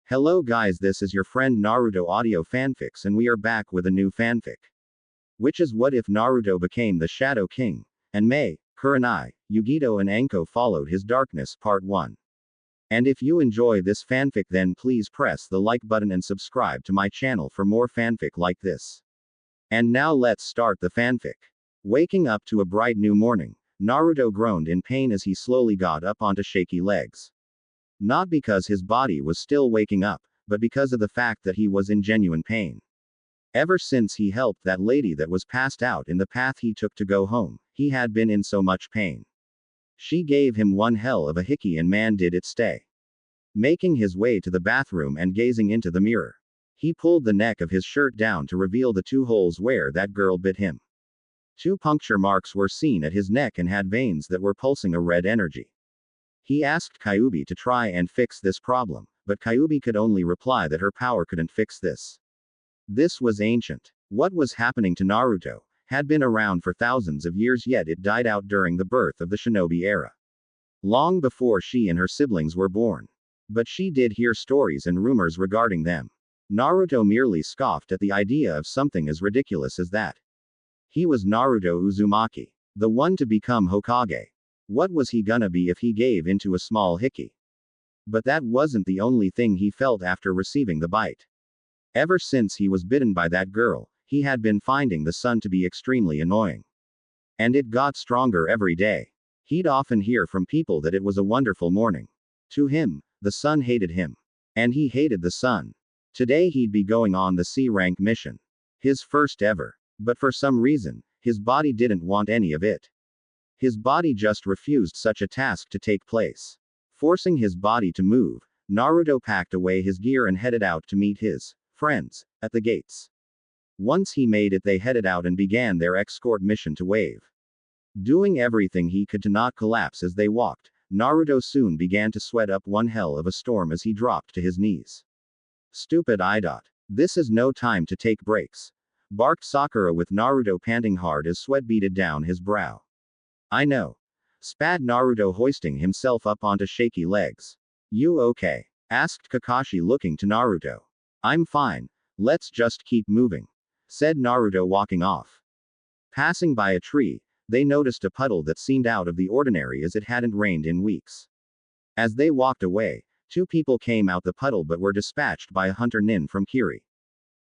Hello guys, this is your friend Naruto Audio Fanfics and we are back with a new fanfic. Which is what if Naruto became the Shadow King, and Mei, Kurenai, Yugito and Anko followed his darkness part 1. And if you enjoy this fanfic then please press the like button and subscribe to my channel for more fanfic like this. And now let's start the fanfic. Waking up to a bright new morning, Naruto groaned in pain as he slowly got up onto shaky legs. Not because his body was still waking up, but because of the fact that he was in genuine pain. Ever since he helped that lady that was passed out in the path he took to go home, he had been in so much pain. She gave him one hell of a hickey and man did it stay. Making his way to the bathroom and gazing into the mirror, he pulled the neck of his shirt down to reveal the 2 holes where that girl bit him. 2 puncture marks were seen at his neck and had veins that were pulsing a red energy. He asked Kyuubi to try and fix this problem, but Kyuubi could only reply that her power couldn't fix this. This was ancient. What was happening to Naruto had been around for thousands of years, yet it died out during the birth of the shinobi era. Long before she and her siblings were born. But she did hear stories and rumors regarding them. Naruto merely scoffed at the idea of something as ridiculous as that. He was Naruto Uzumaki, the one to become Hokage. What was he gonna be if he gave into a small hickey? But that wasn't the only thing he felt after receiving the bite. Ever since he was bitten by that girl, he had been finding the sun to be extremely annoying. And it got stronger every day. He'd often hear from people that it was a wonderful morning. To him, the sun hated him. And he hated the sun. Today he'd be going on the C rank mission. His first ever. But for some reason, his body didn't want any of it. His body just refused such a task to take place. Forcing his body to move, Naruto packed away his gear and headed out to meet his friends at the gates. Once he made it, they headed out and began their escort mission to Wave. Doing everything he could to not collapse as they walked, Naruto soon began to sweat up one hell of a storm as he dropped to his knees. Stupid Idot. This is no time to take breaks, barked Sakura with Naruto panting hard as sweat beaded down his brow. I know. Spat Naruto, hoisting himself up onto shaky legs. You okay? Asked Kakashi, looking to Naruto. I'm fine. Let's just keep moving, said Naruto, walking off. Passing by a tree, they noticed a puddle that seemed out of the ordinary as it hadn't rained in weeks. As they walked away, 2 people came out the puddle but were dispatched by a hunter nin from Kiri.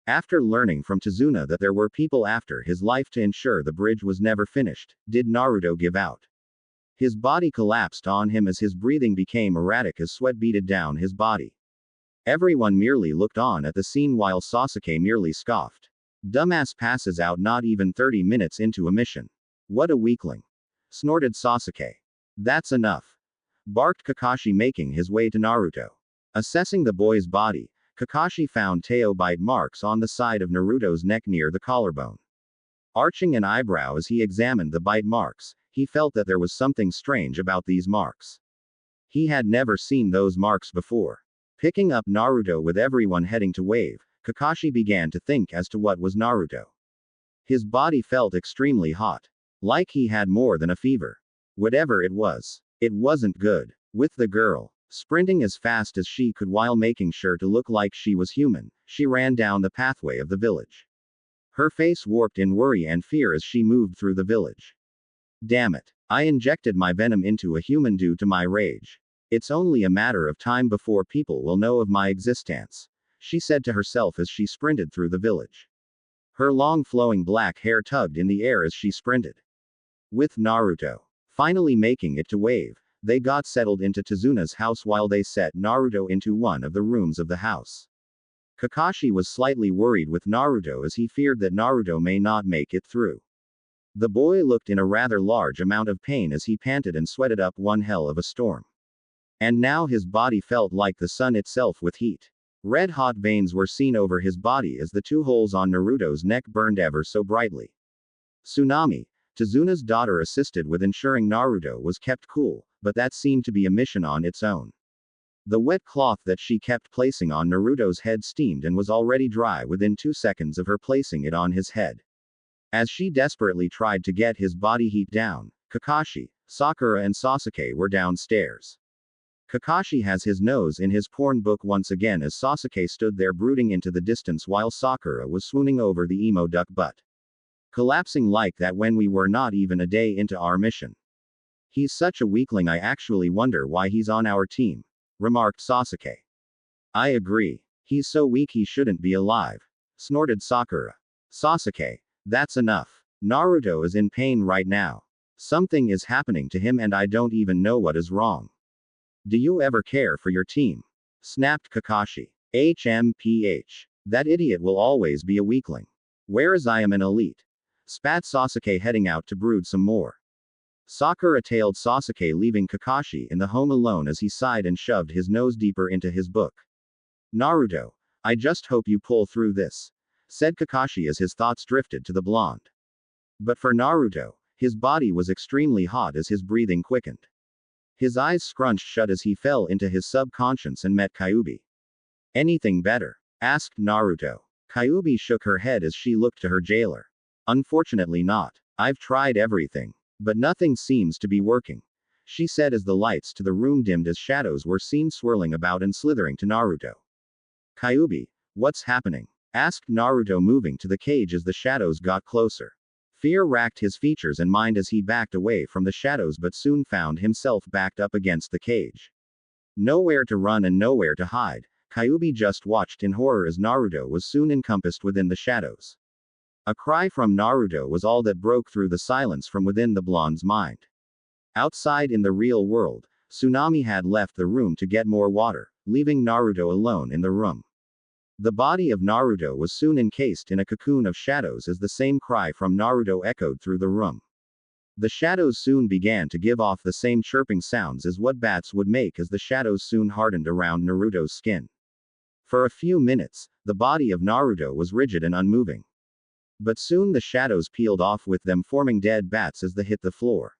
After learning from Tazuna that there were people after his life to ensure the bridge was never finished, did Naruto give out. His body collapsed on him as his breathing became erratic as sweat beaded down his body. Everyone merely looked on at the scene while Sasuke merely scoffed. Dumbass passes out not even 30 minutes into a mission. What a weakling. Snorted Sasuke. That's enough, barked Kakashi, making his way to Naruto. Assessing the boy's body, Kakashi found Teo bite marks on the side of Naruto's neck near the collarbone. Arching an eyebrow as he examined the bite marks, he felt that there was something strange about these marks. He had never seen those marks before. Picking up Naruto with everyone heading to Wave, Kakashi began to think as to what was Naruto. His body felt extremely hot. Like he had more than a fever. Whatever it wasn't good. With the girl sprinting as fast as she could while making sure to look like she was human, she ran down the pathway of the village. Her face warped in worry and fear as she moved through the village. Damn it. I injected my venom into a human due to my rage. It's only a matter of time before people will know of my existence, she said to herself as she sprinted through the village. Her long flowing black hair tugged in the air as she sprinted. With Naruto finally making it to Wave, they got settled into Tazuna's house while they set Naruto into one of the rooms of the house. Kakashi was slightly worried with Naruto as he feared that Naruto may not make it through. The boy looked in a rather large amount of pain as he panted and sweated up one hell of a storm. And now his body felt like the sun itself with heat. Red hot veins were seen over his body as the 2 holes on Naruto's neck burned ever so brightly. Tsunami, Tazuna's daughter, assisted with ensuring Naruto was kept cool, but that seemed to be a mission on its own. The wet cloth that she kept placing on Naruto's head steamed and was already dry within 2 seconds of her placing it on his head. As she desperately tried to get his body heat down, Kakashi, Sakura and Sasuke were downstairs. Kakashi has his nose in his porn book once again as Sasuke stood there brooding into the distance while Sakura was swooning over the emo duck butt. Collapsing like that when we were not even a day into our mission. He's such a weakling, I actually wonder why he's on our team, remarked Sasuke. I agree. He's so weak he shouldn't be alive, snorted Sakura. Sasuke, that's enough. Naruto is in pain right now. Something is happening to him and I don't even know what is wrong. Do you ever care for your team? Snapped Kakashi. HMPH. That idiot will always be a weakling. Whereas I am an elite. Spat Sasuke, heading out to brood some more. Sakura tailed Sasuke, leaving Kakashi in the home alone as he sighed and shoved his nose deeper into his book. Naruto, I just hope you pull through this, said Kakashi as his thoughts drifted to the blonde. But for Naruto, his body was extremely hot as his breathing quickened. His eyes scrunched shut as he fell into his subconscious and met Kyuubi. Anything better? Asked Naruto. Kyuubi shook her head as she looked to her jailer. Unfortunately not. I've tried everything. But nothing seems to be working, she said as the lights to the room dimmed as shadows were seen swirling about and slithering to Naruto. Kyuubi, what's happening? Asked Naruto, moving to the cage as the shadows got closer. Fear racked his features and mind as he backed away from the shadows but soon found himself backed up against the cage. Nowhere to run and nowhere to hide, Kyuubi just watched in horror as Naruto was soon encompassed within the shadows. A cry from Naruto was all that broke through the silence from within the blonde's mind. Outside in the real world, Tsunami had left the room to get more water, leaving Naruto alone in the room. The body of Naruto was soon encased in a cocoon of shadows as the same cry from Naruto echoed through the room. The shadows soon began to give off the same chirping sounds as what bats would make as the shadows soon hardened around Naruto's skin. For a few minutes, the body of Naruto was rigid and unmoving. But soon the shadows peeled off with them forming dead bats as they hit the floor,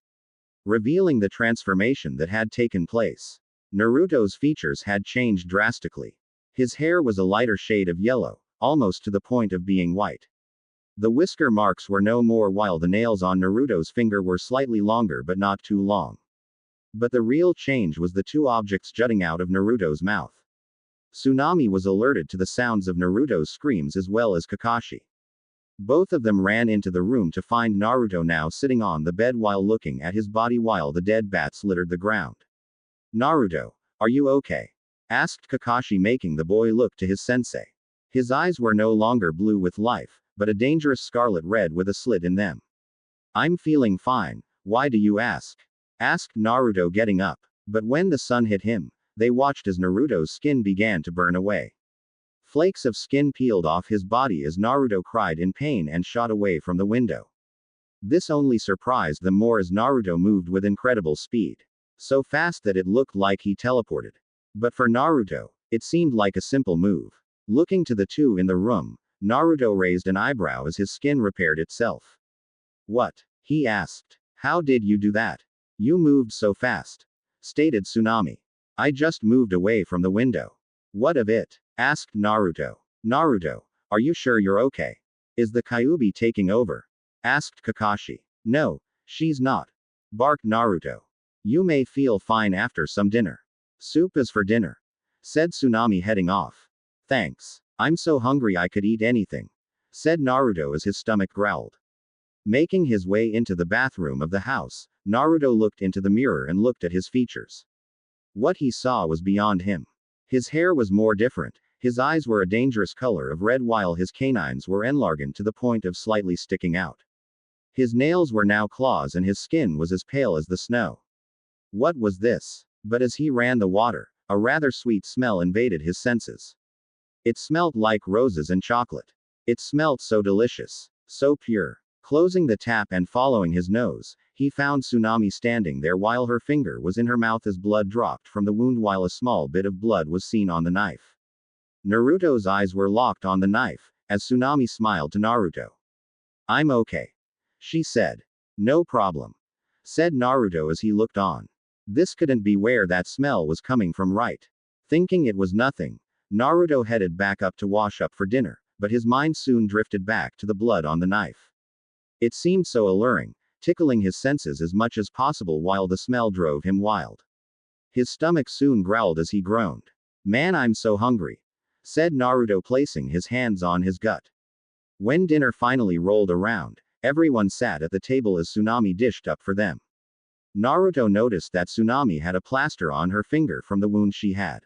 revealing the transformation that had taken place. Naruto's features had changed drastically. His hair was a lighter shade of yellow, almost to the point of being white. The whisker marks were no more while the nails on Naruto's finger were slightly longer but not too long. But the real change was the two objects jutting out of Naruto's mouth. Tsunami was alerted to the sounds of Naruto's screams as well as Kakashi. Both of them ran into the room to find Naruto now sitting on the bed while looking at his body while the dead bats littered the ground. Naruto, are you okay? Asked Kakashi, making the boy look to his sensei. His eyes were no longer blue with life, but a dangerous scarlet red with a slit in them. I'm feeling fine, why do you ask? Asked Naruto, getting up. But when the sun hit him, they watched as Naruto's skin began to burn away. Flakes of skin peeled off his body as Naruto cried in pain and shot away from the window. This only surprised them more as Naruto moved with incredible speed. So fast that it looked like he teleported. But for Naruto, it seemed like a simple move. Looking to the two in the room, Naruto raised an eyebrow as his skin repaired itself. What? He asked. How did you do that? You moved so fast, stated Tsunami. I just moved away from the window. What of it? Asked Naruto. Naruto, are you sure you're okay? Is the Kyuubi taking over? Asked Kakashi. No, she's not, barked Naruto. You may feel fine after some dinner. Soup is for dinner, said Tsunami, heading off. Thanks. I'm so hungry I could eat anything, said Naruto as his stomach growled. Making his way into the bathroom of the house, Naruto looked into the mirror and looked at his features. What he saw was beyond him. His hair was more different, his eyes were a dangerous color of red while his canines were enlarged to the point of slightly sticking out. His nails were now claws and his skin was as pale as the snow. What was this? But as he ran the water, a rather sweet smell invaded his senses. It smelt like roses and chocolate. It smelt so delicious, so pure. Closing the tap and following his nose, he found Tsunami standing there while her finger was in her mouth as blood dropped from the wound while a small bit of blood was seen on the knife. Naruto's eyes were locked on the knife, as Tsunami smiled to Naruto. I'm okay, she said. No problem, said Naruto as he looked on. This couldn't be where that smell was coming from, right? Thinking it was nothing, Naruto headed back up to wash up for dinner, but his mind soon drifted back to the blood on the knife. It seemed so alluring, tickling his senses as much as possible while the smell drove him wild. His stomach soon growled as he groaned. Man, I'm so hungry, said Naruto, placing his hands on his gut. When dinner finally rolled around, everyone sat at the table as Tsunami dished up for them. Naruto noticed that Tsunami had a plaster on her finger from the wound she had.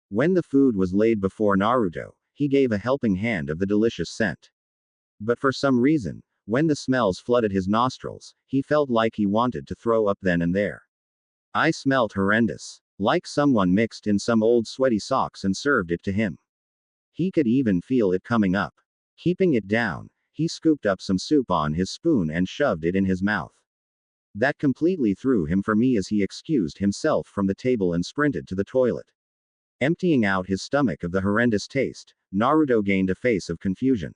When the food was laid before Naruto, he gave a helping hand of the delicious scent. But for some reason, when the smells flooded his nostrils, he felt like he wanted to throw up then and there. I smelt horrendous, like someone mixed in some old sweaty socks and served it to him. He could even feel it coming up. Keeping it down, he scooped up some soup on his spoon and shoved it in his mouth. That completely threw him for me as he excused himself from the table and sprinted to the toilet. Emptying out his stomach of the horrendous taste, Naruto gained a face of confusion.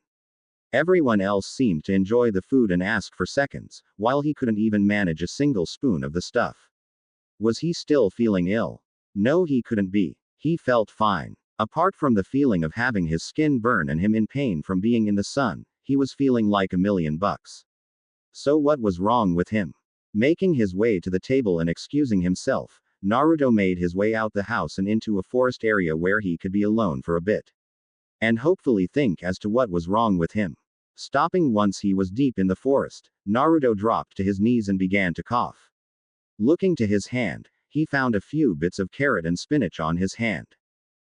Everyone else seemed to enjoy the food and ask for seconds, while he couldn't even manage a single spoon of the stuff. Was he still feeling ill? No, he couldn't be. He felt fine. Apart from the feeling of having his skin burn and him in pain from being in the sun, he was feeling like $1,000,000. So what was wrong with him? Making his way to the table and excusing himself, Naruto made his way out the house and into a forest area where he could be alone for a bit. And hopefully think as to what was wrong with him. Stopping once he was deep in the forest, Naruto dropped to his knees and began to cough. Looking to his hand, he found a few bits of carrot and spinach on his hand.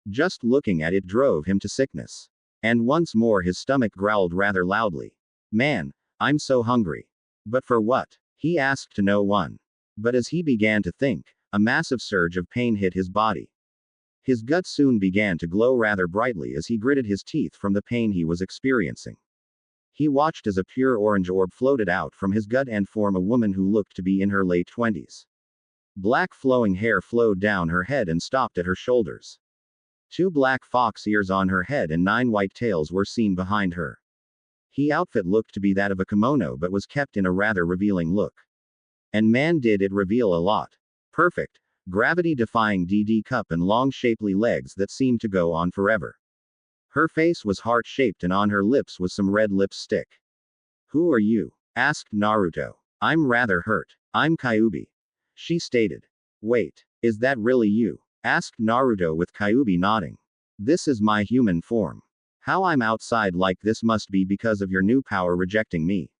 Just looking at it drove him to sickness. And once more his stomach growled rather loudly. Man, I'm so hungry. But for what? He asked to no one. But as he began to think, a massive surge of pain hit his body. His gut soon began to glow rather brightly as he gritted his teeth from the pain he was experiencing. He watched as a pure orange orb floated out from his gut and formed a woman who looked to be in her late 20s. Black flowing hair flowed down her head and stopped at her shoulders. 2 black fox ears on her head and 9 white tails were seen behind her. Her outfit looked to be that of a kimono but was kept in a rather revealing look. And man, did it reveal a lot. Perfect, gravity-defying DD cup and long shapely legs that seemed to go on forever. Her face was heart-shaped and on her lips was some red lipstick. Who are you? Asked Naruto. I'm rather hurt. I'm Kyuubi, she stated. Wait, is that really you? Asked Naruto with Kyuubi nodding. This is my human form. How I'm outside like this must be because of your new power rejecting me.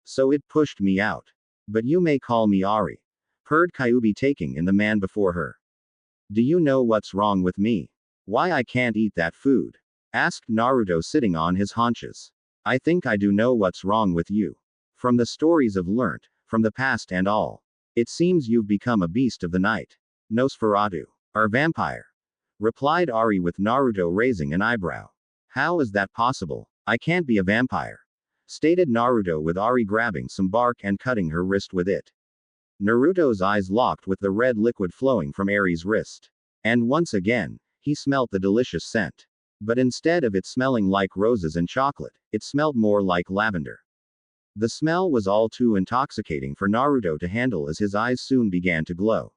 So it pushed me out. But you may call me Ari. Purred Kyuubi, taking in the man before her. Do you know what's wrong with me? Why I can't eat that food? Asked Naruto, sitting on his haunches. I think I do know what's wrong with you. From the stories I've learnt, from the past and all. It seems you've become a beast of the night. Nosferatu. Or vampire. Replied Ari with Naruto raising an eyebrow. How is that possible? I can't be a vampire. Stated Naruto with Ari grabbing some bark and cutting her wrist with it. Naruto's eyes locked with the red liquid flowing from Ari's wrist. And once again, he smelt the delicious scent. But instead of it smelling like roses and chocolate, it smelled more like lavender. The smell was all too intoxicating for Naruto to handle as his eyes soon began to glow.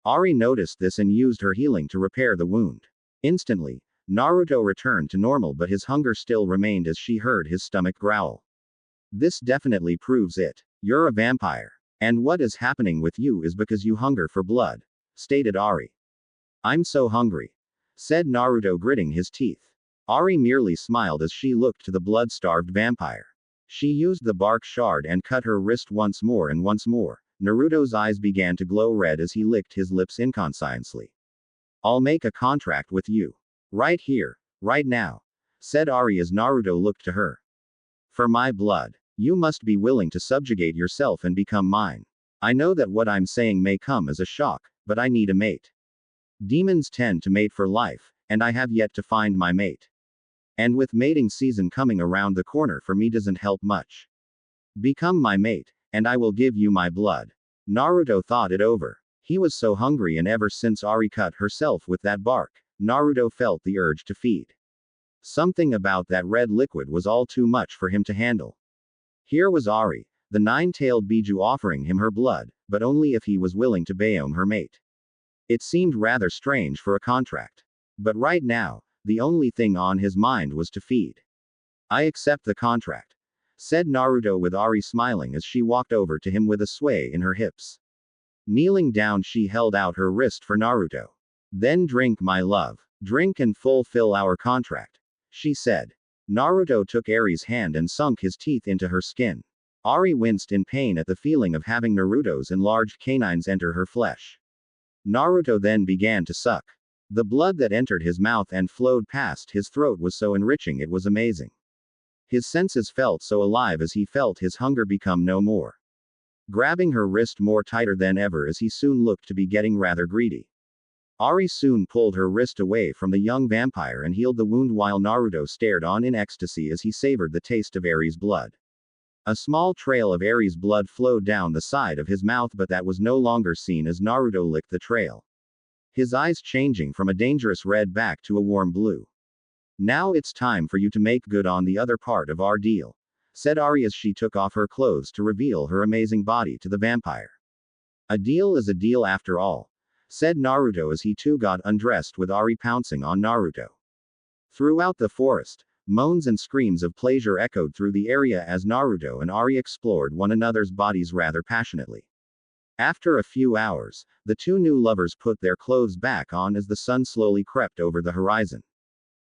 Ari noticed this and used her healing to repair the wound. Instantly, Naruto returned to normal, but his hunger still remained as she heard his stomach growl. This definitely proves it. You're a vampire. And what is happening with you is because you hunger for blood, stated Ari. I'm so hungry, said Naruto, gritting his teeth. Ari merely smiled as she looked to the blood-starved vampire. She used the bark shard and cut her wrist once more and once more. Naruto's eyes began to glow red as he licked his lips inconscientiously. I'll make a contract with you. Right here, right now, said Ari as Naruto looked to her. For my blood, you must be willing to subjugate yourself and become mine. I know that what I'm saying may come as a shock, but I need a mate. Demons tend to mate for life, and I have yet to find my mate. And with mating season coming around the corner for me doesn't help much. Become my mate, and I will give you my blood. Naruto thought it over. He was so hungry, and ever since Ari cut herself with that bark, Naruto felt the urge to feed. Something about that red liquid was all too much for him to handle. Here was Ari, the 9-tailed Biju, offering him her blood, but only if he was willing to become her mate. It seemed rather strange for a contract. But right now, the only thing on his mind was to feed. I accept the contract, said Naruto with Ari smiling as she walked over to him with a sway in her hips. Kneeling down, she held out her wrist for Naruto. Then drink, my love. Drink and fulfill our contract, she said. Naruto took Ari's hand and sunk his teeth into her skin. Ari winced in pain at the feeling of having Naruto's enlarged canines enter her flesh. Naruto then began to suck. The blood that entered his mouth and flowed past his throat was so enriching, it was amazing. His senses felt so alive as he felt his hunger become no more. Grabbing her wrist more tighter than ever as he soon looked to be getting rather greedy. Ari soon pulled her wrist away from the young vampire and healed the wound while Naruto stared on in ecstasy as he savored the taste of Ari's blood. A small trail of Ari's blood flowed down the side of his mouth, but that was no longer seen as Naruto licked the trail. His eyes changing from a dangerous red back to a warm blue. Now it's time for you to make good on the other part of our deal, said Ari as she took off her clothes to reveal her amazing body to the vampire. A deal is a deal after all, said Naruto as he too got undressed with Ari pouncing on Naruto. Throughout the forest, moans and screams of pleasure echoed through the area as Naruto and Ari explored one another's bodies rather passionately. After a few hours, the two new lovers put their clothes back on as the sun slowly crept over the horizon.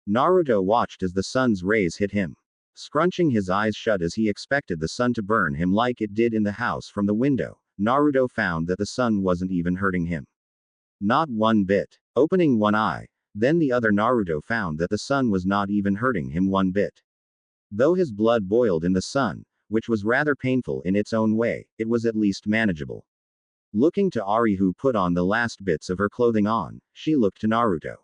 Naruto watched as the sun's rays hit him, scrunching his eyes shut as he expected the sun to burn him like it did in the house from the window. Naruto found that the sun wasn't even hurting him. Not one bit. Opening one eye, then the other, Naruto found that the sun was not even hurting him one bit. Though his blood boiled in the sun, which was rather painful in its own way, it was at least manageable. Looking to Ari, who put on the last bits of her clothing on, she looked to Naruto.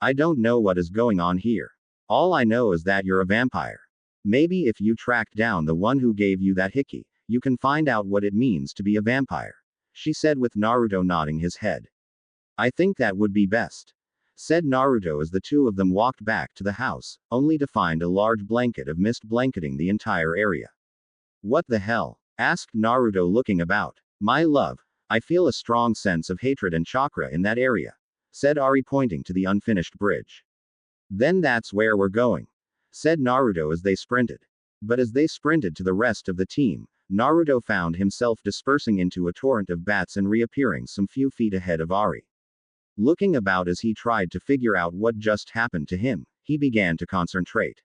I don't know what is going on here. All I know is that you're a vampire. Maybe if you track down the one who gave you that hickey, you can find out what it means to be a vampire, she said with Naruto nodding his head. I think that would be best, said Naruto as the two of them walked back to the house, only to find a large blanket of mist blanketing the entire area. What the hell? Asked Naruto looking about. My love, I feel a strong sense of hatred and chakra in that area, said Ari pointing to the unfinished bridge. Then that's where we're going, said Naruto as they sprinted. But as they sprinted to the rest of the team, Naruto found himself dispersing into a torrent of bats and reappearing some few feet ahead of Ari. Looking about as he tried to figure out what just happened to him, he began to concentrate.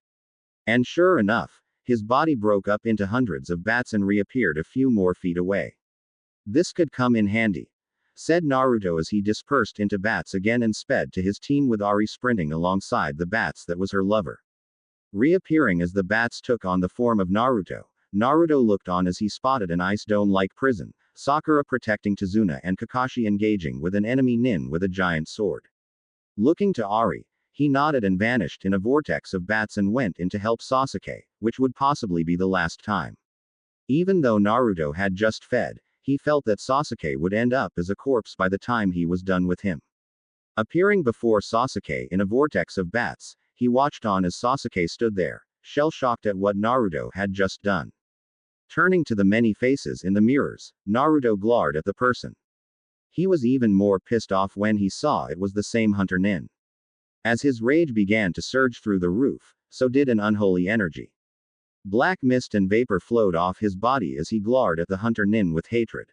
And sure enough, his body broke up into hundreds of bats and reappeared a few more feet away. This could come in handy, said Naruto as he dispersed into bats again and sped to his team with Ari sprinting alongside the bats that was her lover. Reappearing as the bats took on the form of Naruto, Naruto looked on as he spotted an ice dome-like prison, Sakura protecting Tazuna and Kakashi engaging with an enemy nin with a giant sword. Looking to Ari, he nodded and vanished in a vortex of bats and went in to help Sasuke, which would possibly be the last time. Even though Naruto had just fed, he felt that Sasuke would end up as a corpse by the time he was done with him. Appearing before Sasuke in a vortex of bats, he watched on as Sasuke stood there, shell-shocked at what Naruto had just done. Turning to the many faces in the mirrors, Naruto glared at the person. He was even more pissed off when he saw it was the same hunter nin. As his rage began to surge through the roof, so did an unholy energy. Black mist and vapor flowed off his body as he glared at the hunter nin with hatred.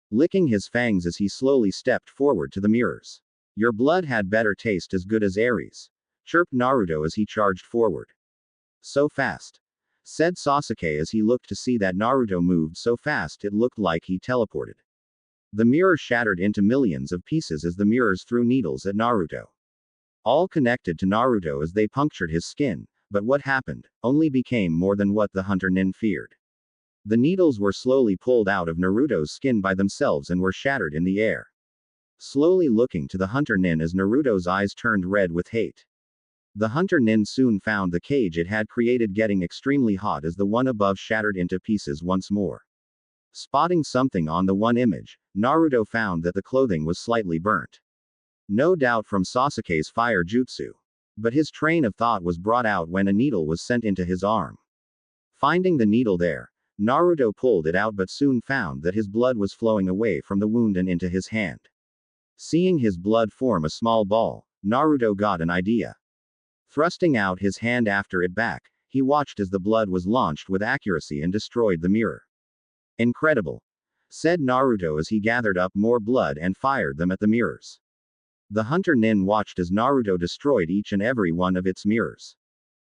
Licking his fangs as he slowly stepped forward to the mirrors. Your blood had better taste as good as Ares, chirped Naruto as he charged forward. So fast, said Sasuke as he looked to see that Naruto moved so fast it looked like he teleported. The mirror shattered into millions of pieces as the mirrors threw needles at Naruto. All connected to Naruto as they punctured his skin, but what happened only became more than what the hunter nin feared. The needles were slowly pulled out of Naruto's skin by themselves and were shattered in the air. Slowly looking to the hunter nin as Naruto's eyes turned red with hate. The hunter nin soon found the cage it had created getting extremely hot as the one above shattered into pieces once more. Spotting something on the one image, Naruto found that the clothing was slightly burnt. No doubt from Sasuke's fire jutsu. But his train of thought was brought out when a needle was sent into his arm. Finding the needle there, Naruto pulled it out but soon found that his blood was flowing away from the wound and into his hand. Seeing his blood form a small ball, Naruto got an idea. Thrusting out his hand after it back, he watched as the blood was launched with accuracy and destroyed the mirror. Incredible, said Naruto as he gathered up more blood and fired them at the mirrors. The hunter nin watched as Naruto destroyed each and every one of its mirrors.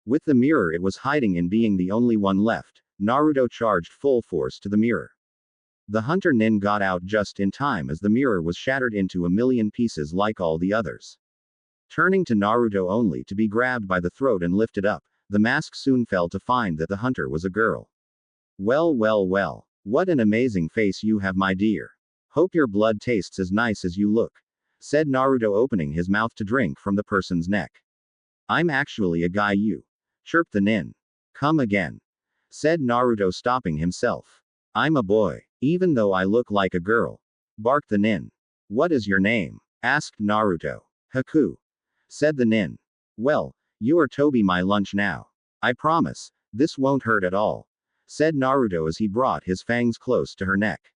With the mirror it was hiding in being the only one left, Naruto charged full force to the mirror. The hunter nin got out just in time as the mirror was shattered into a million pieces like all the others. Turning to Naruto only to be grabbed by the throat and lifted up, the mask soon fell to find that the hunter was a girl. Well, well, well. What an amazing face you have, my dear. Hope your blood tastes as nice as you look, said Naruto, opening his mouth to drink from the person's neck. I'm actually a guy, you, chirped the nin. Come again, said Naruto, stopping himself. I'm a boy, even though I look like a girl, barked the nin. What is your name? Asked Naruto. Haku, said the nin. Well, you are Toby my lunch now. I promise, this won't hurt at all, said Naruto as he brought his fangs close to her neck.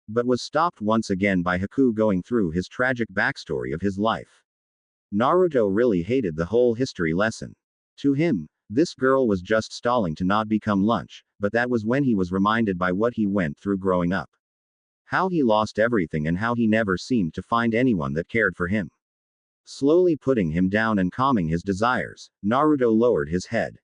But was stopped once again by Haku going through his tragic backstory of his life. Naruto really hated the whole history lesson. To him, this girl was just stalling to not become lunch, but that was when he was reminded by what he went through growing up. How he lost everything and how he never seemed to find anyone that cared for him. Slowly putting him down and calming his desires, Naruto lowered his head.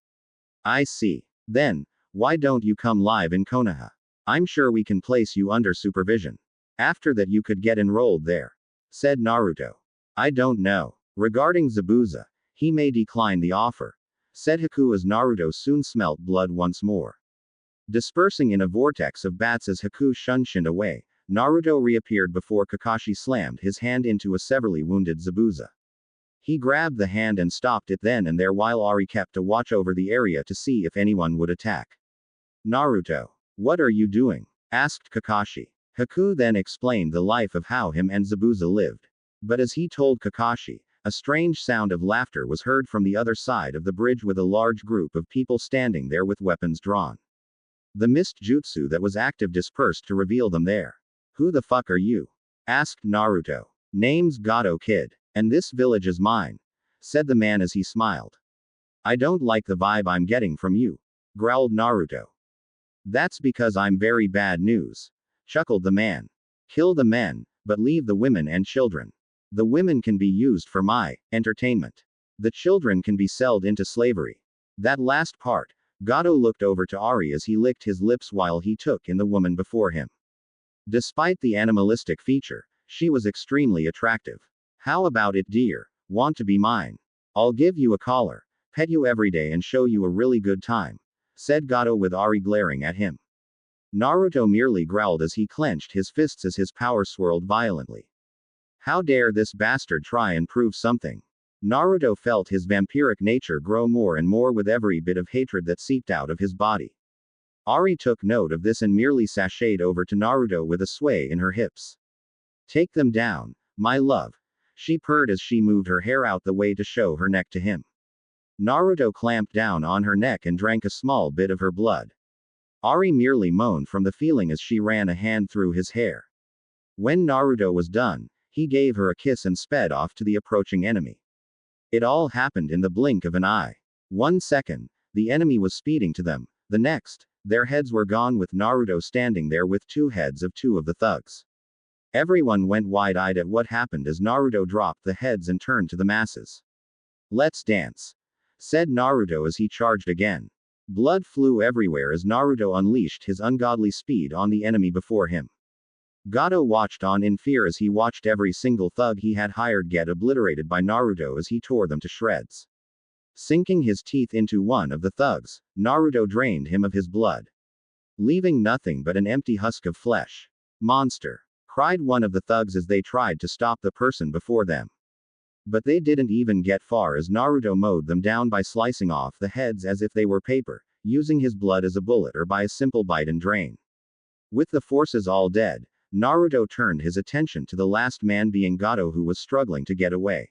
I see. Then, why don't you come live in Konoha? I'm sure we can place you under supervision. After that you could get enrolled there, said Naruto. I don't know. Regarding Zabuza, he may decline the offer, said Haku as Naruto soon smelt blood once more. Dispersing in a vortex of bats as Haku shunshined away, Naruto reappeared before Kakashi slammed his hand into a severely wounded Zabuza. He grabbed the hand and stopped it then and there while Ari kept a watch over the area to see if anyone would attack. Naruto, what are you doing? Asked Kakashi. Haku then explained the life of how him and Zabuza lived. But as he told Kakashi, a strange sound of laughter was heard from the other side of the bridge with a large group of people standing there with weapons drawn. The mist jutsu that was active dispersed to reveal them there. Who the fuck are you? Asked Naruto. Name's Gato Kid. And this village is mine, said the man as he smiled. I don't like the vibe I'm getting from you, growled Naruto. That's because I'm very bad news, chuckled the man. Kill the men, but leave the women and children. The women can be used for my entertainment. The children can be sold into slavery. That last part, Gato looked over to Ari as he licked his lips while he took in the woman before him. Despite the animalistic feature, she was extremely attractive. How about it, dear? Want to be mine? I'll give you a collar, pet you every day and show you a really good time, said Gato with Ari glaring at him. Naruto merely growled as he clenched his fists as his power swirled violently. How dare this bastard try and prove something? Naruto felt his vampiric nature grow more and more with every bit of hatred that seeped out of his body. Ari took note of this and merely sashayed over to Naruto with a sway in her hips. Take them down, my love, she purred as she moved her hair out the way to show her neck to him. Naruto clamped down on her neck and drank a small bit of her blood. Ari merely moaned from the feeling as she ran a hand through his hair. When Naruto was done, he gave her a kiss and sped off to the approaching enemy. It all happened in the blink of an eye. 1 second, the enemy was speeding to them. The next, their heads were gone with Naruto standing there with 2 heads of 2 of the thugs. Everyone went wide-eyed at what happened as Naruto dropped the heads and turned to the masses. Let's dance, said Naruto as he charged again. Blood flew everywhere as Naruto unleashed his ungodly speed on the enemy before him. Gato watched on in fear as he watched every single thug he had hired get obliterated by Naruto as he tore them to shreds. Sinking his teeth into one of the thugs, Naruto drained him of his blood, leaving nothing but an empty husk of flesh. Monster, cried one of the thugs as they tried to stop the person before them. But they didn't even get far as Naruto mowed them down by slicing off the heads as if they were paper, using his blood as a bullet or by a simple bite and drain. With the forces all dead, Naruto turned his attention to the last man being Gato who was struggling to get away.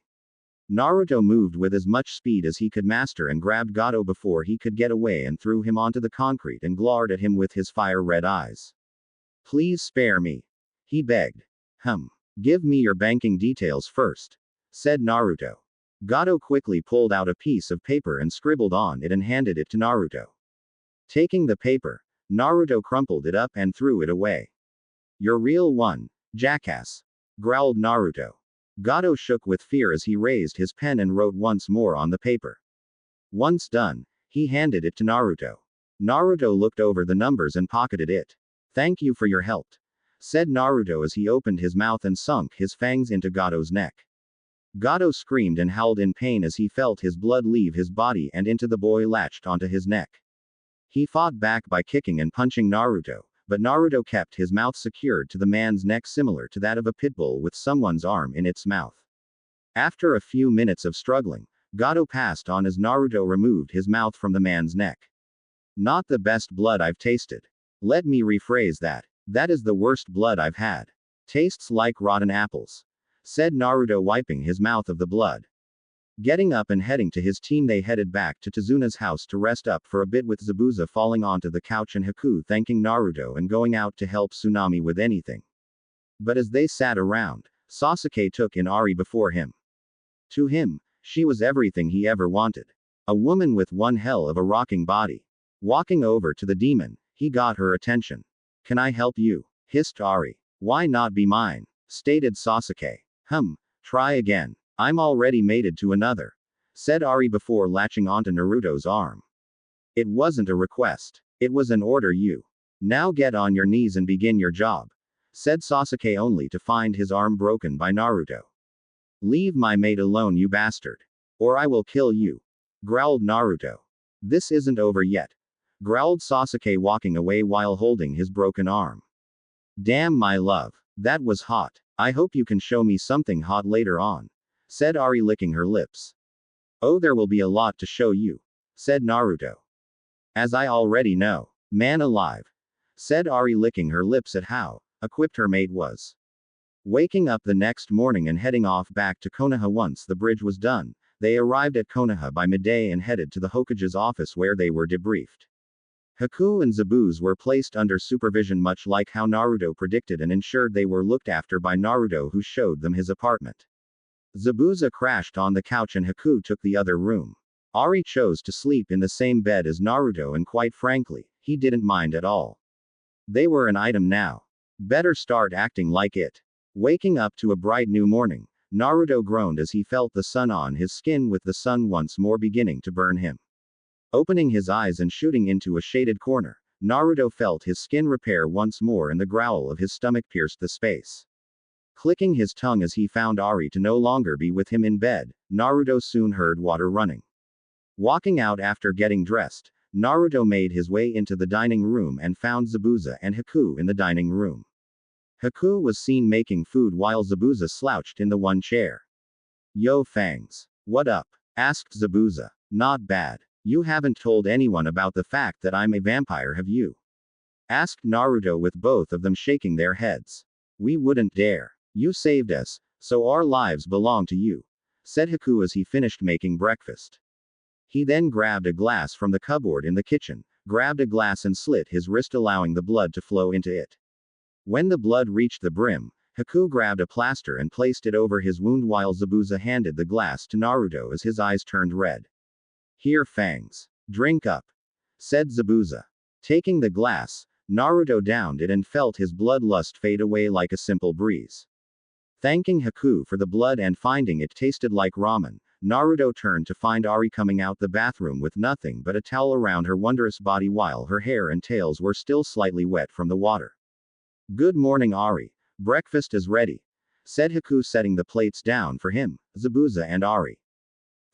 Naruto moved with as much speed as he could master and grabbed Gato before he could get away and threw him onto the concrete and glowered at him with his fire-red eyes. Please spare me, he begged. Give me your banking details first, said Naruto. Gato quickly pulled out a piece of paper and scribbled on it and handed it to Naruto. Taking the paper, Naruto crumpled it up and threw it away. You're real one, jackass, growled Naruto. Gato shook with fear as he raised his pen and wrote once more on the paper. Once done, he handed it to Naruto. Naruto looked over the numbers and pocketed it. Thank you for your help, said Naruto as he opened his mouth and sunk his fangs into Gato's neck. Gato screamed and howled in pain as he felt his blood leave his body and into the boy latched onto his neck. He fought back by kicking and punching Naruto, but Naruto kept his mouth secured to the man's neck similar to that of a pit bull with someone's arm in its mouth. After a few minutes of struggling, Gato passed on as Naruto removed his mouth from the man's neck. Not the best blood I've tasted. Let me rephrase that. That is the worst blood I've had. Tastes like rotten apples, said Naruto, wiping his mouth of the blood. Getting up and heading to his team, they headed back to Tazuna's house to rest up for a bit, with Zabuza falling onto the couch and Haku thanking Naruto and going out to help Tsunami with anything. But as they sat around, Sasuke took in Ari before him. To him, she was everything he ever wanted. A woman with one hell of a rocking body. Walking over to the demon, he got her attention. Can I help you? Hissed Ari. Why not be mine? Stated Sasuke. Try again. I'm already mated to another, said Ari before latching onto Naruto's arm. It wasn't a request. It was an order. You now get on your knees and begin your job, said Sasuke, only to find his arm broken by Naruto. Leave my mate alone, you bastard, or I will kill you, growled Naruto. This isn't over yet, growled Sasuke, walking away while holding his broken arm. Damn, my love, that was hot. I hope you can show me something hot later on, said Ari, licking her lips. Oh, there will be a lot to show you, said Naruto. As I already know. Man alive, said Ari, licking her lips at how equipped her mate was. Waking up the next morning and heading off back to Konoha once the bridge was done, they arrived at Konoha by midday and headed to the Hokage's office, where they were debriefed. Haku and Zabuza were placed under supervision, much like how Naruto predicted, and ensured they were looked after by Naruto, who showed them his apartment. Zabuza crashed on the couch and Haku took the other room. Ari chose to sleep in the same bed as Naruto, and quite frankly, he didn't mind at all. They were an item now. Better start acting like it. Waking up to a bright new morning, Naruto groaned as he felt the sun on his skin, with the sun once more beginning to burn him. Opening his eyes and shooting into a shaded corner, Naruto felt his skin repair once more, and the growl of his stomach pierced the space. Clicking his tongue as he found Ari to no longer be with him in bed, Naruto soon heard water running. Walking out after getting dressed, Naruto made his way into the dining room and found Zabuza and Haku in the dining room. Haku was seen making food while Zabuza slouched in the one chair. Yo Fangs. What up? Asked Zabuza. Not bad. You haven't told anyone about the fact that I'm a vampire, have you? Asked Naruto, with both of them shaking their heads. We wouldn't dare. You saved us, so our lives belong to you, said Haku as he finished making breakfast. He then grabbed a glass from the cupboard in the kitchen, grabbed a glass and slit his wrist, allowing the blood to flow into it. When the blood reached the brim, Haku grabbed a plaster and placed it over his wound, while Zabuza handed the glass to Naruto as his eyes turned red. Here, Fangs. Drink up, said Zabuza. Taking the glass, Naruto downed it and felt his bloodlust fade away like a simple breeze. Thanking Haku for the blood and finding it tasted like ramen, Naruto turned to find Ari coming out the bathroom with nothing but a towel around her wondrous body, while her hair and tails were still slightly wet from the water. Good morning, Ari. Breakfast is ready, said Haku, setting the plates down for him, Zabuza and Ari.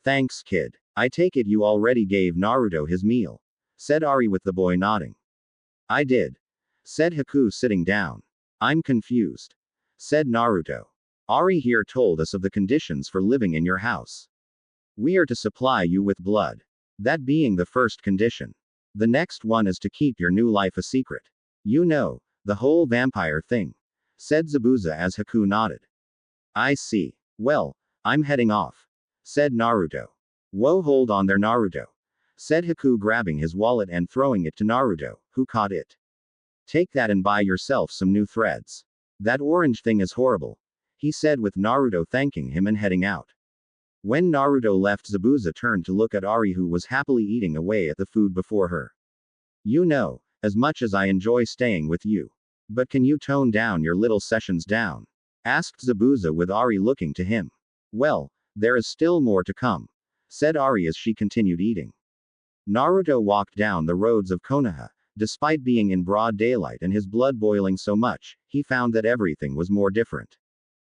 Thanks, kid. I take it you already gave Naruto his meal, said Ari, with the boy nodding. I did, said Haku, sitting down. I'm confused, said Naruto. Ari here told us of the conditions for living in your house. We are to supply you with blood. That being the first condition. The next one is to keep your new life a secret. You know, the whole vampire thing, said Zabuza as Haku nodded. I see. Well, I'm heading off, said Naruto. Whoa, hold on there, Naruto, said Haku, grabbing his wallet and throwing it to Naruto, who caught it. Take that and buy yourself some new threads. That orange thing is horrible, he said, with Naruto thanking him and heading out. When Naruto left, Zabuza turned to look at Ari, who was happily eating away at the food before her. You know, as much as I enjoy staying with you, But can you tone down your little sessions down? Asked Zabuza with Ari looking to him. Well, there is still more to come, said Ari as she continued eating. Naruto walked down the roads of Konoha. Despite being in broad daylight and his blood boiling so much, he found that everything was more different.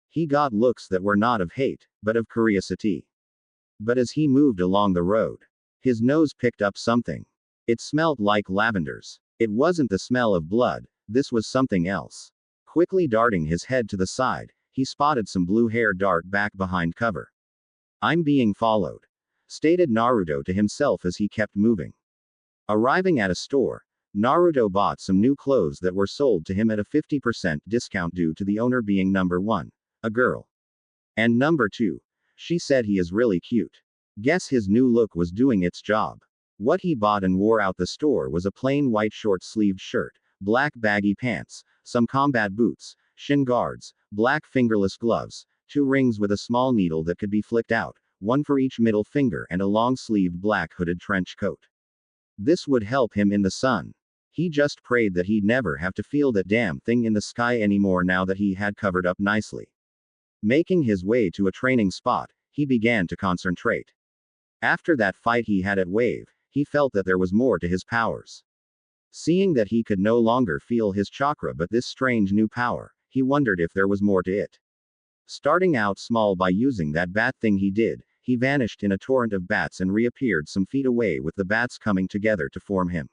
He got looks that were not of hate, but of curiosity. But as he moved along the road, his nose picked up something. It smelled like lavenders. It wasn't the smell of blood, this was something else. Quickly darting his head to the side, he spotted some blue hair dart back behind cover. I'm being followed, stated Naruto to himself as he kept moving. Arriving at a store, Naruto bought some new clothes that were sold to him at a 50% discount due to the owner being number 1, a girl. And number 2, she said he is really cute. Guess his new look was doing its job. What he bought and wore out the store was a plain white short-sleeved shirt, black baggy pants, some combat boots, shin guards, black fingerless gloves, 2 rings with a small needle that could be flicked out, 1 for each middle finger, and a long-sleeved black hooded trench coat. This would help him in the sun. He just prayed that he'd never have to feel that damn thing in the sky anymore now that he had covered up nicely. Making his way to a training spot, he began to concentrate. After that fight he had at Wave, he felt that there was more to his powers. Seeing that he could no longer feel his chakra but this strange new power, he wondered if there was more to it. Starting out small by using that bat thing he did, he vanished in a torrent of bats and reappeared some feet away with the bats coming together to form him.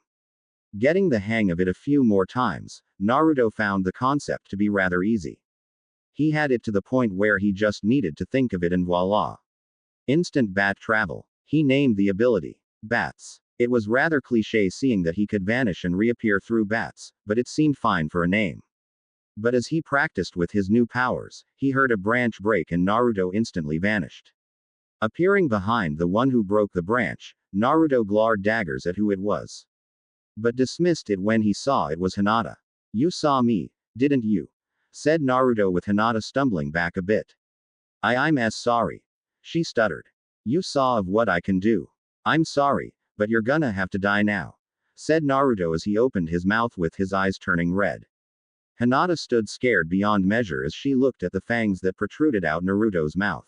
Getting the hang of it a few more times, Naruto found the concept to be rather easy. He had it to the point where he just needed to think of it and voila. Instant bat travel. He named the ability Bats. It was rather cliché seeing that he could vanish and reappear through bats, but it seemed fine for a name. But as he practiced with his new powers, he heard a branch break and Naruto instantly vanished. Appearing behind the one who broke the branch, Naruto glared daggers at who it was, but dismissed it when he saw it was Hinata. You saw me, didn't you? Said Naruto with Hinata stumbling back a bit. I'm as sorry. She stuttered. You saw of what I can do. I'm sorry, but you're gonna have to die now, said Naruto as he opened his mouth with his eyes turning red. Hinata stood scared beyond measure as she looked at the fangs that protruded out Naruto's mouth.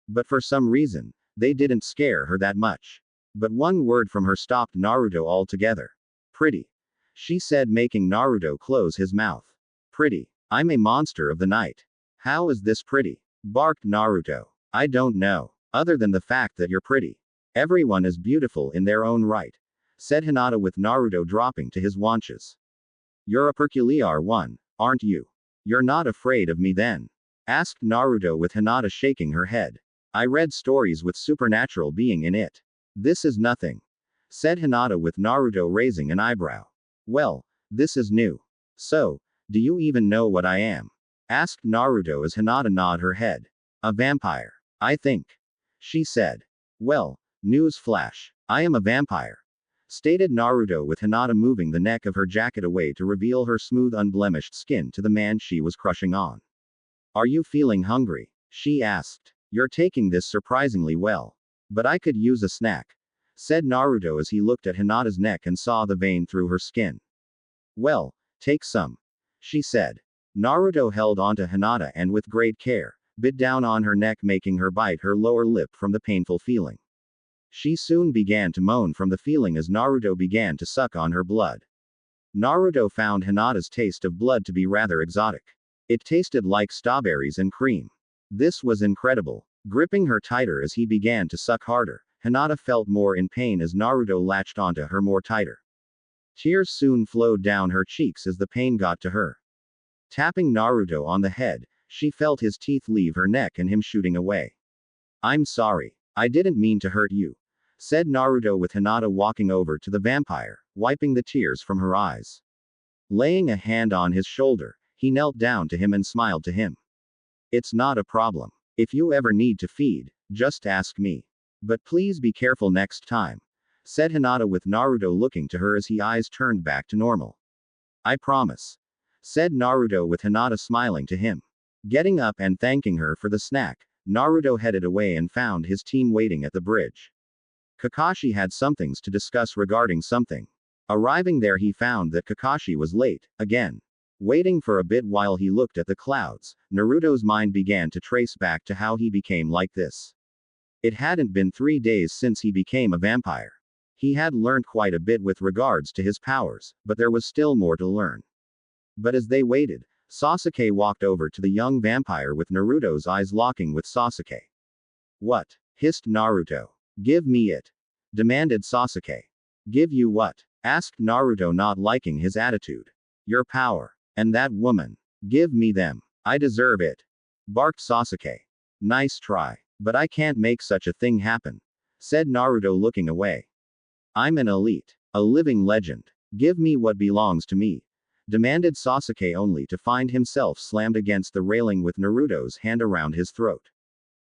But for some reason, they didn't scare her that much. But one word from her stopped Naruto altogether. Pretty, she said, making Naruto close his mouth. Pretty. I'm a monster of the night. How is this pretty? Barked Naruto. I don't know. Other than the fact that you're pretty. Everyone is beautiful in their own right, said Hinata with Naruto dropping to his haunches. You're a peculiar one, aren't you? You're not afraid of me then? Asked Naruto with Hinata shaking her head. I read stories with supernatural being in it. This is nothing, said Hinata with Naruto raising an eyebrow. Well, this is new. So, do you even know what I am? Asked Naruto as Hinata nodded her head. A vampire, I think, she said. Well, news flash. I am a vampire, stated Naruto with Hinata moving the neck of her jacket away to reveal her smooth unblemished skin to the man she was crushing on. Are you feeling hungry? She asked. You're taking this surprisingly well. But I could use a snack, said Naruto as he looked at Hinata's neck and saw the vein through her skin. Well, take some, she said. Naruto held onto Hinata and with great care, bit down on her neck, making her bite her lower lip from the painful feeling. She soon began to moan from the feeling as Naruto began to suck on her blood. Naruto found Hinata's taste of blood to be rather exotic. It tasted like strawberries and cream. This was incredible. Gripping her tighter as he began to suck harder, Hinata felt more in pain as Naruto latched onto her more tighter. Tears soon flowed down her cheeks as the pain got to her. Tapping Naruto on the head, she felt his teeth leave her neck and him shooting away. I'm sorry. I didn't mean to hurt you, said Naruto with Hinata walking over to the vampire, wiping the tears from her eyes. Laying a hand on his shoulder, he knelt down to him and smiled to him. It's not a problem. If you ever need to feed, just ask me. But please be careful next time, said Hinata with Naruto looking to her as his eyes turned back to normal. I promise, said Naruto with Hinata smiling to him. Getting up and thanking her for the snack, Naruto headed away and found his team waiting at the bridge. Kakashi had somethings to discuss regarding something. Arriving there he found that Kakashi was late, again. Waiting for a bit while he looked at the clouds, Naruto's mind began to trace back to how he became like this. It hadn't been 3 days since he became a vampire. He had learned quite a bit with regards to his powers, but there was still more to learn. But as they waited, Sasuke walked over to the young vampire with Naruto's eyes locking with Sasuke. What? Hissed Naruto. Give me it. Demanded Sasuke. Give you what? Asked Naruto, not liking his attitude. Your power. And that woman. Give me them. I deserve it. Barked Sasuke. Nice try. But I can't make such a thing happen. Said Naruto, looking away. I'm an elite. A living legend. Give me what belongs to me. Demanded Sasuke, only to find himself slammed against the railing with Naruto's hand around his throat.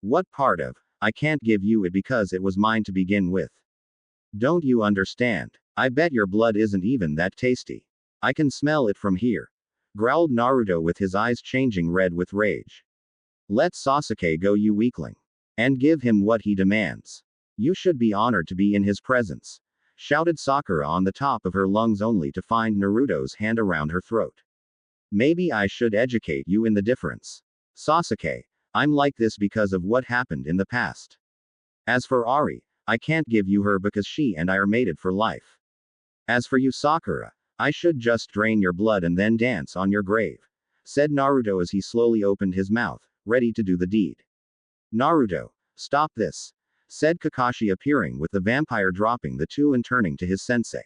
What part of, I can't give you it because it was mine to begin with? Don't you understand? I bet your blood isn't even that tasty. I can smell it from here. Growled Naruto with his eyes changing red with rage. Let Sasuke go, you weakling. And give him what he demands. You should be honored to be in his presence. Shouted Sakura on the top of her lungs, only to find Naruto's hand around her throat. Maybe I should educate you in the difference. Sasuke, I'm like this because of what happened in the past. As for Ari, I can't give you her because she and I are mated for life. As for you, Sakura, I should just drain your blood and then dance on your grave. Said Naruto as he slowly opened his mouth, ready to do the deed. Naruto, stop this. Said Kakashi, appearing with the vampire, dropping the two and turning to his sensei.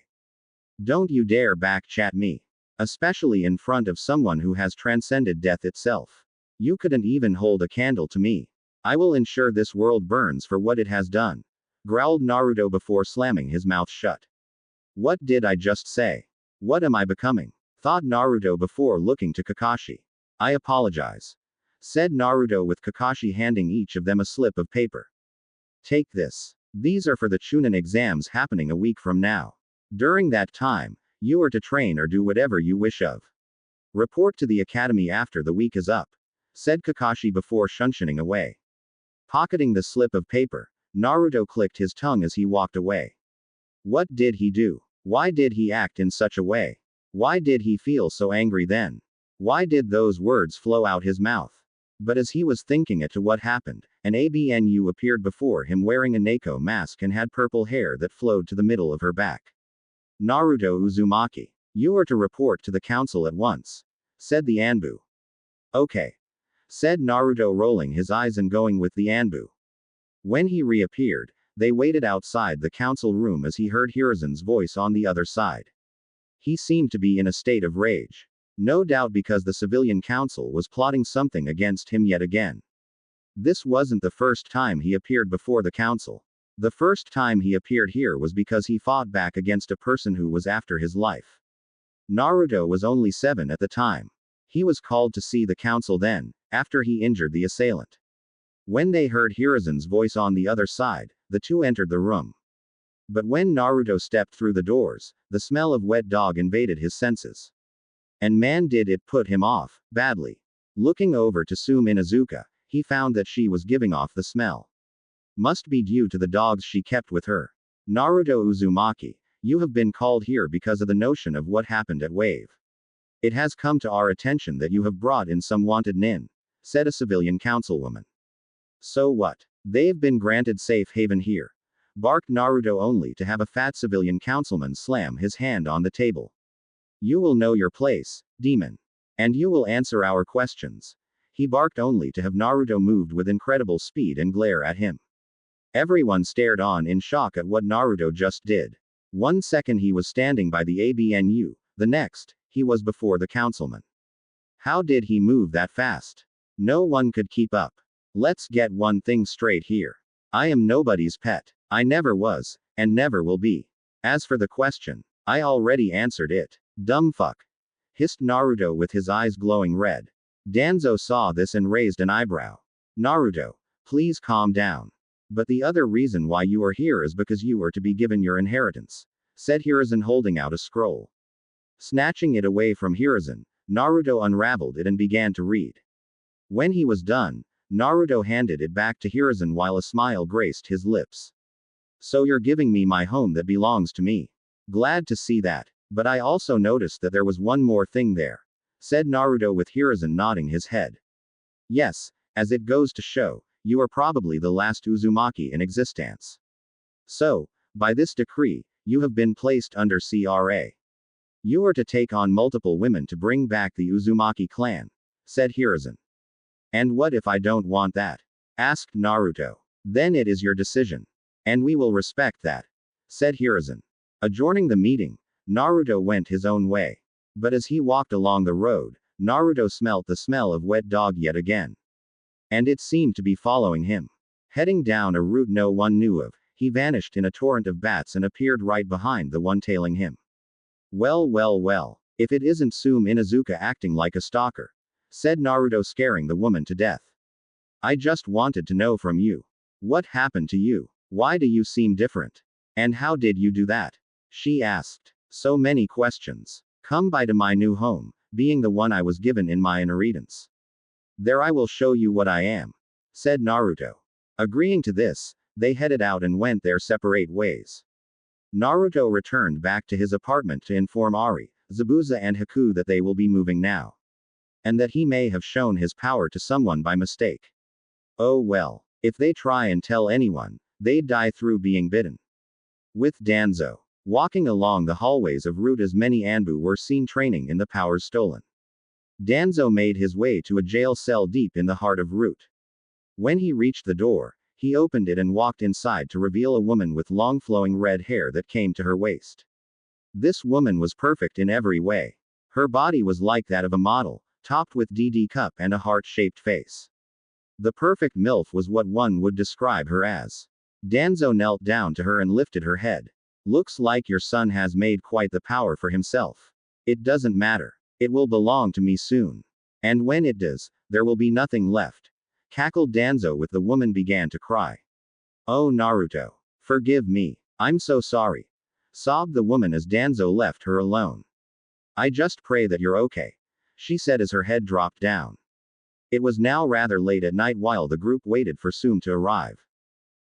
Don't you dare back-chat me. Especially in front of someone who has transcended death itself. You couldn't even hold a candle to me. I will ensure this world burns for what it has done. Growled Naruto before slamming his mouth shut. What did I just say? What am I becoming? Thought Naruto before looking to Kakashi. I apologize. Said Naruto, with Kakashi handing each of them a slip of paper. Take this. These are for the Chunin exams happening a week from now. During that time, you are to train or do whatever you wish of. Report to the academy after the week is up. Said Kakashi before shunshunning away. Pocketing the slip of paper, Naruto clicked his tongue as he walked away. What did he do? Why did he act in such a way? Why did he feel so angry then? Why did those words flow out his mouth? But as he was thinking it, to what happened, an ABNU appeared before him wearing a Neko mask and had purple hair that flowed to the middle of her back. Naruto Uzumaki. You are to report to the council at once. Said the Anbu. Okay. Said Naruto, rolling his eyes and going with the Anbu. When he reappeared, they waited outside the council room as he heard Hiruzen's voice on the other side. He seemed to be in a state of rage. No doubt because the civilian council was plotting something against him yet again. This wasn't the first time he appeared before the council. The first time he appeared here was because he fought back against a person who was after his life. Naruto was only 7 at the time. He was called to see the council then, after he injured the assailant. When they heard Hiruzen's voice on the other side, the two entered the room. But when Naruto stepped through the doors, the smell of wet dog invaded his senses. And man, did it put him off, badly. Looking over to Sume Inuzuka, he found that she was giving off the smell. Must be due to the dogs she kept with her. Naruto Uzumaki, you have been called here because of the notion of what happened at Wave. It has come to our attention that you have brought in some wanted nin, said a civilian councilwoman. So what? They've been granted safe haven here. Barked Naruto, only to have a fat civilian councilman slam his hand on the table. You will know your place, demon. And you will answer our questions. He barked, only to have Naruto moved with incredible speed and glare at him. Everyone stared on in shock at what Naruto just did. 1 second he was standing by the ABNU, the next, he was before the councilman. How did he move that fast? No one could keep up. Let's get one thing straight here. I am nobody's pet. I never was, and never will be. As for the question, I already answered it. Dumb fuck. Hissed Naruto with his eyes glowing red. Danzo saw this and raised an eyebrow. Naruto, please calm down. But the other reason why you are here is because you are to be given your inheritance, said Hiruzen, holding out a scroll. Snatching it away from Hiruzen, Naruto unraveled it and began to read. When he was done, Naruto handed it back to Hiruzen while a smile graced his lips. So you're giving me my home that belongs to me. Glad to see that. But I also noticed that there was one more thing there. said Naruto with Hiruzen nodding his head. Yes, as it goes to show, you are probably the last Uzumaki in existence. So, by this decree, you have been placed under CRA. You are to take on multiple women to bring back the Uzumaki clan, said Hiruzen. And what if I don't want that? Asked Naruto. Then it is your decision. And we will respect that, said Hiruzen. Adjourning the meeting, Naruto went his own way. But as he walked along the road, Naruto smelt the smell of wet dog yet again. And it seemed to be following him. Heading down a route no one knew of, he vanished in a torrent of bats and appeared right behind the one tailing him. Well, if it isn't Sume Inuzuka acting like a stalker, said Naruto, scaring the woman to death. I just wanted to know from you. What happened to you? Why do you seem different? And how did you do that? She asked. So many questions. Come by to my new home, being the one I was given in my inheritance. There I will show you what I am, said Naruto. Agreeing to this, they headed out and went their separate ways. Naruto returned back to his apartment to inform Ari, Zabuza and Haku that they will be moving now. And that he may have shown his power to someone by mistake. Oh well, if they try and tell anyone, they'd die through being bitten. With Danzo walking along the hallways of Route as many Anbu were seen training in the powers stolen. Danzo made his way to a jail cell deep in the heart of Route. When he reached the door, he opened it and walked inside to reveal a woman with long flowing red hair that came to her waist. This woman was perfect in every way. Her body was like that of a model, topped with DD cup and a heart-shaped face. The perfect MILF was what one would describe her as. Danzo knelt down to her and lifted her head. Looks like your son has made quite the power for himself. It doesn't matter. It will belong to me soon. And when it does, there will be nothing left. Cackled Danzo with the woman began to cry. Oh Naruto. Forgive me. I'm so sorry. Sobbed the woman as Danzo left her alone. I just pray that you're okay, she said as her head dropped down. It was now rather late at night while the group waited for Sume to arrive.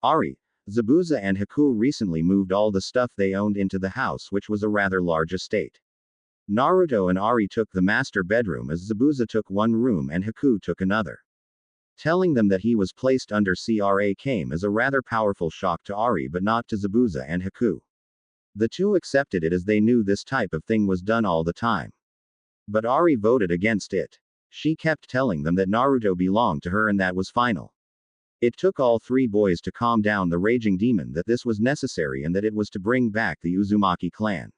Ari, Zabuza and Haku recently moved all the stuff they owned into the house, which was a rather large estate. Naruto and Ari took the master bedroom as Zabuza took one room and Haku took another. Telling them that he was placed under CRA came as a rather powerful shock to Ari but not to Zabuza and Haku. The two accepted it as they knew this type of thing was done all the time. But Ari voted against it. She kept telling them that Naruto belonged to her and that was final. It took all three boys to calm down the raging demon that this was necessary and that it was to bring back the Uzumaki clan.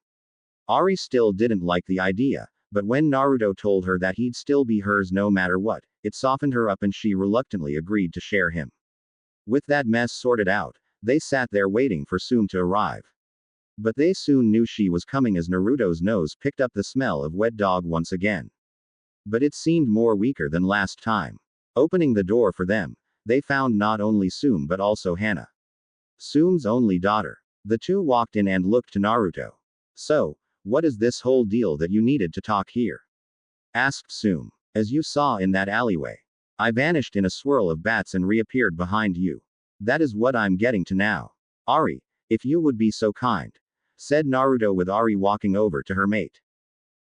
Ari still didn't like the idea, but when Naruto told her that he'd still be hers no matter what, it softened her up and she reluctantly agreed to share him. With that mess sorted out, they sat there waiting for Sume to arrive. But they soon knew she was coming as Naruto's nose picked up the smell of wet dog once again. But it seemed more weaker than last time. Opening the door for them, they found not only Sume but also Hana, Sume's only daughter. The two walked in and looked to Naruto. So, what is this whole deal that you needed to talk here? Asked Sume. As you saw in that alleyway, I vanished in a swirl of bats and reappeared behind you. That is what I'm getting to now. Ari, if you would be so kind, said Naruto with Ari walking over to her mate.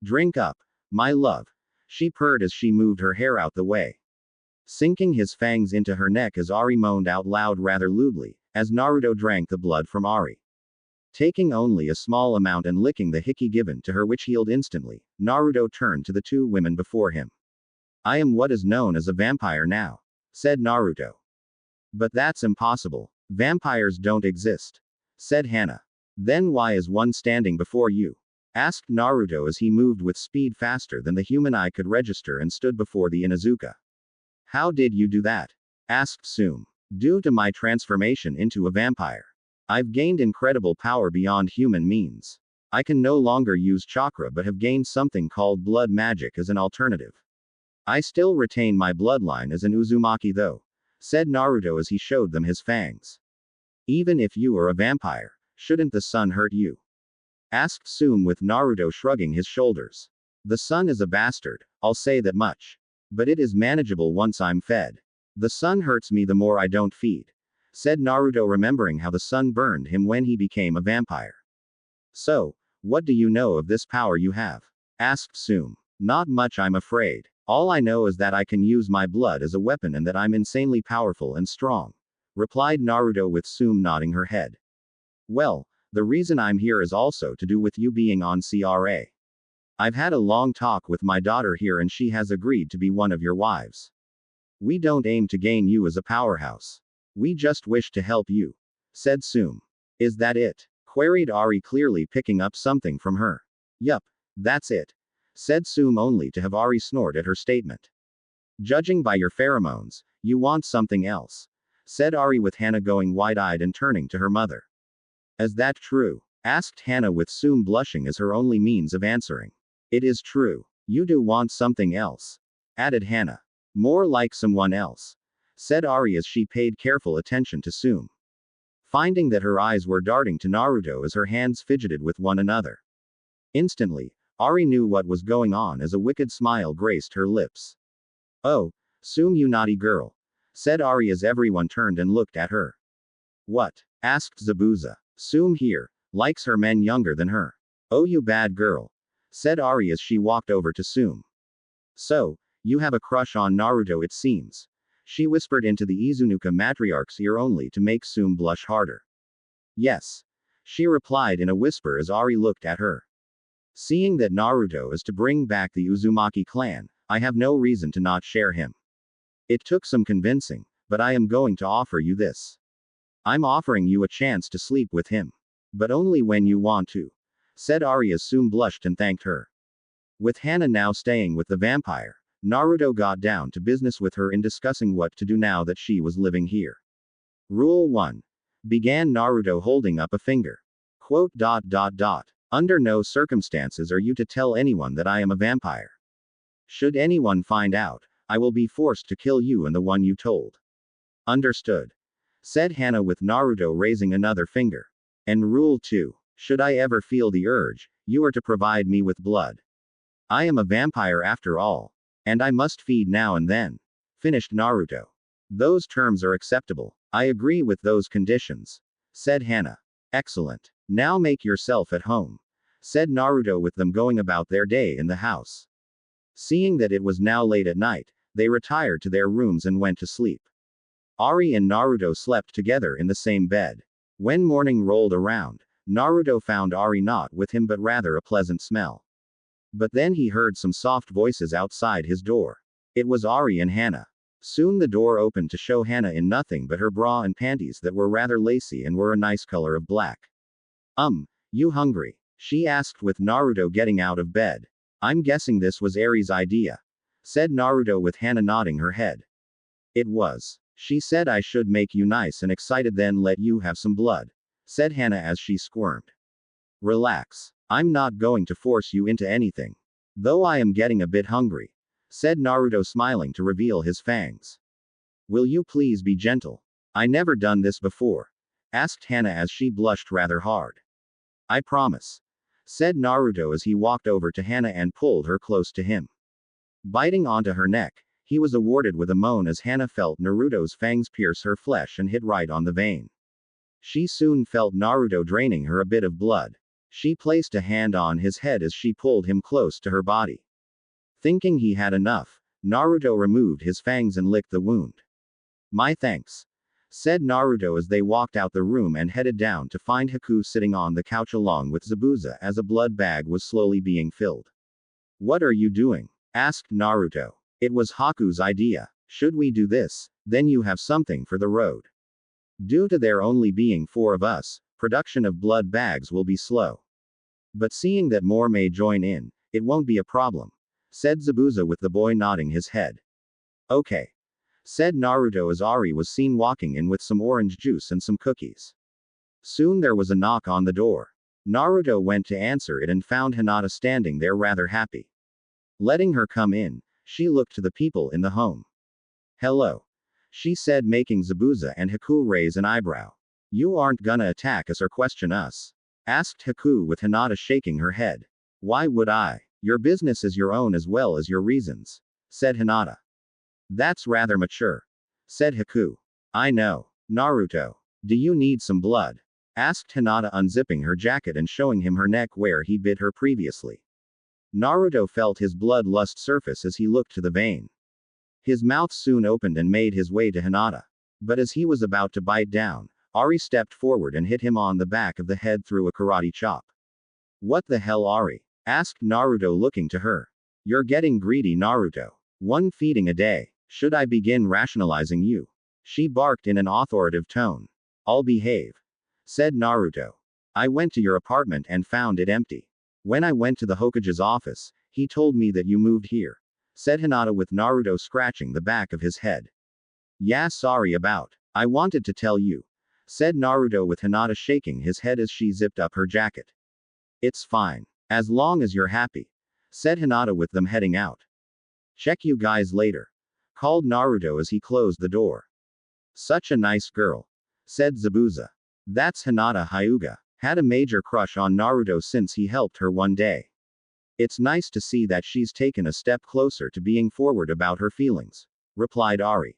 Drink up, my love, she purred as she moved her hair out the way. Sinking his fangs into her neck as Ari moaned out loud rather lewdly, as Naruto drank the blood from Ari. Taking only a small amount and licking the hickey given to her which healed instantly, Naruto turned to the two women before him. I am what is known as a vampire now, said Naruto. But that's impossible. Vampires don't exist, said Hana. Then why is one standing before you? Asked Naruto as he moved with speed faster than the human eye could register and stood before the Inuzuka. How did you do that? Asked Sume. Due to my transformation into a vampire. I've gained incredible power beyond human means. I can no longer use chakra but have gained something called blood magic as an alternative. I still retain my bloodline as an Uzumaki though, said Naruto as he showed them his fangs. Even if you are a vampire, shouldn't the sun hurt you? Asked Sume with Naruto shrugging his shoulders. The sun is a bastard, I'll say that much. But it is manageable once I'm fed. The sun hurts me the more I don't feed, said Naruto remembering how the sun burned him when he became a vampire. So, what do you know of this power you have? Asked Sume. Not much, I'm afraid. All I know is that I can use my blood as a weapon and that I'm insanely powerful and strong, replied Naruto with Sume nodding her head. Well, the reason I'm here is also to do with you being on CRA. I've had a long talk with my daughter here and she has agreed to be one of your wives. We don't aim to gain you as a powerhouse. We just wish to help you, said Sume. Is that it? Queried Ari, clearly picking up something from her. Yup, that's it, said Sume, only to have Ari snort at her statement. Judging by your pheromones, you want something else, said Ari, with Hana going wide-eyed and turning to her mother. Is that true? Asked Hana, with Sume blushing as her only means of answering. It is true. You do want something else, added Hana. More like someone else, said Ari as she paid careful attention to Sume, finding that her eyes were darting to Naruto as her hands fidgeted with one another. Instantly, Ari knew what was going on as a wicked smile graced her lips. Oh, Sume, you naughty girl, said Ari as everyone turned and looked at her. What? Asked Zabuza. Sume here likes her men younger than her. Oh, you bad girl, said Ari as she walked over to Sume. So, you have a crush on Naruto, it seems, she whispered into the Izunuka matriarch's ear, only to make Sume blush harder. Yes, she replied in a whisper as Ari looked at her. Seeing that Naruto is to bring back the Uzumaki clan, I have no reason to not share him. It took some convincing, but I am going to offer you this. I'm offering you a chance to sleep with him. But only when you want to, said Ari as Sume blushed and thanked her. With Hana now staying with the vampire, Naruto got down to business with her in discussing what to do now that she was living here. Rule 1. Began Naruto, holding up a finger. Quote. Under no circumstances are you to tell anyone that I am a vampire. Should anyone find out, I will be forced to kill you and the one you told. Understood, said Hana, with Naruto raising another finger. And Rule 2. Should I ever feel the urge, you are to provide me with blood. I am a vampire after all. And I must feed now and then, finished Naruto. Those terms are acceptable. I agree with those conditions, said Hana. Excellent. Now make yourself at home, said Naruto, with them going about their day in the house. Seeing that it was now late at night, they retired to their rooms and went to sleep. Ari and Naruto slept together in the same bed. When morning rolled around, Naruto found Ari not with him but rather a pleasant smell. But then he heard some soft voices outside his door. It was Ari and Hana. Soon the door opened to show Hana in nothing but her bra and panties that were rather lacy and were a nice color of black. You hungry? She asked, with Naruto getting out of bed. I'm guessing this was Ari's idea, said Naruto, with Hana nodding her head. It was. She said I should make you nice and excited then let you have some blood, said Hana as she squirmed. Relax. I'm not going to force you into anything. Though I am getting a bit hungry, said Naruto, smiling to reveal his fangs. Will you please be gentle? I never done this before, asked Hana as she blushed rather hard. I promise, said Naruto as he walked over to Hana and pulled her close to him. Biting onto her neck, he was awarded with a moan as Hana felt Naruto's fangs pierce her flesh and hit right on the vein. She soon felt Naruto draining her a bit of blood. She placed a hand on his head as she pulled him close to her body. Thinking he had enough, Naruto removed his fangs and licked the wound. My thanks, said Naruto as they walked out the room and headed down to find Haku sitting on the couch along with Zabuza as a blood bag was slowly being filled. What are you doing? Asked Naruto. It was Haku's idea. Should we do this, then you have something for the road. Due to there only being 4 of us, production of blood bags will be slow. But seeing that more may join in, it won't be a problem, said Zabuza, with the boy nodding his head. Okay, said Naruto as Ari was seen walking in with some orange juice and some cookies. Soon there was a knock on the door. Naruto went to answer it and found Hinata standing there rather happy. Letting her come in, she looked to the people in the home. Hello, she said, making Zabuza and Haku raise an eyebrow. You aren't gonna attack us or question us? Asked Haku, with Hinata shaking her head. Why would I? Your business is your own as well as your reasons, said Hinata. That's rather mature, said Haku. I know. Naruto, do you need some blood? Asked Hinata, unzipping her jacket and showing him her neck where he bit her previously. Naruto felt his bloodlust surface as he looked to the vein. His mouth soon opened and made his way to Hinata. But as he was about to bite down, Ari stepped forward and hit him on the back of the head through a karate chop. What the hell, Ari? Asked Naruto, looking to her. You're getting greedy, Naruto. One feeding a day. Should I begin rationalizing you? She barked in an authoritative tone. I'll behave, said Naruto. I went to your apartment and found it empty. When I went to the Hokage's office, he told me that you moved here, said Hinata with Naruto scratching the back of his head. Yeah, sorry about. I wanted to tell you, said Naruto with Hinata shaking his head as she zipped up her jacket. It's fine. As long as you're happy, said Hinata with them heading out. Check you guys later, called Naruto as he closed the door. Such a nice girl, said Zabuza. That's Hinata Hyuga. Had a major crush on Naruto since he helped her one day. It's nice to see that she's taken a step closer to being forward about her feelings, replied Ari.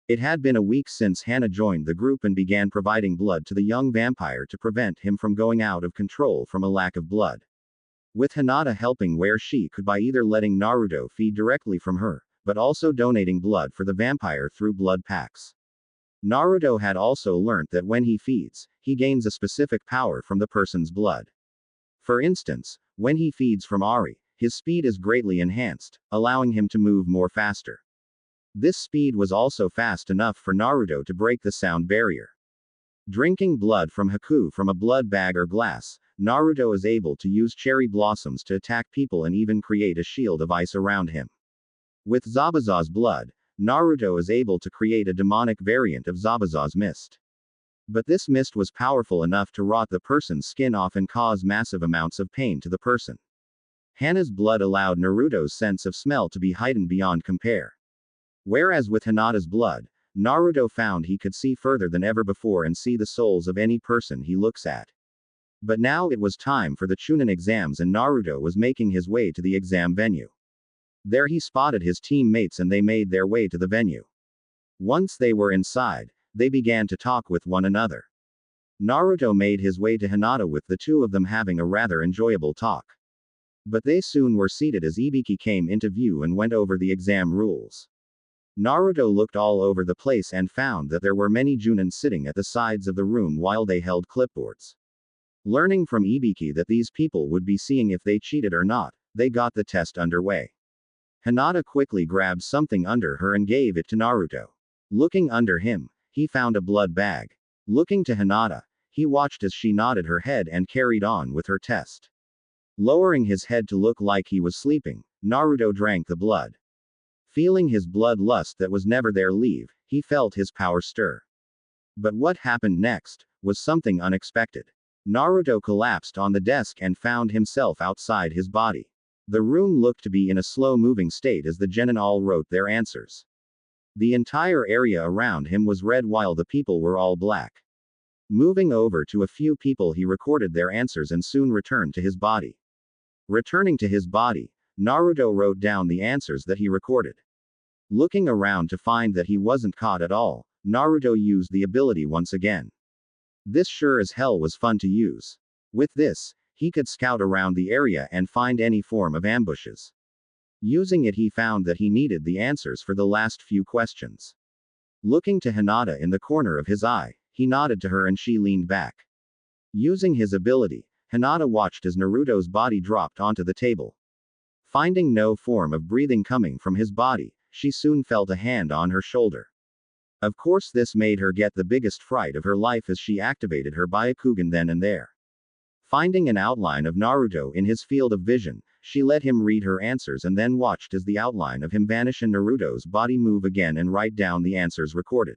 It had been a week since Hana joined the group and began providing blood to the young vampire to prevent him from going out of control from a lack of blood. With Hinata helping where she could by either letting Naruto feed directly from her, but also donating blood for the vampire through blood packs. Naruto had also learnt that when he feeds, he gains a specific power from the person's blood. For instance, when he feeds from Ari, his speed is greatly enhanced, allowing him to move more faster. This speed was also fast enough for Naruto to break the sound barrier. Drinking blood from Haku from a blood bag or glass, Naruto is able to use cherry blossoms to attack people and even create a shield of ice around him. With Zabuza's blood, Naruto is able to create a demonic variant of Zabuza's mist. But this mist was powerful enough to rot the person's skin off and cause massive amounts of pain to the person. Hana's blood allowed Naruto's sense of smell to be heightened beyond compare. Whereas with Hinata's blood, Naruto found he could see further than ever before and see the souls of any person he looks at. But now it was time for the Chunin exams and Naruto was making his way to the exam venue. There he spotted his teammates and they made their way to the venue. Once they were inside, they began to talk with one another. Naruto made his way to Hinata with the two of them having a rather enjoyable talk. But they soon were seated as Ibiki came into view and went over the exam rules. Naruto looked all over the place and found that there were many Junins sitting at the sides of the room while they held clipboards. Learning from Ibiki that these people would be seeing if they cheated or not, they got the test underway. Hinata quickly grabbed something under her and gave it to Naruto. Looking under him, he found a blood bag. Looking to Hinata, he watched as she nodded her head and carried on with her test. Lowering his head to look like he was sleeping, Naruto drank the blood. Feeling his blood lust that was never there leave, he felt his power stir. But what happened next was something unexpected. Naruto collapsed on the desk and found himself outside his body. The room looked to be in a slow-moving state as the genin all wrote their answers. The entire area around him was red while the people were all black. Moving over to a few people, he recorded their answers and soon returned to his body. Returning to his body, Naruto wrote down the answers that he recorded. Looking around to find that he wasn't caught at all, Naruto used the ability once again. This sure as hell was fun to use. With this, he could scout around the area and find any form of ambushes. Using it, he found that he needed the answers for the last few questions. Looking to Hinata in the corner of his eye, he nodded to her and she leaned back. Using his ability, Hinata watched as Naruto's body dropped onto the table. Finding no form of breathing coming from his body, she soon felt a hand on her shoulder. Of course, this made her get the biggest fright of her life as she activated her Byakugan then and there. Finding an outline of Naruto in his field of vision, she let him read her answers and then watched as the outline of him vanish and Naruto's body move again and write down the answers recorded.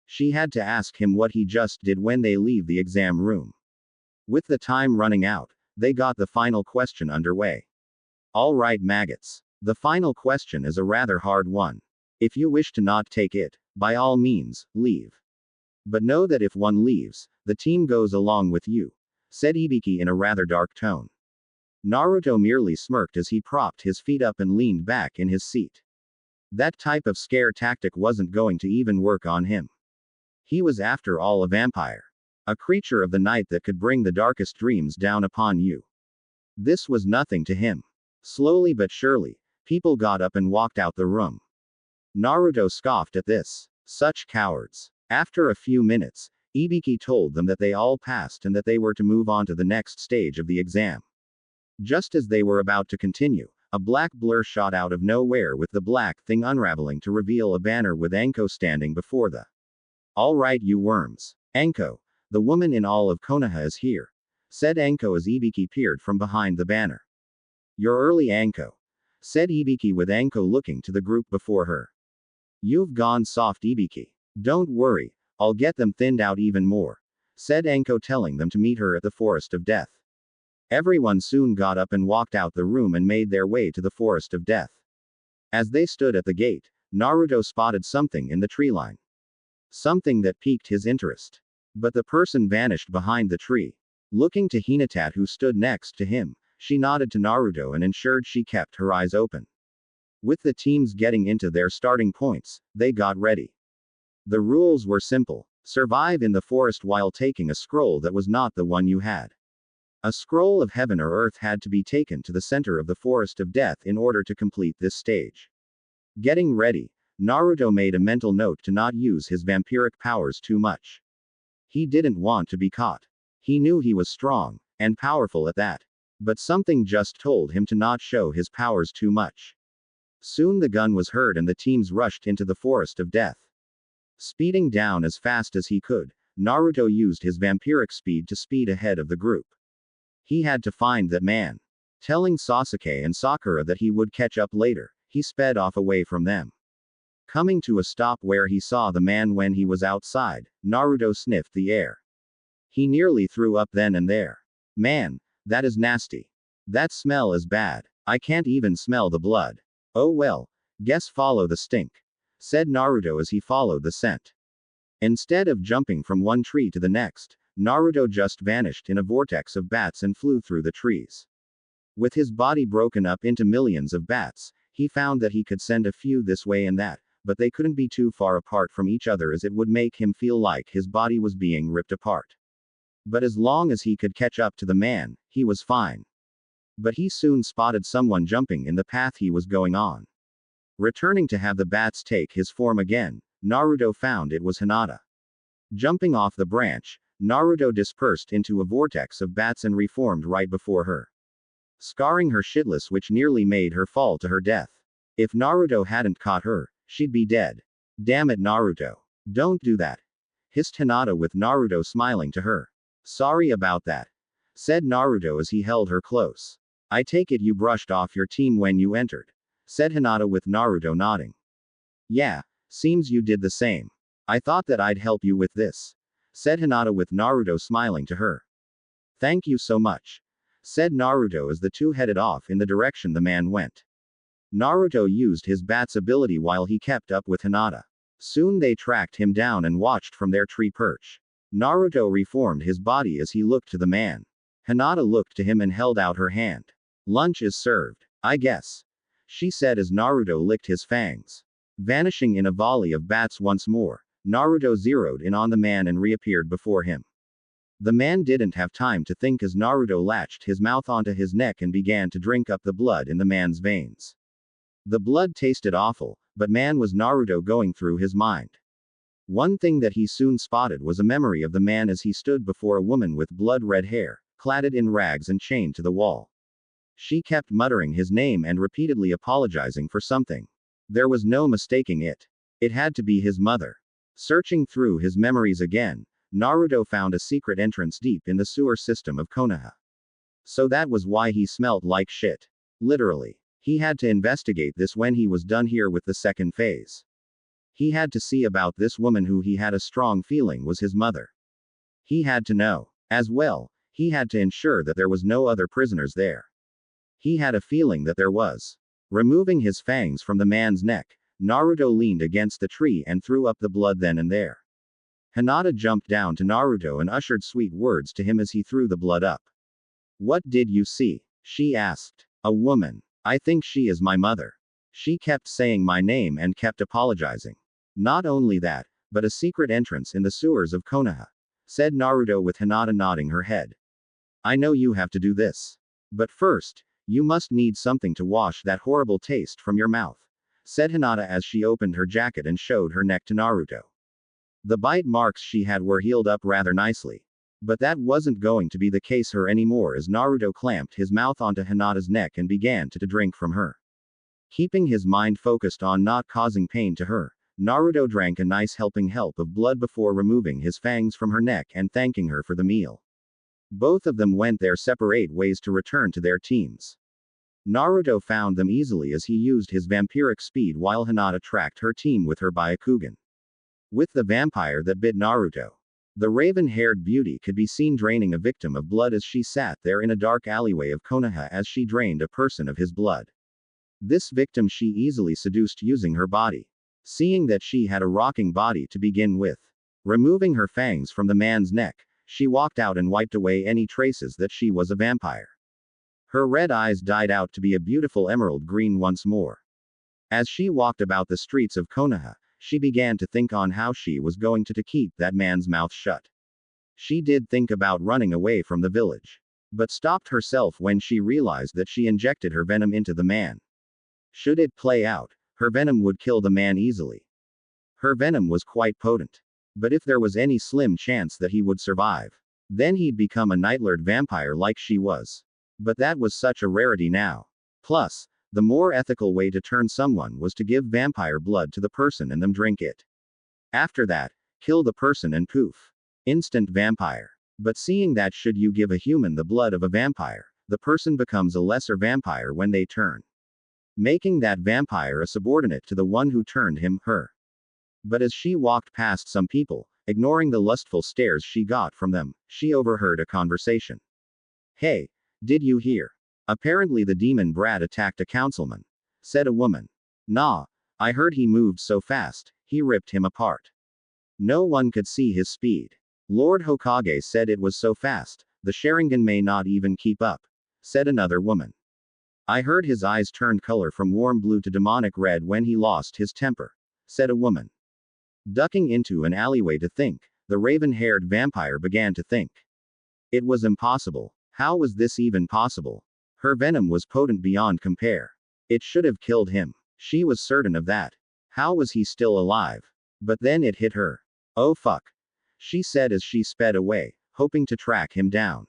She had to ask him what he just did when they leave the exam room. With the time running out, they got the final question underway. Alright maggots. The final question is a rather hard one. If you wish to not take it, by all means, leave. But know that if one leaves, the team goes along with you, said Ibiki in a rather dark tone. Naruto merely smirked as he propped his feet up and leaned back in his seat. That type of scare tactic wasn't going to even work on him. He was after all a vampire. A creature of the night that could bring the darkest dreams down upon you. This was nothing to him. Slowly but surely, people got up and walked out the room. Naruto scoffed at this. Such cowards. After a few minutes, Ibiki told them that they all passed and that they were to move on to the next stage of the exam. Just as they were about to continue, a black blur shot out of nowhere with the black thing unraveling to reveal a banner with Anko standing before the. All right, you worms. Anko, the woman in all of Konoha is here, said Anko as Ibiki peered from behind the banner. You're early, Anko, said Ibiki with Anko looking to the group before her. You've gone soft, Ibiki. Don't worry, I'll get them thinned out even more, said Anko, telling them to meet her at the Forest of Death. Everyone soon got up and walked out the room and made their way to the Forest of Death. As they stood at the gate, Naruto spotted something in the tree line. Something that piqued his interest. But the person vanished behind the tree. Looking to Hinata, who stood next to him, she nodded to Naruto and ensured she kept her eyes open. With the teams getting into their starting points, they got ready. The rules were simple. Survive in the forest while taking a scroll that was not the one you had. A scroll of heaven or earth had to be taken to the center of the Forest of Death in order to complete this stage. Getting ready, Naruto made a mental note to not use his vampiric powers too much. He didn't want to be caught. He knew he was strong, and powerful at that. But something just told him to not show his powers too much. Soon the gun was heard and the teams rushed into the Forest of Death. Speeding down as fast as he could, Naruto used his vampiric speed to speed ahead of the group. He had to find that man. Telling Sasuke and Sakura that he would catch up later, he sped off away from them. Coming to a stop where he saw the man when he was outside, Naruto sniffed the air. He nearly threw up then and there. Man, that is nasty. That smell is bad. I can't even smell the blood. Oh well, guess follow the stink, said Naruto as he followed the scent. Instead of jumping from one tree to the next, Naruto just vanished in a vortex of bats and flew through the trees. With his body broken up into millions of bats, he found that he could send a few this way and that, but they couldn't be too far apart from each other as it would make him feel like his body was being ripped apart. But as long as he could catch up to the man, he was fine. But he soon spotted someone jumping in the path he was going on. Returning to have the bats take his form again, Naruto found it was Hinata. Jumping off the branch, Naruto dispersed into a vortex of bats and reformed right before her, scarring her shitless, which nearly made her fall to her death. If Naruto hadn't caught her, she'd be dead. Damn it, Naruto. Don't do that, hissed Hinata with Naruto smiling to her. Sorry about that, said Naruto as he held her close. I take it you brushed off your team when you entered, said Hinata with Naruto nodding. Yeah, seems you did the same. I thought that I'd help you with this, said Hinata with Naruto smiling to her. Thank you so much, said Naruto as the two headed off in the direction the man went. Naruto used his bat's ability while he kept up with Hinata. Soon they tracked him down and watched from their tree perch. Naruto reformed his body as he looked to the man. Hinata looked to him and held out her hand. Lunch is served, I guess, she said as Naruto licked his fangs. Vanishing in a volley of bats once more, Naruto zeroed in on the man and reappeared before him. The man didn't have time to think as Naruto latched his mouth onto his neck and began to drink up the blood in the man's veins. The blood tasted awful, but man, was Naruto going through his mind? One thing that he soon spotted was a memory of the man as he stood before a woman with blood-red hair, cladded in rags and chained to the wall. She kept muttering his name and repeatedly apologizing for something. There was no mistaking it. It had to be his mother. Searching through his memories again, Naruto found a secret entrance deep in the sewer system of Konoha. So that was why he smelt like shit. Literally. He had to investigate this when he was done here with the second phase. He had to see about this woman who he had a strong feeling was his mother. He had to know. As well, he had to ensure that there was no other prisoners there. He had a feeling that there was. Removing his fangs from the man's neck, Naruto leaned against the tree and threw up the blood then and there. Hinata jumped down to Naruto and ushered sweet words to him as he threw the blood up. What did you see? She asked. A woman. I think she is my mother. She kept saying my name and kept apologizing. Not only that, but a secret entrance in the sewers of Konoha, said Naruto with Hinata nodding her head. I know you have to do this. But first, You must need something to wash that horrible taste from your mouth, said Hinata as she opened her jacket and showed her neck to Naruto. The bite marks she had were healed up rather nicely. But that wasn't going to be the case her anymore as Naruto clamped his mouth onto Hinata's neck and began to drink from her. Keeping his mind focused on not causing pain to her, Naruto drank a nice helping of blood before removing his fangs from her neck and thanking her for the meal. Both of them went their separate ways to return to their teams. Naruto found them easily as he used his vampiric speed while Hinata tracked her team with her Byakugan. With the vampire that bit Naruto, the raven-haired beauty could be seen draining a victim of blood as she sat there in a dark alleyway of Konoha as she drained a person of his blood. This victim she easily seduced using her body. Seeing that she had a rocking body to begin with. Removing her fangs from the man's neck, she walked out and wiped away any traces that she was a vampire. Her red eyes dyed out to be a beautiful emerald green once more. As she walked about the streets of Konoha, she began to think on how she was going to keep that man's mouth shut. She did think about running away from the village, but stopped herself when she realized that she injected her venom into the man. Should it play out, her venom would kill the man easily. Her venom was quite potent. But if there was any slim chance that he would survive, then he'd become a nightlord vampire like she was. But that was such a rarity now. Plus, the more ethical way to turn someone was to give vampire blood to the person and them drink it. After that, kill the person and poof. Instant vampire. But seeing that should you give a human the blood of a vampire, the person becomes a lesser vampire when they turn. Making that vampire a subordinate to the one who turned him, her. But as she walked past some people, ignoring the lustful stares she got from them, she overheard a conversation. Hey, did you hear? Apparently the demon brat attacked a councilman, said a woman. Nah, I heard he moved so fast, he ripped him apart. No one could see his speed. Lord Hokage said it was so fast, the Sharingan may not even keep up, said another woman. I heard his eyes turned color from warm blue to demonic red when he lost his temper, said a woman. Ducking into an alleyway to think, the raven-haired vampire began to think. It was impossible. How was this even possible? Her venom was potent beyond compare. It should have killed him. She was certain of that. How was he still alive? But then it hit her. Oh fuck. She said as she sped away, hoping to track him down.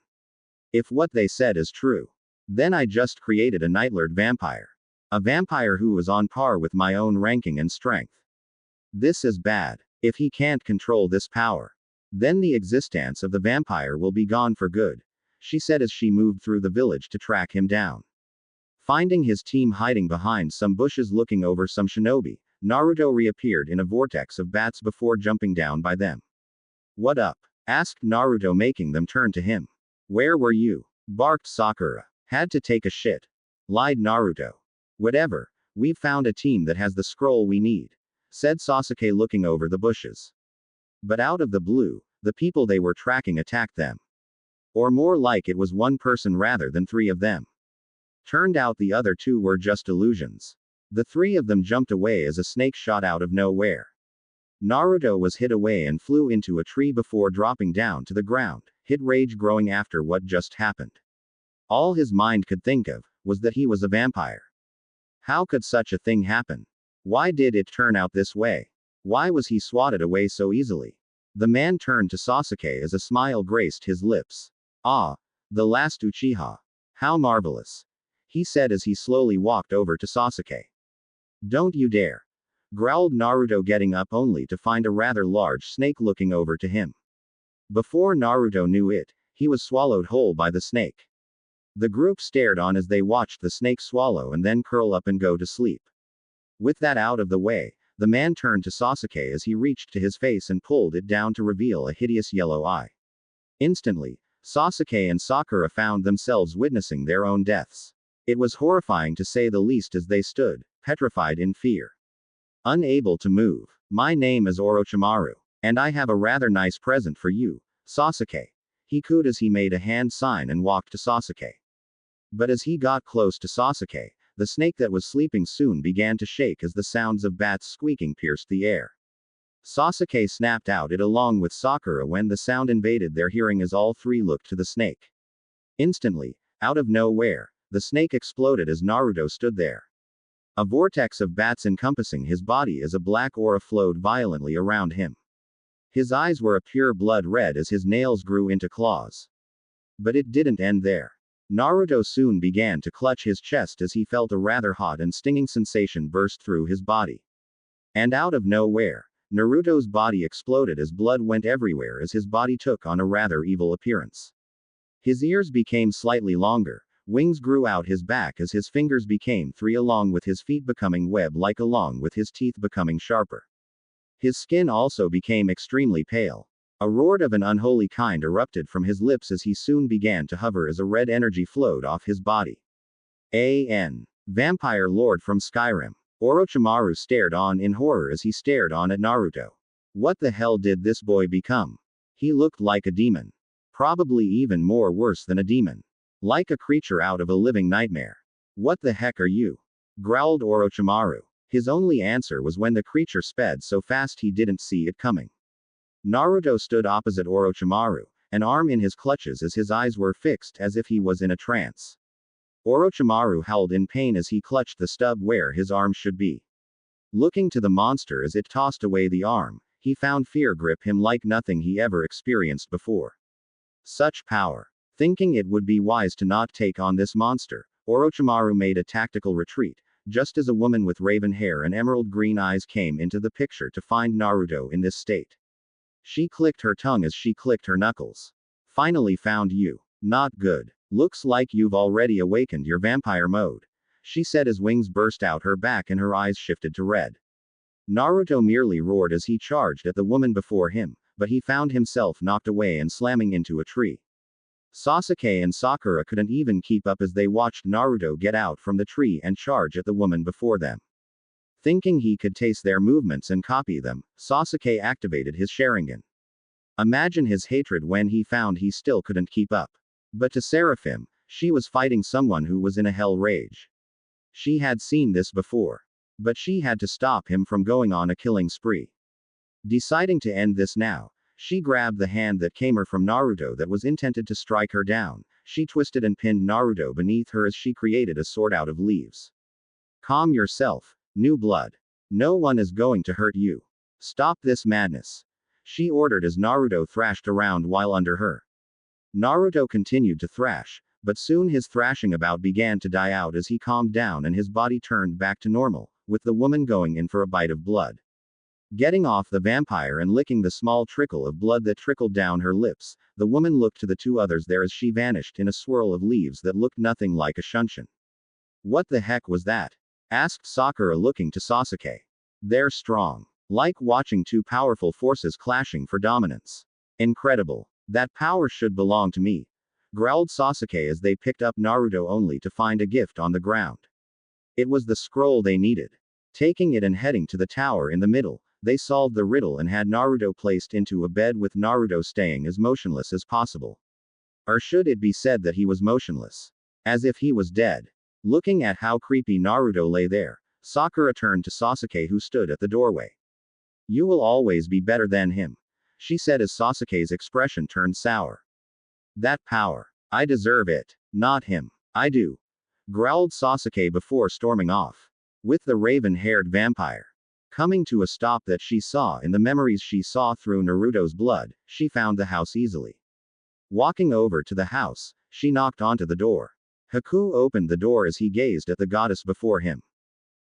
If what they said is true, then I just created a nightlord vampire. A vampire who was on par with my own ranking and strength. This is bad. If he can't control this power, then the existence of the vampire will be gone for good, she said as she moved through the village to track him down. Finding his team hiding behind some bushes looking over some shinobi, Naruto reappeared in a vortex of bats before jumping down by them. What up? Asked Naruto, making them turn to him. Where were you? Barked Sakura. Had to take a shit. Lied Naruto. Whatever, we've found a team that has the scroll we need, said Sasuke looking over the bushes. But out of the blue, the people they were tracking attacked them. Or more like it was one person rather than three of them. Turned out the other two were just illusions. The three of them jumped away as a snake shot out of nowhere. Naruto was hit away and flew into a tree before dropping down to the ground, hit rage growing after what just happened. All his mind could think of was that he was a vampire. How could such a thing happen? Why did it turn out this way? Why was he swatted away so easily? The man turned to Sasuke as a smile graced his lips. Ah, the last Uchiha. How marvelous, he said as he slowly walked over to Sasuke. Don't you dare, growled Naruto, getting up only to find a rather large snake looking over to him. Before Naruto knew it, he was swallowed whole by the snake. The group stared on as they watched the snake swallow and then curl up and go to sleep. With that out of the way, the man turned to Sasuke as he reached to his face and pulled it down to reveal a hideous yellow eye. Instantly, Sasuke and Sakura found themselves witnessing their own deaths. It was horrifying to say the least as they stood, petrified in fear. Unable to move. My name is Orochimaru, and I have a rather nice present for you, Sasuke. He cooed as he made a hand sign and walked to Sasuke. But as he got close to Sasuke, the snake that was sleeping soon began to shake as the sounds of bats squeaking pierced the air. Sasuke snapped out it along with Sakura when the sound invaded their hearing as all three looked to the snake. Instantly, out of nowhere, The snake exploded as Naruto stood there. A vortex of bats encompassing his body as a black aura flowed violently around him. His eyes were a pure blood red as his nails grew into claws. But it didn't end there. Naruto soon began to clutch his chest as he felt a rather hot and stinging sensation burst through his body. And out of nowhere, Naruto's body exploded as blood went everywhere as his body took on a rather evil appearance. His ears became slightly longer, wings grew out his back as his fingers became 3 along with his feet becoming web-like along with his teeth becoming sharper. His skin also became extremely pale. A roar of an unholy kind erupted from his lips as he soon began to hover as a red energy flowed off his body. Vampire Lord from Skyrim. Orochimaru stared on in horror as he stared on at Naruto. What the hell did this boy become? He looked like a demon. Probably even more worse than a demon. Like a creature out of a living nightmare. What the heck are you? Growled Orochimaru. His only answer was when the creature sped so fast he didn't see it coming. Naruto stood opposite Orochimaru, an arm in his clutches as his eyes were fixed as if he was in a trance. Orochimaru howled in pain as he clutched the stub where his arm should be. Looking to the monster as it tossed away the arm, he found fear grip him like nothing he ever experienced before. Such power. Thinking it would be wise to not take on this monster, Orochimaru made a tactical retreat, just as a woman with raven hair and emerald green eyes came into the picture to find Naruto in this state. She clicked her tongue as she clicked her knuckles. Finally found you. Not good. Looks like you've already awakened your vampire mode, she said as wings burst out her back and her eyes shifted to red. Naruto merely roared as he charged at the woman before him, but he found himself knocked away and slamming into a tree. Sasuke and Sakura couldn't even keep up as they watched Naruto get out from the tree and charge at the woman before them. Thinking he could taste their movements and copy them, Sasuke activated his Sharingan. Imagine his hatred when he found he still couldn't keep up. But to Seraphim, she was fighting someone who was in a hell rage. She had seen this before. But she had to stop him from going on a killing spree. Deciding to end this now, she grabbed the hand that came her from Naruto that was intended to strike her down. She twisted and pinned Naruto beneath her as she created a sword out of leaves. Calm yourself, new blood. No one is going to hurt you. Stop this madness, she ordered as Naruto thrashed around while under her. Naruto continued to thrash, but soon his thrashing about began to die out as he calmed down and his body turned back to normal, with the woman going in for a bite of blood. Getting off the vampire and licking the small trickle of blood that trickled down her lips, the woman looked to the 2 others there as she vanished in a swirl of leaves that looked nothing like a shunshin. What the heck was that? Asked Sakura looking to Sasuke. They're strong. Like watching 2 powerful forces clashing for dominance. Incredible. That power should belong to me, growled Sasuke as they picked up Naruto only to find a gift on the ground. It was the scroll they needed. Taking it and heading to the tower in the middle, they solved the riddle and had Naruto placed into a bed with Naruto staying as motionless as possible. Or should it be said that he was motionless? As if he was dead. Looking at how creepy Naruto lay there, Sakura turned to Sasuke who stood at the doorway. You will always be better than him, she said as Sasuke's expression turned sour. That power. I deserve it. Not him. I do, growled Sasuke before storming off. With the raven-haired vampire coming to a stop that she saw in the memories she saw through Naruto's blood, she found the house easily. Walking over to the house, she knocked onto the door. Haku opened the door as he gazed at the goddess before him.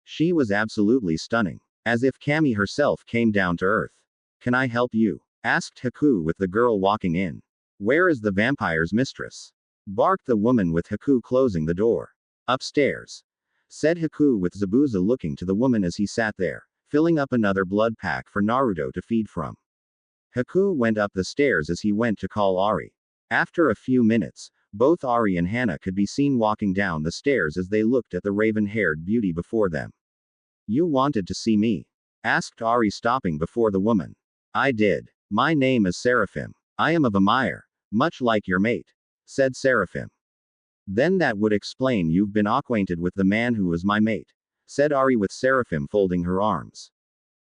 She was absolutely stunning, as if Kami herself came down to earth. Can I help you? Asked Haku with the girl walking in. Where is the vampire's mistress? Barked the woman with Haku closing the door. Upstairs, said Haku with Zabuza looking to the woman as he sat there, filling up another blood pack for Naruto to feed from. Haku went up the stairs as he went to call Ari. After a few minutes, both Ari and Hana could be seen walking down the stairs as they looked at the raven-haired beauty before them. You wanted to see me? Asked Ari stopping before the woman. I did. My name is Seraphim. I am of Amire, much like your mate, said Seraphim. Then that would explain you've been acquainted with the man who was my mate, said Ari with Seraphim folding her arms.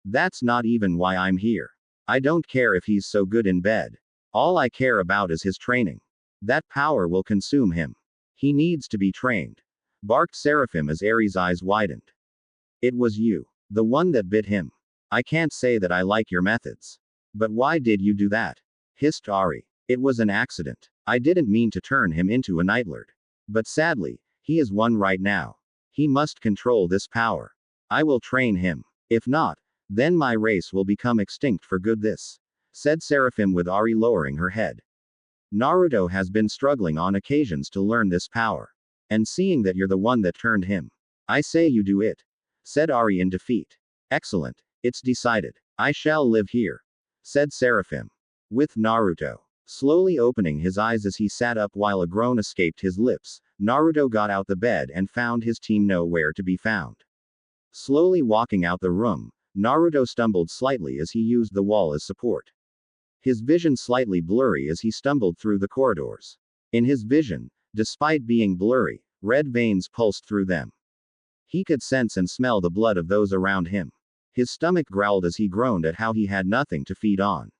That's not even why I'm here. I don't care if he's so good in bed. All I care about is his training. That power will consume him. He needs to be trained. Barked Seraphim as Ari's eyes widened. It was you. The one that bit him. I can't say that I like your methods. But why did you do that? Hissed Ari. It was an accident. I didn't mean to turn him into a nightlord. But sadly, he is one right now. He must control this power. I will train him. If not, then my race will become extinct for good. This said Seraphim with Ari lowering her head. Naruto has been struggling on occasions to learn this power. And seeing that you're the one that turned him. I say you do it. Said Ari in defeat. Excellent. It's decided. I shall live here. Said Seraphim. With Naruto slowly opening his eyes as he sat up while a groan escaped his lips, Naruto got out the bed and found his team nowhere to be found. Slowly walking out the room, Naruto stumbled slightly as he used the wall as support. His vision slightly blurry as he stumbled through the corridors. In his vision, despite being blurry, red veins pulsed through them. He could sense and smell the blood of those around him. His stomach growled as he groaned at how he had nothing to feed on.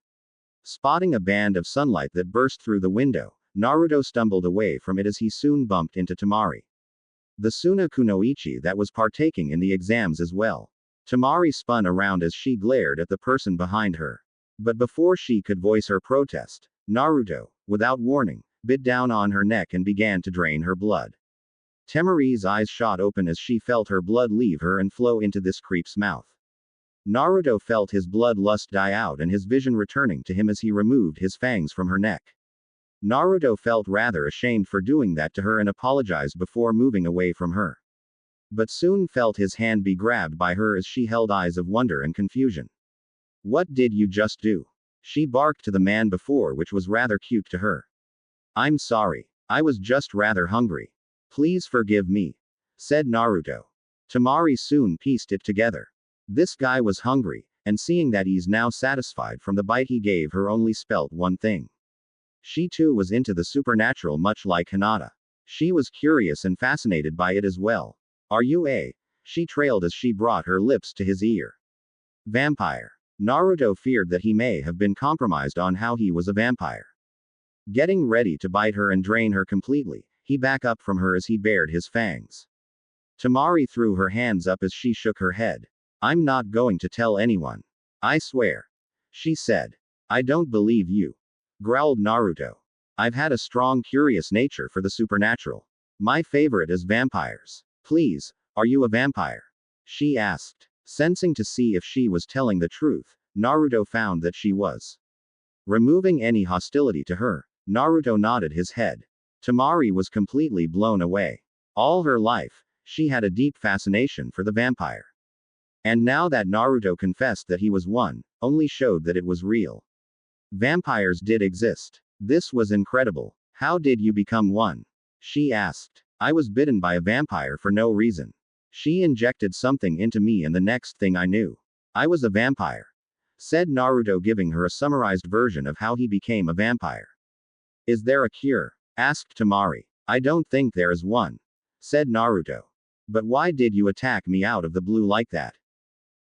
Spotting a band of sunlight that burst through the window, Naruto stumbled away from it as he soon bumped into Temari. The Suna Kunoichi that was partaking in the exams as well. Temari spun around as she glared at the person behind her. But before she could voice her protest, Naruto, without warning, bit down on her neck and began to drain her blood. Temari's eyes shot open as she felt her blood leave her and flow into this creep's mouth. Naruto felt his bloodlust die out and his vision returning to him as he removed his fangs from her neck. Naruto felt rather ashamed for doing that to her and apologized before moving away from her. But soon felt his hand be grabbed by her as she held eyes of wonder and confusion. What did you just do? She barked to the man before, which was rather cute to her. I'm sorry. I was just rather hungry. Please forgive me. Said Naruto. Temari soon pieced it together. This guy was hungry, and seeing that he's now satisfied from the bite he gave her only spelt one thing. She too was into the supernatural much like Hinata. She was curious and fascinated by it as well. Are you a? She trailed as she brought her lips to his ear. Vampire. Naruto feared that he may have been compromised on how he was a vampire. Getting ready to bite her and drain her completely, he backed up from her as he bared his fangs. Temari threw her hands up as she shook her head. I'm not going to tell anyone. I swear. She said. I don't believe you. Growled Naruto. I've had a strong curious nature for the supernatural. My favorite is vampires. Please, are you a vampire? She asked. Sensing to see if she was telling the truth, Naruto found that she was. Removing any hostility to her, Naruto nodded his head. Temari was completely blown away. All her life, she had a deep fascination for the vampire. And now that Naruto confessed that he was one, only showed that it was real. Vampires did exist. This was incredible. How did you become one? She asked. I was bitten by a vampire for no reason. She injected something into me and the next thing I knew, I was a vampire. Said Naruto, giving her a summarized version of how he became a vampire. Is there a cure? Asked Temari. I don't think there is one. Said Naruto. But why did you attack me out of the blue like that?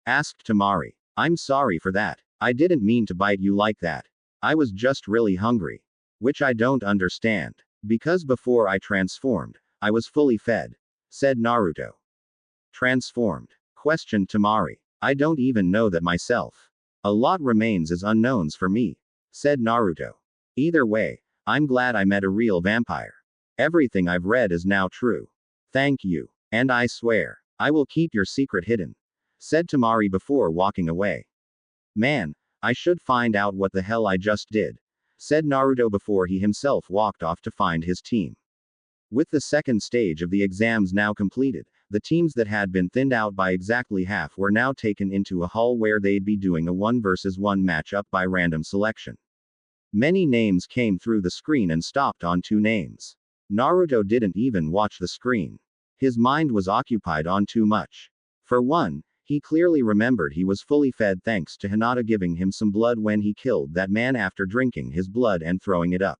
Asked Temari. I'm sorry for that. I didn't mean to bite you like that. I was just really hungry. Which I don't understand. Because before I transformed, I was fully fed. Said Naruto. Transformed? Questioned Temari. I don't even know that myself. A lot remains as unknowns for me. Said Naruto. Either way, I'm glad I met a real vampire. Everything I've read is now true. Thank you. And I swear, I will keep your secret hidden. Said Temari before walking away. Man, I should find out what the hell I just did. Said Naruto before he himself walked off to find his team. With the second stage of the exams now completed, the teams that had been thinned out by exactly half were now taken into a hall where they'd be doing a 1 versus 1 matchup by random selection. Many names came through the screen and stopped on 2 names. Naruto didn't even watch the screen. His mind was occupied on too much. For one, he clearly remembered he was fully fed thanks to Hinata giving him some blood when he killed that man after drinking his blood and throwing it up.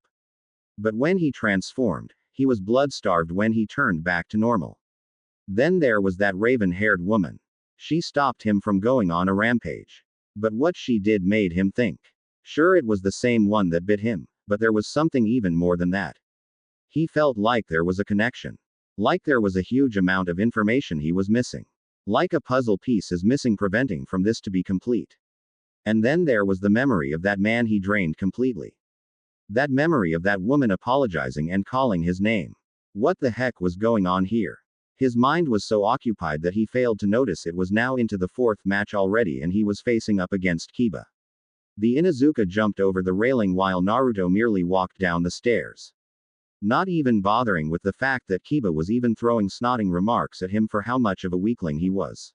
But when he transformed, he was blood-starved when he turned back to normal. Then there was that raven-haired woman. She stopped him from going on a rampage. But what she did made him think. Sure, it was the same one that bit him, but there was something even more than that. He felt like there was a connection. Like there was a huge amount of information he was missing. Like a puzzle piece is missing preventing from this to be complete. And then there was the memory of that man he drained completely. That memory of that woman apologizing and calling his name. What the heck was going on here? His mind was so occupied that he failed to notice it was now into the fourth match already and he was facing up against Kiba. The Inuzuka jumped over the railing while Naruto merely walked down the stairs. Not even bothering with the fact that Kiba was even throwing snotting remarks at him for how much of a weakling he was.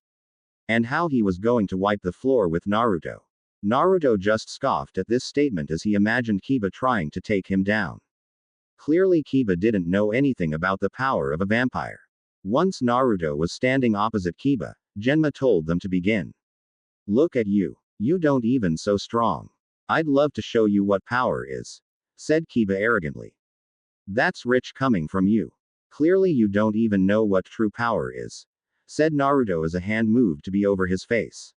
And how he was going to wipe the floor with Naruto. Naruto just scoffed at this statement as he imagined Kiba trying to take him down. Clearly Kiba didn't know anything about the power of a vampire. Once Naruto was standing opposite Kiba, Genma told them to begin. Look at you. You don't even so strong. I'd love to show you what power is, said Kiba arrogantly. That's rich coming from you. Clearly you don't even know what true power is, said Naruto as a hand moved to be over his face.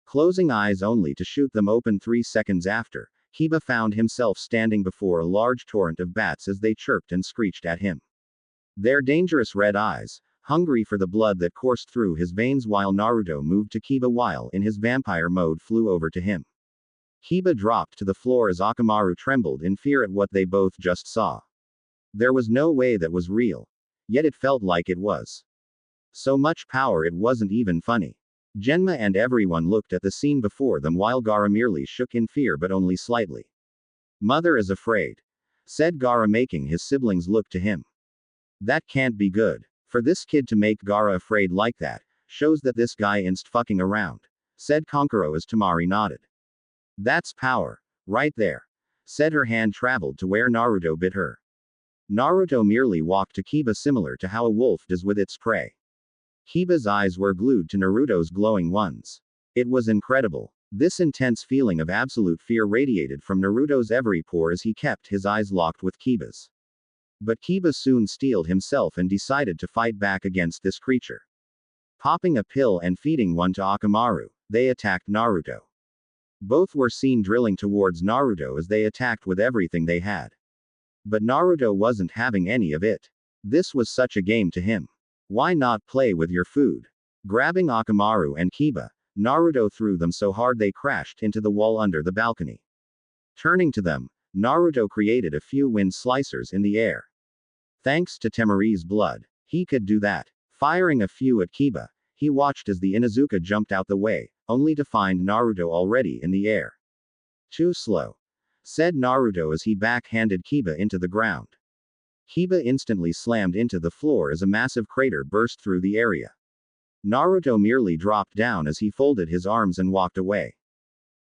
Closing eyes only to shoot them open 3 seconds after, Kiba found himself standing before a large torrent of bats as they chirped and screeched at him. Their dangerous red eyes, hungry for the blood that coursed through his veins while Naruto moved to Kiba while in his vampire mode flew over to him. Kiba dropped to the floor as Akamaru trembled in fear at what they both just saw. There was no way that was real. Yet it felt like it was. So much power it wasn't even funny. Genma and everyone looked at the scene before them while Gaara merely shook in fear but only slightly. Mother is afraid, said Gaara making his siblings look to him. That can't be good. For this kid to make Gaara afraid like that, shows that this guy inst fucking around, said Kankuro as Tamari nodded. That's power. Right there. Said her hand traveled to where Naruto bit her. Naruto merely walked to Kiba similar to how a wolf does with its prey. Kiba's eyes were glued to Naruto's glowing ones. It was incredible. This intense feeling of absolute fear radiated from Naruto's every pore as he kept his eyes locked with Kiba's. But Kiba soon steeled himself and decided to fight back against this creature. Popping a pill and feeding one to Akamaru, they attacked Naruto. Both were seen drilling towards Naruto as they attacked with everything they had. But Naruto wasn't having any of it. This was such a game to him. Why not play with your food? Grabbing Akamaru and Kiba, Naruto threw them so hard they crashed into the wall under the balcony. Turning to them, Naruto created a few wind slicers in the air. Thanks to Temari's blood, he could do that. Firing a few at Kiba, he watched as the Inuzuka jumped out the way, only to find Naruto already in the air. Too slow, said Naruto as he backhanded Kiba into the ground. Kiba instantly slammed into the floor as a massive crater burst through the area. Naruto merely dropped down as he folded his arms and walked away.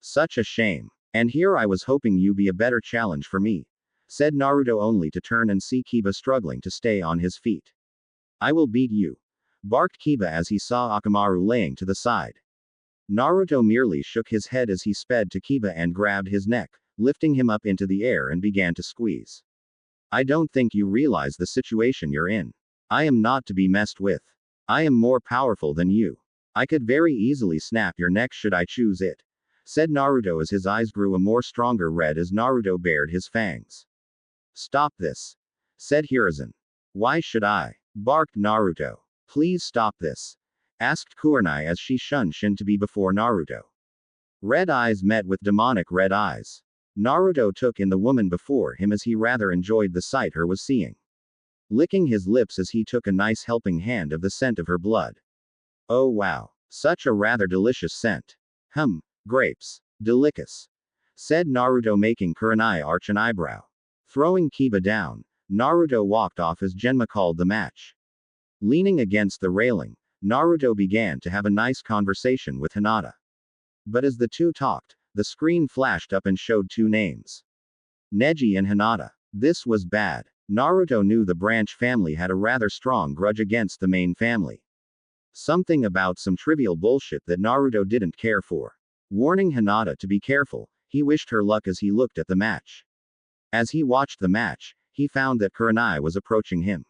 Such a shame. And here I was hoping you be a better challenge for me, said Naruto only to turn and see Kiba struggling to stay on his feet. I will beat you, barked Kiba as he saw Akamaru laying to the side. Naruto merely shook his head as he sped to Kiba and grabbed his neck, lifting him up into the air and began to squeeze. I don't think you realize the situation you're in. I am not to be messed with. I am more powerful than you. I could very easily snap your neck should I choose it, said Naruto as his eyes grew a more stronger red as Naruto bared his fangs. Stop this, said Hiruzen. Why should I? Barked Naruto. Please stop this, asked Kurenai as she shunned Shin to be before Naruto. Red eyes met with demonic red eyes. Naruto took in the woman before him as he rather enjoyed the sight her was seeing. Licking his lips as he took a nice helping hand of the scent of her blood. Oh wow, such a rather delicious scent. Grapes. Delicous, said Naruto making Kurenai arch an eyebrow. Throwing Kiba down, Naruto walked off as Genma called the match. Leaning against the railing, Naruto began to have a nice conversation with Hinata. But as the two talked, the screen flashed up and showed two names. Neji and Hinata. This was bad. Naruto knew the branch family had a rather strong grudge against the main family. Something about some trivial bullshit that Naruto didn't care for. Warning Hinata to be careful, he wished her luck as he looked at the match. As he watched the match, he found that Kurenai was approaching him.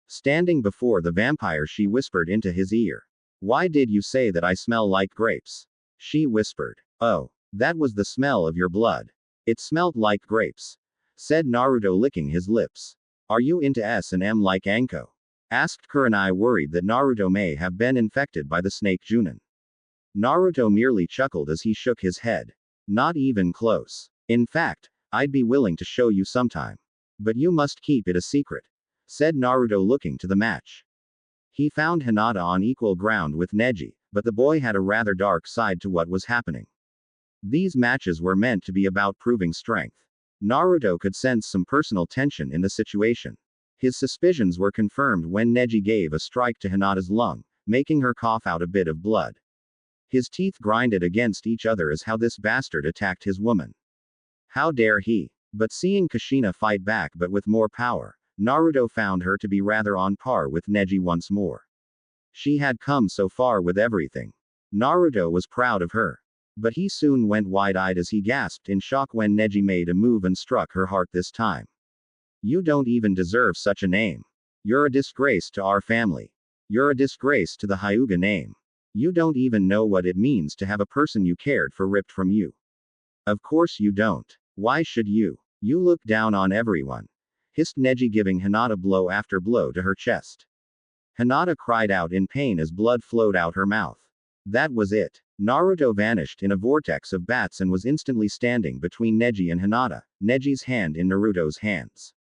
Standing before the vampire, she whispered into his ear. Why did you say that I smell like grapes? She whispered. Oh, that was the smell of your blood. It smelt like grapes, said Naruto licking his lips. Are you into S&M like Anko? Asked Kurenai, worried that Naruto may have been infected by the snake Junin. Naruto merely chuckled as he shook his head. Not even close. In fact, I'd be willing to show you sometime. But you must keep it a secret, said Naruto, looking to the match. He found Hinata on equal ground with Neji, but the boy had a rather dark side to what was happening. These matches were meant to be about proving strength. Naruto could sense some personal tension in the situation. His suspicions were confirmed when Neji gave a strike to Hinata's lung, making her cough out a bit of blood. His teeth grinded against each other as how this bastard attacked his woman. How dare he? But seeing Kushina fight back but with more power, Naruto found her to be rather on par with Neji once more. She had come so far with everything. Naruto was proud of her. But he soon went wide-eyed as he gasped in shock when Neji made a move and struck her heart this time. You don't even deserve such a name. You're a disgrace to our family. You're a disgrace to the Hyuga name. You don't even know what it means to have a person you cared for ripped from you. Of course you don't. Why should you? You look down on everyone, hissed Neji, giving Hinata blow after blow to her chest. Hinata cried out in pain as blood flowed out her mouth. That was it. Naruto vanished in a vortex of bats and was instantly standing between Neji and Hinata, Neji's hand in Naruto's hands.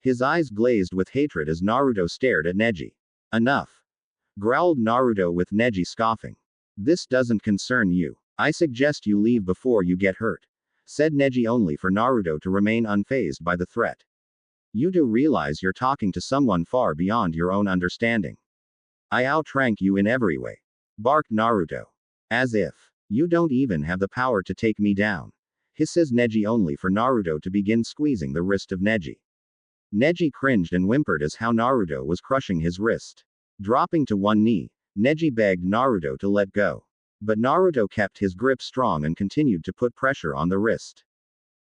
His eyes glazed with hatred as Naruto stared at Neji. Enough, growled Naruto with Neji scoffing. This doesn't concern you. I suggest you leave before you get hurt, said Neji, only for Naruto to remain unfazed by the threat. You do realize you're talking to someone far beyond your own understanding. I outrank you in every way, barked Naruto. As if. You don't even have the power to take me down, hisses Neji, only for Naruto to begin squeezing the wrist of Neji. Neji cringed and whimpered as how Naruto was crushing his wrist. Dropping to one knee, Neji begged Naruto to let go. But Naruto kept his grip strong and continued to put pressure on the wrist.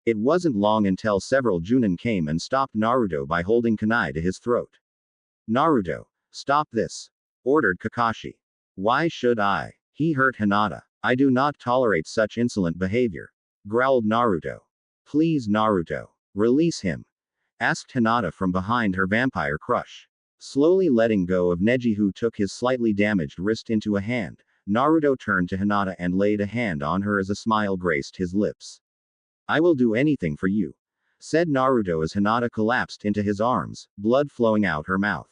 It wasn't long until several Junin came and stopped Naruto by holding kunai to his throat. Naruto, stop this, ordered Kakashi. Why should I? He hurt Hinata. I do not tolerate such insolent behavior, growled Naruto. Please, Naruto, release him, asked Hinata from behind her vampire crush. Slowly letting go of Neji, who took his slightly damaged wrist into a hand, Naruto turned to Hinata and laid a hand on her as a smile graced his lips. I will do anything for you, said Naruto as Hinata collapsed into his arms, blood flowing out her mouth.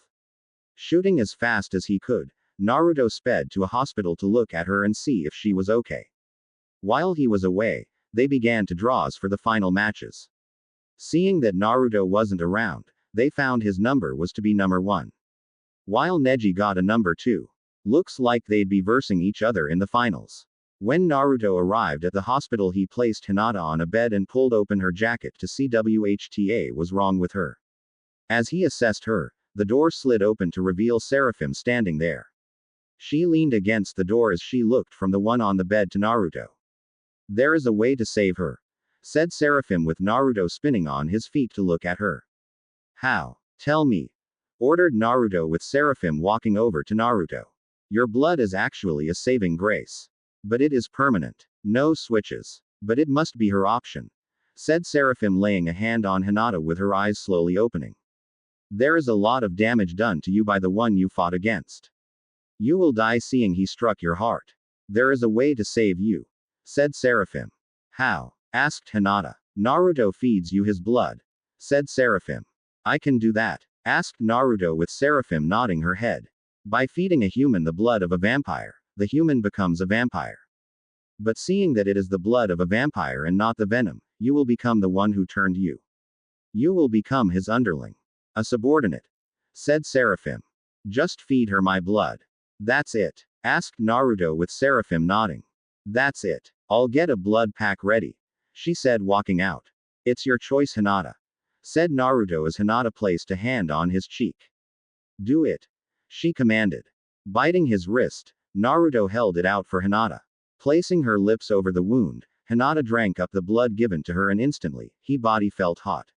Shooting as fast as he could, Naruto sped to a hospital to look at her and see if she was okay. While he was away, they began to draws for the final matches. Seeing that Naruto wasn't around, they found his number was to be number 1. While Neji got a number 2. Looks like they'd be versing each other in the finals. When Naruto arrived at the hospital, he placed Hinata on a bed and pulled open her jacket to see what was wrong with her. As he assessed her, the door slid open to reveal Seraphim standing there. She leaned against the door as she looked from the one on the bed to Naruto. There is a way to save her, said Seraphim, with Naruto spinning on his feet to look at her. How? Tell me, ordered Naruto, with Seraphim walking over to Naruto. Your blood is actually a saving grace. But it is permanent. No switches. But it must be her option, said Seraphim, laying a hand on Hinata with her eyes slowly opening. There is a lot of damage done to you by the one you fought against. You will die seeing he struck your heart. There is a way to save you, said Seraphim. How? Asked Hinata. Naruto feeds you his blood, said Seraphim. I can do that, asked Naruto, with Seraphim nodding her head. By feeding a human the blood of a vampire, the human becomes a vampire. But seeing that it is the blood of a vampire and not the venom, you will become the one who turned you. You will become his underling. A subordinate, said Seraphim. Just feed her my blood. That's it, asked Naruto, with Seraphim nodding. That's it. I'll get a blood pack ready, she said, walking out. It's your choice, Hinata, said Naruto as Hinata placed a hand on his cheek. Do it, she commanded. Biting his wrist, Naruto held it out for Hinata. Placing her lips over the wound, Hinata drank up the blood given to her, and instantly, her body felt hot.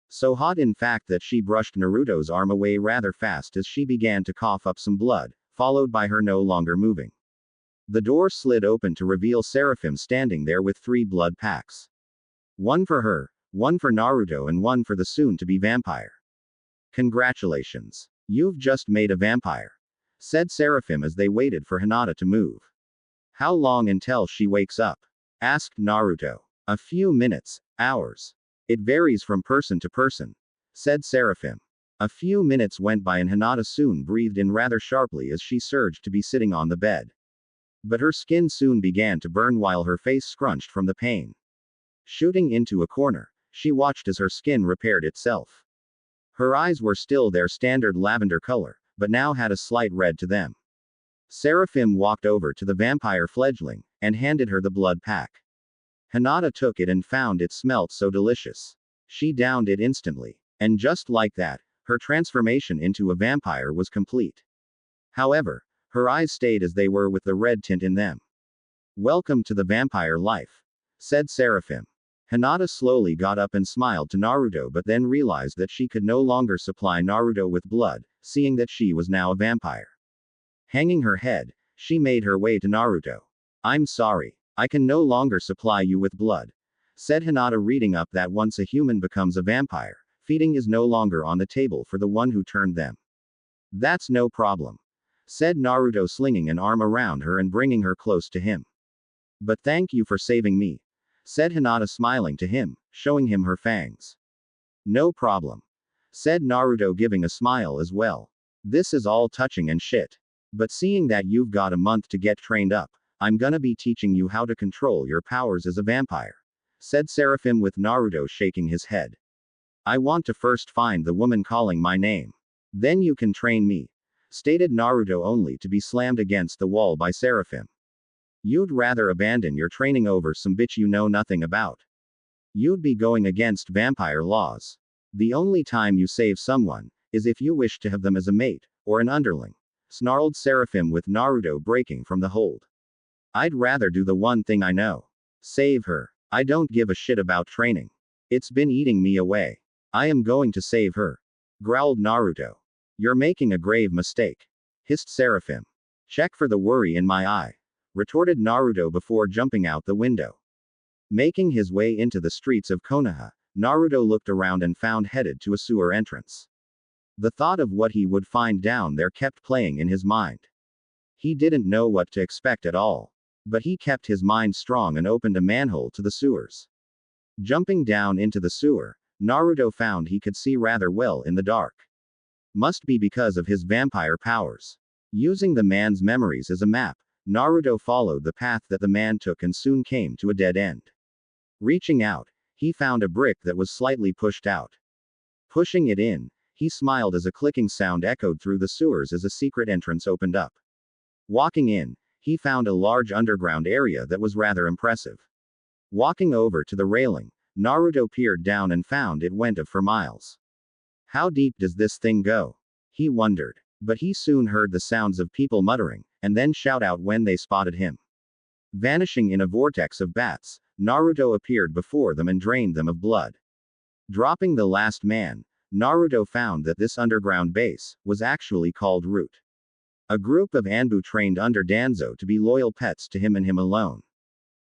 So hot in fact that she brushed Naruto's arm away rather fast as she began to cough up some blood, followed by her no longer moving. The door slid open to reveal Seraphim standing there with 3 blood packs. One for her, one for Naruto, and one for the soon-to-be vampire. Congratulations. You've just made a vampire, said Seraphim as they waited for Hinata to move. How long until she wakes up? Asked Naruto. A few minutes, hours. It varies from person to person, said Seraphim. A few minutes went by and Hinata soon breathed in rather sharply as she surged to be sitting on the bed. But her skin soon began to burn while her face scrunched from the pain. Shooting into a corner, she watched as her skin repaired itself. Her eyes were still their standard lavender color, but now had a slight red to them. Seraphim walked over to the vampire fledgling, and handed her the blood pack. Hinata took it and found it smelt so delicious. She downed it instantly. And just like that, her transformation into a vampire was complete. However, her eyes stayed as they were with the red tint in them. Welcome to the vampire life, said Seraphim. Hinata slowly got up and smiled to Naruto but then realized that she could no longer supply Naruto with blood, seeing that she was now a vampire. Hanging her head, she made her way to Naruto. I'm sorry, I can no longer supply you with blood, said Hinata, reading up that once a human becomes a vampire, feeding is no longer on the table for the one who turned them. That's no problem, said Naruto, slinging an arm around her and bringing her close to him. But thank you for saving me, said Hinata, smiling to him, showing him her fangs. No problem, said Naruto, giving a smile as well. This is all touching and shit. But seeing that you've got a month to get trained up, I'm gonna be teaching you how to control your powers as a vampire, said Seraphim with Naruto shaking his head. I want to first find the woman calling my name. Then you can train me, stated Naruto, only to be slammed against the wall by Seraphim. You'd rather abandon your training over some bitch you know nothing about. You'd be going against vampire laws. The only time you save someone is if you wish to have them as a mate, or an underling, snarled Seraphim with Naruto breaking from the hold. I'd rather do the one thing I know. Save her. I don't give a shit about training. It's been eating me away. I am going to save her, growled Naruto. You're making a grave mistake, hissed Seraphim. Check for the worry in my eye, retorted Naruto before jumping out the window. Making his way into the streets of Konoha, Naruto looked around and found headed to a sewer entrance. The thought of what he would find down there kept playing in his mind. He didn't know what to expect at all. But he kept his mind strong and opened a manhole to the sewers. Jumping down into the sewer, Naruto found he could see rather well in the dark. Must be because of his vampire powers. Using the man's memories as a map, Naruto followed the path that the man took and soon came to a dead end. Reaching out, he found a brick that was slightly pushed out. Pushing it in, he smiled as a clicking sound echoed through the sewers as a secret entrance opened up. Walking in, he found a large underground area that was rather impressive. Walking over to the railing, Naruto peered down and found it went for miles. How deep does this thing go? He wondered. But he soon heard the sounds of people muttering, and then shout out when they spotted him. Vanishing in a vortex of bats, Naruto appeared before them and drained them of blood. Dropping the last man, Naruto found that this underground base was actually called Root. A group of Anbu trained under Danzo to be loyal pets to him and him alone.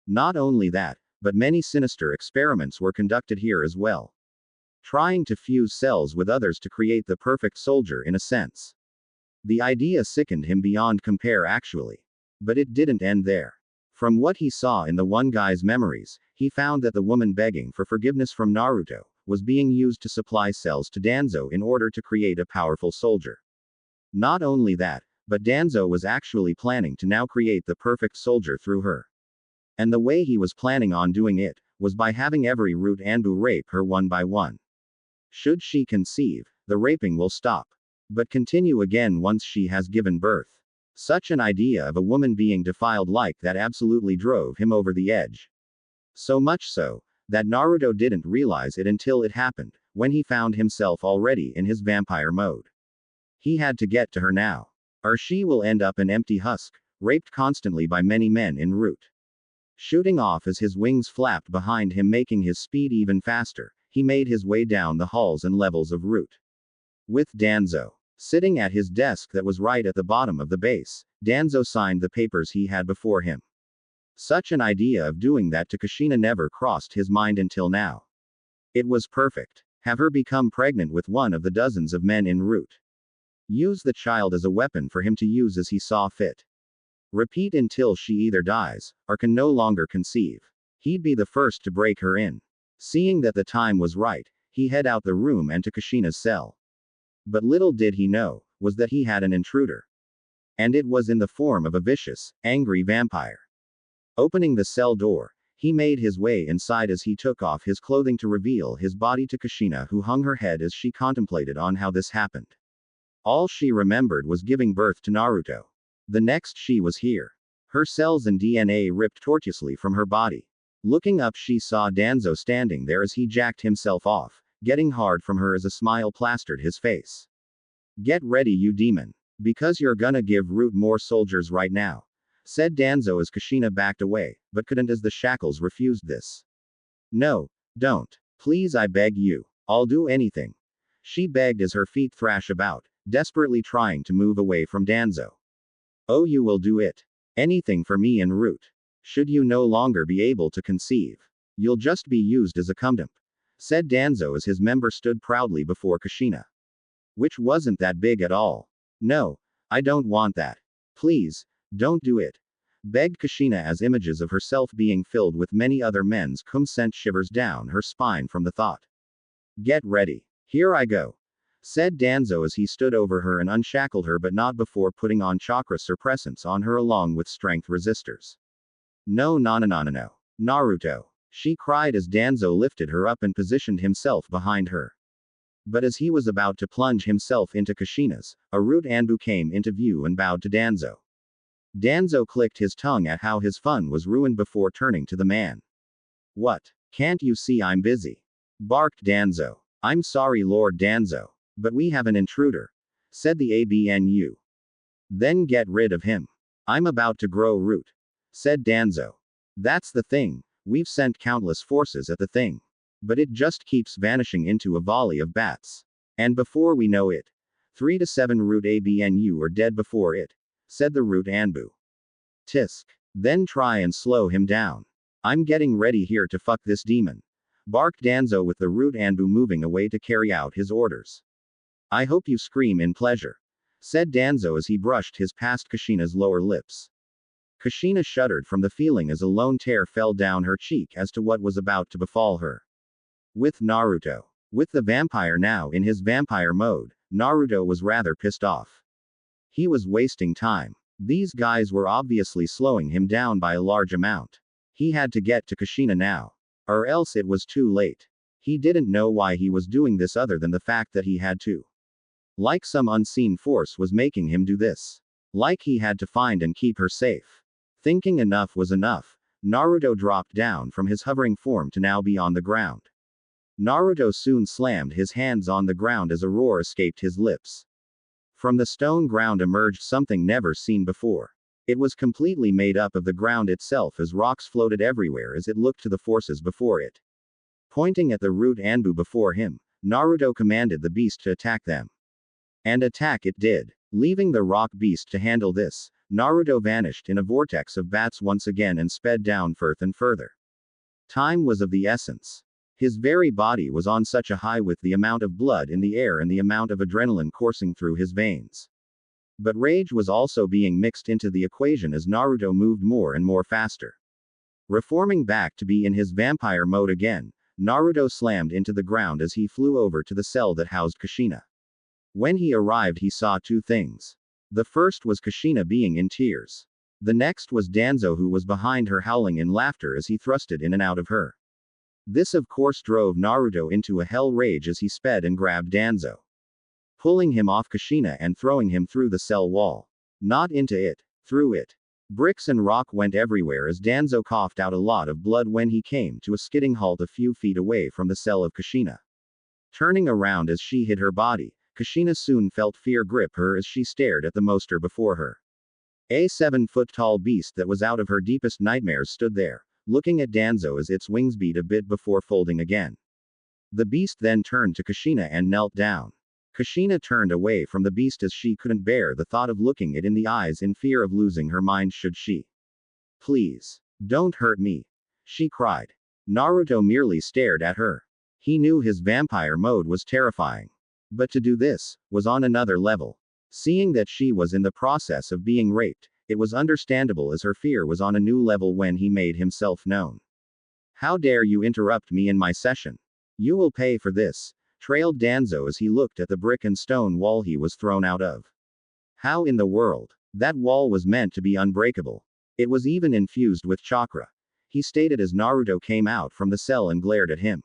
Not only that, but many sinister experiments were conducted here as well. Trying to fuse cells with others to create the perfect soldier in a sense. The idea sickened him beyond compare actually. But it didn't end there. From what he saw in the one guy's memories, he found that the woman begging for forgiveness from Naruto was being used to supply cells to Danzo in order to create a powerful soldier. Not only that, but Danzo was actually planning to now create the perfect soldier through her. And the way he was planning on doing it was by having every Root Anbu rape her one by one. Should she conceive, the raping will stop. But continue again once she has given birth. Such an idea of a woman being defiled like that absolutely drove him over the edge. So much so, that Naruto didn't realize it until it happened, when he found himself already in his vampire mode. He had to get to her now. Or she will end up an empty husk, raped constantly by many men en route. Shooting off as his wings flapped behind him, making his speed even faster, he made his way down the halls and levels of Root. With Danzo sitting at his desk that was right at the bottom of the base, Danzo signed the papers he had before him. Such an idea of doing that to Kushina never crossed his mind until now. It was perfect. Have her become pregnant with one of the dozens of men en route. Use the child as a weapon for him to use as he saw fit. Repeat until she either dies, or can no longer conceive. He'd be the first to break her in. Seeing that the time was right, he head out the room and to Kushina's cell. But little did he know, was that he had an intruder. And it was in the form of a vicious, angry vampire. Opening the cell door, he made his way inside as he took off his clothing to reveal his body to Kushina, who hung her head as she contemplated on how this happened. All she remembered was giving birth to Naruto. The next she was here. Her cells and DNA ripped tortuously from her body. Looking up, she saw Danzo standing there as he jacked himself off, getting hard from her as a smile plastered his face. Get ready, you demon. Because you're gonna give Root more soldiers right now, said Danzo as Kushina backed away, but couldn't as the shackles refused this. No, don't. Please, I beg you. I'll do anything. She begged as her feet thrash about, desperately trying to move away from Danzo. Oh, you will do it. Anything for me and Root. Should you no longer be able to conceive, you'll just be used as a cum-dump, said Danzo as his member stood proudly before Kushina. Which wasn't that big at all. No, I don't want that. Please, don't do it, begged Kushina as images of herself being filled with many other men's cum sent shivers down her spine from the thought. Get ready. Here I go, said Danzo as he stood over her and unshackled her, but not before putting on chakra suppressants on her along with strength resistors. No, Naruto, she cried as Danzo lifted her up and positioned himself behind her. But as he was about to plunge himself into Kushina's, a Root Anbu came into view and bowed to Danzo. Danzo clicked his tongue at how his fun was ruined before turning to the man. What? Can't you see I'm busy? Barked Danzo. I'm sorry, Lord Danzo, but we have an intruder, said the ABNU. Then get rid of him. I'm about to grow Root, said Danzo. That's the thing, we've sent countless forces at the thing. But it just keeps vanishing into a volley of bats. And before we know it, 3 to 7 Root ABNU are dead before it, said the Root Anbu. Tisk. Then try and slow him down. I'm getting ready here to fuck this demon, barked Danzo with the Root Anbu moving away to carry out his orders. I hope you scream in pleasure, said Danzo as he brushed his past Kushina's lower lips. Kushina shuddered from the feeling as a lone tear fell down her cheek as to what was about to befall her. With Naruto. With the vampire now in his vampire mode, Naruto was rather pissed off. He was wasting time. These guys were obviously slowing him down by a large amount. He had to get to Kushina now. Or else it was too late. He didn't know why he was doing this other than the fact that he had to. Like some unseen force was making him do this. Like he had to find and keep her safe. Thinking enough was enough, Naruto dropped down from his hovering form to now be on the ground. Naruto soon slammed his hands on the ground as a roar escaped his lips. From the stone ground emerged something never seen before. It was completely made up of the ground itself as rocks floated everywhere as it looked to the forces before it. Pointing at the Root Anbu before him, Naruto commanded the beast to attack them. And attack it did. Leaving the rock beast to handle this, Naruto vanished in a vortex of bats once again and sped down further and further. Time was of the essence. His very body was on such a high with the amount of blood in the air and the amount of adrenaline coursing through his veins. But rage was also being mixed into the equation as Naruto moved more and more faster. Reforming back to be in his vampire mode again, Naruto slammed into the ground as he flew over to the cell that housed Kushina. When he arrived, he saw two things. The first was Kushina being in tears. The next was Danzo, who was behind her howling in laughter as he thrusted in and out of her. This of course drove Naruto into a hell rage as he sped and grabbed Danzo, pulling him off Kushina and throwing him through the cell wall. Not into it, through it. Bricks and rock went everywhere as Danzo coughed out a lot of blood when he came to a skidding halt a few feet away from the cell of Kushina. Turning around as she hit her body, Kushina soon felt fear grip her as she stared at the monster before her. A 7-foot-tall beast that was out of her deepest nightmares stood there, looking at Danzo as its wings beat a bit before folding again. The beast then turned to Kushina and knelt down. Kushina turned away from the beast as she couldn't bear the thought of looking it in the eyes in fear of losing her mind should she. Please, don't hurt me, she cried. Naruto merely stared at her. He knew his vampire mode was terrifying. But to do this was on another level. Seeing that she was in the process of being raped, it was understandable as her fear was on a new level when he made himself known. How dare you interrupt me in my session? You will pay for this, trailed Danzo as he looked at the brick and stone wall he was thrown out of. How in the world? That wall was meant to be unbreakable. It was even infused with chakra. He stated as Naruto came out from the cell and glared at him.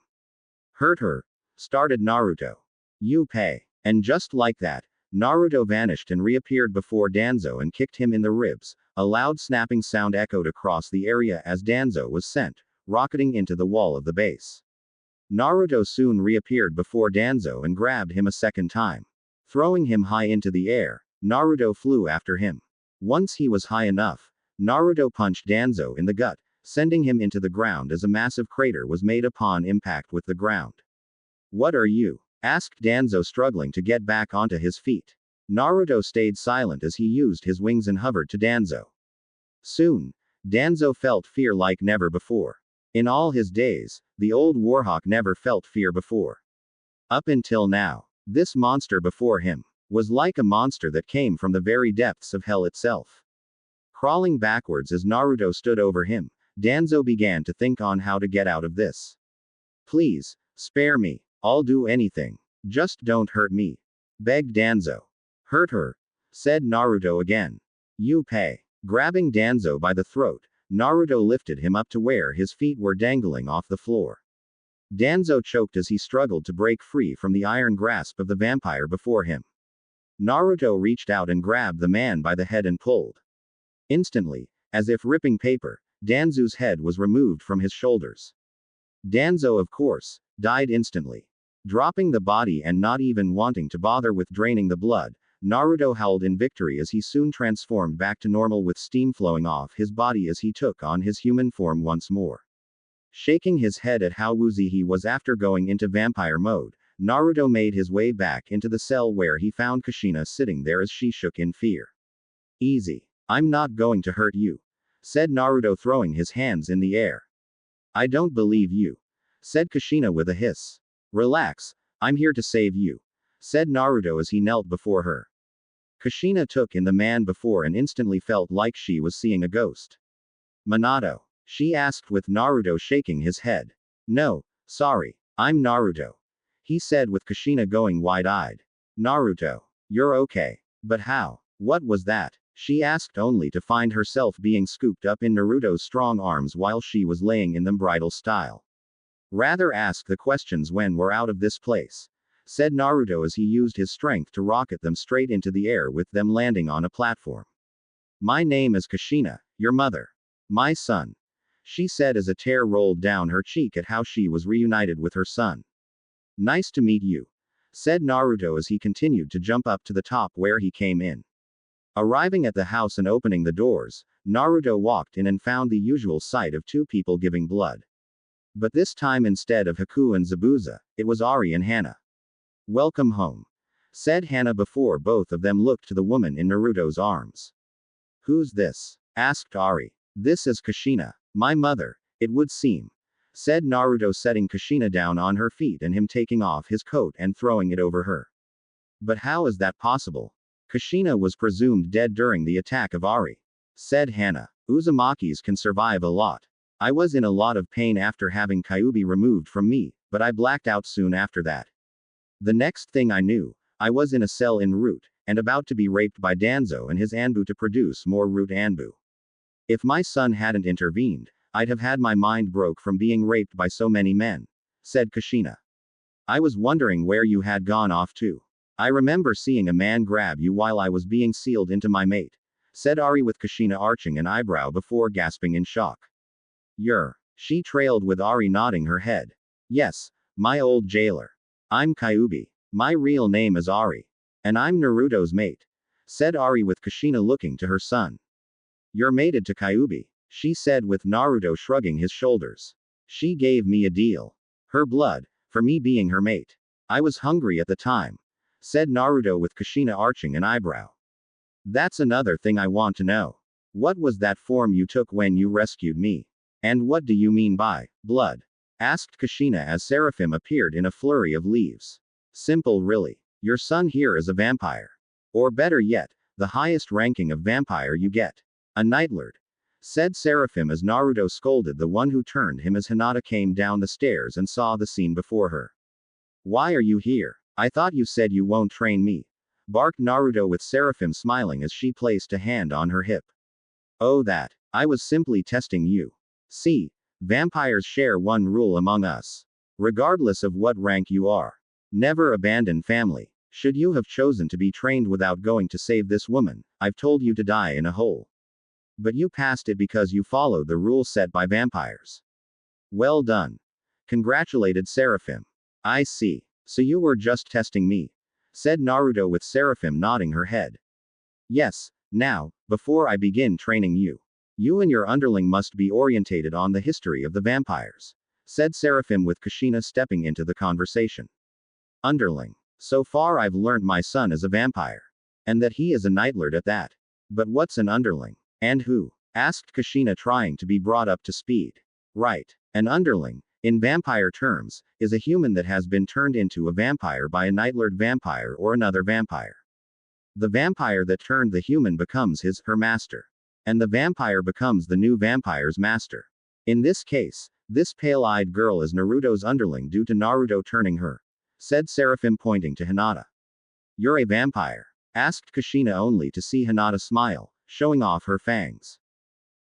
Hurt her, started Naruto. You pay. And just like that, Naruto vanished and reappeared before Danzo and kicked him in the ribs. A loud snapping sound echoed across the area as Danzo was sent, rocketing into the wall of the base. Naruto soon reappeared before Danzo and grabbed him a second time. Throwing him high into the air, Naruto flew after him. Once he was high enough, Naruto punched Danzo in the gut, sending him into the ground as a massive crater was made upon impact with the ground. What are you? Asked Danzo, struggling to get back onto his feet. Naruto stayed silent as he used his wings and hovered to Danzo. Soon, Danzo felt fear like never before. In all his days, the old Warhawk never felt fear before. Up until now, this monster before him was like a monster that came from the very depths of hell itself. Crawling backwards as Naruto stood over him, Danzo began to think on how to get out of this. Please, spare me. I'll do anything. Just don't hurt me, begged Danzo. Hurt her, said Naruto again. You pay. Grabbing Danzo by the throat, Naruto lifted him up to where his feet were dangling off the floor. Danzo choked as he struggled to break free from the iron grasp of the vampire before him. Naruto reached out and grabbed the man by the head and pulled. Instantly, as if ripping paper, Danzo's head was removed from his shoulders. Danzo, of course, died instantly. Dropping the body and not even wanting to bother with draining the blood, Naruto howled in victory as he soon transformed back to normal with steam flowing off his body as he took on his human form once more. Shaking his head at how woozy he was after going into vampire mode, Naruto made his way back into the cell where he found Kushina sitting there as she shook in fear. Easy. I'm not going to hurt you, said Naruto, throwing his hands in the air. I don't believe you, said Kushina with a hiss. Relax, I'm here to save you, said Naruto as he knelt before her. Kushina took in the man before and instantly felt like she was seeing a ghost. Minato? She asked with Naruto shaking his head. No, sorry, I'm Naruto, he said with Kushina going wide-eyed. Naruto, you're okay. But how? What was that? She asked only to find herself being scooped up in Naruto's strong arms while she was laying in them bridal style. Rather ask the questions when we're out of this place, said Naruto as he used his strength to rocket them straight into the air with them landing on a platform. My name is Kushina, your mother. My son, she said as a tear rolled down her cheek at how she was reunited with her son. Nice to meet you, said Naruto as he continued to jump up to the top where he came in. Arriving at the house and opening the doors, Naruto walked in and found the usual sight of two people giving blood. But this time instead of Haku and Zabuza, it was Ari and Hana. Welcome home, said Hana before both of them looked to the woman in Naruto's arms. Who's this? Asked Ari. This is Kushina, my mother, it would seem, said Naruto, setting Kushina down on her feet and him taking off his coat and throwing it over her. But how is that possible? Kushina was presumed dead during the attack of Ari, said Hana. Uzumakis can survive a lot. I was in a lot of pain after having Kyuubi removed from me, but I blacked out soon after that. The next thing I knew, I was in a cell en route, and about to be raped by Danzo and his Anbu to produce more root Anbu. If my son hadn't intervened, I'd have had my mind broke from being raped by so many men, said Kushina. I was wondering where you had gone off to. I remember seeing a man grab you while I was being sealed into my mate, said Ari with Kushina arching an eyebrow before gasping in shock. She trailed with Ari nodding her head. Yes, my old jailer. I'm Kyuubi. My real name is Ari. And I'm Naruto's mate, said Ari with Kushina looking to her son. You're mated to Kyuubi, she said with Naruto shrugging his shoulders. She gave me a deal. Her blood, for me being her mate. I was hungry at the time, said Naruto with Kushina arching an eyebrow. That's another thing I want to know. What was that form you took when you rescued me? And what do you mean by blood? Asked Kushina as Seraphim appeared in a flurry of leaves. Simple really. Your son here is a vampire. Or better yet, the highest ranking of vampire you get. A Nightlord. Said Seraphim as Naruto scolded the one who turned him as Hinata came down the stairs and saw the scene before her. Why are you here? I thought you said you won't train me. Barked Naruto with Seraphim smiling as she placed a hand on her hip. Oh that. I was simply testing you. See, vampires share one rule among us. Regardless of what rank you are. Never abandon family. Should you have chosen to be trained without going to save this woman, I've told you to die in a hole. But you passed it because you followed the rules set by vampires. Well done. Congratulated Seraphim. I see. So you were just testing me. Said Naruto with Seraphim nodding her head. Yes, now, before I begin training you. You and your underling must be orientated on the history of the vampires. Said Seraphim with Kushina stepping into the conversation. Underling. So far I've learned my son is a vampire. And that he is a Nightlord at that. But what's an underling? And who? Asked Kushina trying to be brought up to speed. Right. An underling, in vampire terms, is a human that has been turned into a vampire by a Nightlord vampire or another vampire. The vampire that turned the human becomes her master. And the vampire becomes the new vampire's master. In this case, this pale-eyed girl is Naruto's underling due to Naruto turning her. Said Seraphim pointing to Hinata. You're a vampire? Asked Kushina only to see Hinata smile, showing off her fangs.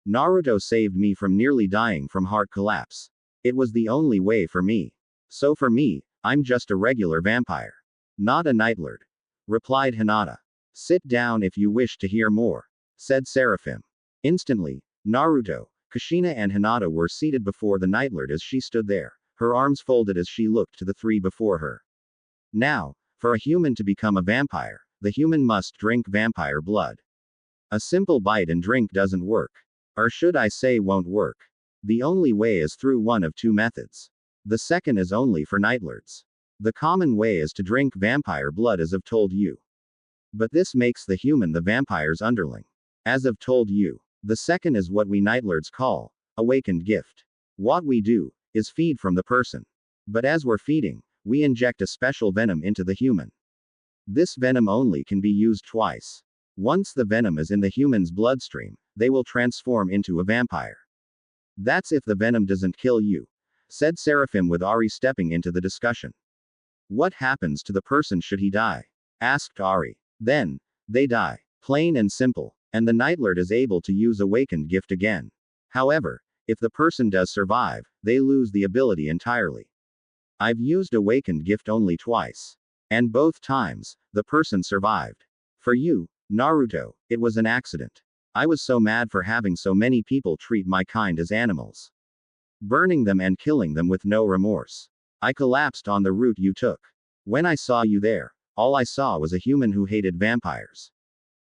Naruto saved me from nearly dying from heart collapse. It was the only way for me. So for me, I'm just a regular vampire. Not a Nightlord. Replied Hinata. Sit down if you wish to hear more. Said Seraphim. Instantly, Naruto, Kushina and Hinata were seated before the Nightlord as she stood there, her arms folded as she looked to the three before her. Now, for a human to become a vampire, the human must drink vampire blood. A simple bite and drink doesn't work. Or should I say won't work. The only way is through one of two methods. The second is only for Nightlords. The common way is to drink vampire blood as I've told you. But this makes the human the vampire's underling. As I've told you. The second is what we Nightlords call awakened gift. What we do is feed from the person. But as we're feeding, we inject a special venom into the human. This venom only can be used twice. Once the venom is in the human's bloodstream, they will transform into a vampire. That's if the venom doesn't kill you. Said Seraphim with Ari stepping into the discussion. What happens to the person should he die? Asked Ari. Then, they die. Plain and simple. And the Nightlord is able to use awakened gift again. However, if the person does survive, they lose the ability entirely. I've used awakened gift only twice. And both times, the person survived. For you, Naruto, it was an accident. I was so mad for having so many people treat my kind as animals. Burning them and killing them with no remorse. I collapsed on the route you took. When I saw you there, all I saw was a human who hated vampires.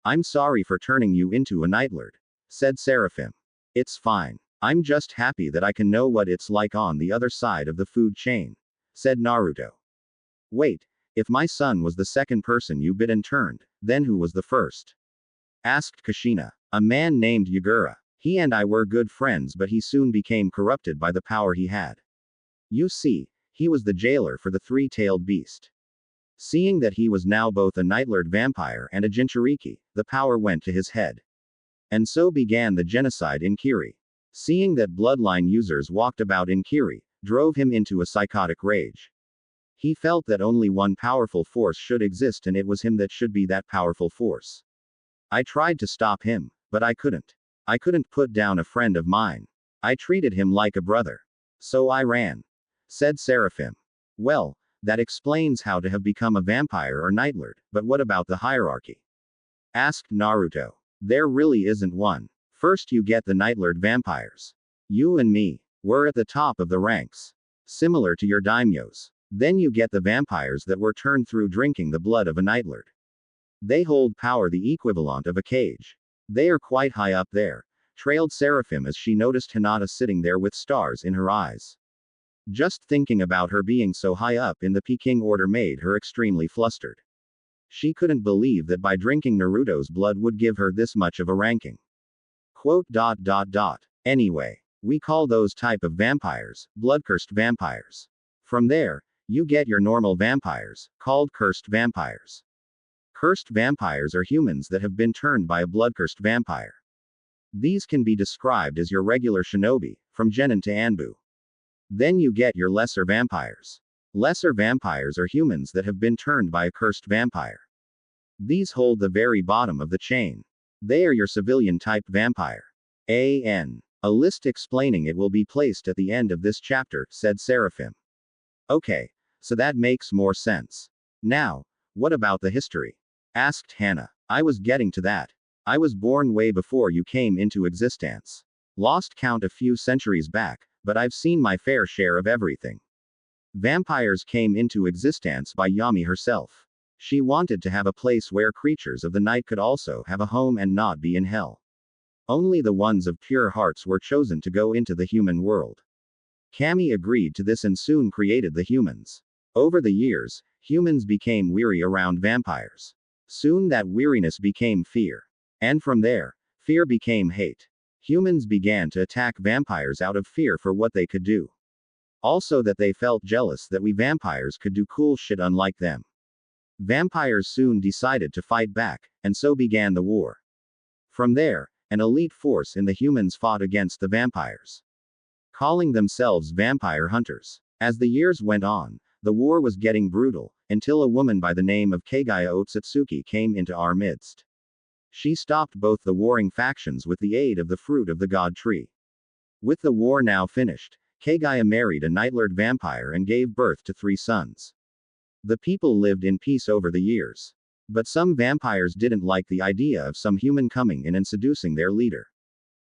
I'm sorry for turning you into a Nightlord. Said Seraphim. It's fine. I'm just happy that I can know what it's like on the other side of the food chain. Said Naruto. Wait, if my son was the second person you bit and turned, then who was the first? Asked Kushina. A man named Yugura. He and I were good friends but he soon became corrupted by the power he had. You see, he was the jailer for the three-tailed beast. Seeing that he was now both a Nightlord vampire and a Jinchuriki, the power went to his head. And so began the genocide in Kiri. Seeing that bloodline users walked about in Kiri, drove him into a psychotic rage. He felt that only one powerful force should exist and it was him that should be that powerful force. I tried to stop him, but I couldn't. I couldn't put down a friend of mine. I treated him like a brother. So I ran. Said Seraphim. Well, that explains how to have become a vampire or Nightlord, but what about the hierarchy? Asked Naruto. There really isn't one. First you get the Nightlord vampires. You and me. We're at the top of the ranks. Similar to your daimyos. Then you get the vampires that were turned through drinking the blood of a Nightlord. They hold power the equivalent of a cage. They are quite high up there. Trailed Seraphim as she noticed Hinata sitting there with stars in her eyes. Just thinking about her being so high up in the Peking order made her extremely flustered. She couldn't believe that by drinking Naruto's blood would give her this much of a ranking. Anyway, We call those type of vampires, blood-cursed vampires. From there, you get your normal vampires, called cursed vampires. Cursed vampires are humans that have been turned by a blood-cursed vampire. These can be described as your regular shinobi, from genin to anbu. Then you get your lesser vampires. Lesser vampires are humans that have been turned by a cursed vampire. These hold the very bottom of the chain. They are your civilian type vampire. A list explaining it will be placed at the end of this chapter, said Seraphim. Okay, so that makes more sense. Now, what about the history? Asked Hannah. I was getting to that. I was born way before you came into existence. Lost count a few centuries back, but I've seen my fair share of everything. Vampires came into existence by Yami herself. She wanted to have a place where creatures of the night could also have a home and not be in hell. Only the ones of pure hearts were chosen to go into the human world. Kami agreed to this and soon created the humans. Over the years, humans became weary around vampires. Soon that weariness became fear. And from there, fear became hate. Humans began to attack vampires out of fear for what they could do. Also that they felt jealous that we vampires could do cool shit unlike them. Vampires soon decided to fight back, and so began the war. From there, an elite force in the humans fought against the vampires, calling themselves vampire hunters. As the years went on, the war was getting brutal, until a woman by the name of Kagaya Otsutsuki came into our midst. She stopped both the warring factions with the aid of the fruit of the god tree. With the war now finished, Kagaya married a nightlord vampire and gave birth to 3 sons. The people lived in peace over the years. But some vampires didn't like the idea of some human coming in and seducing their leader.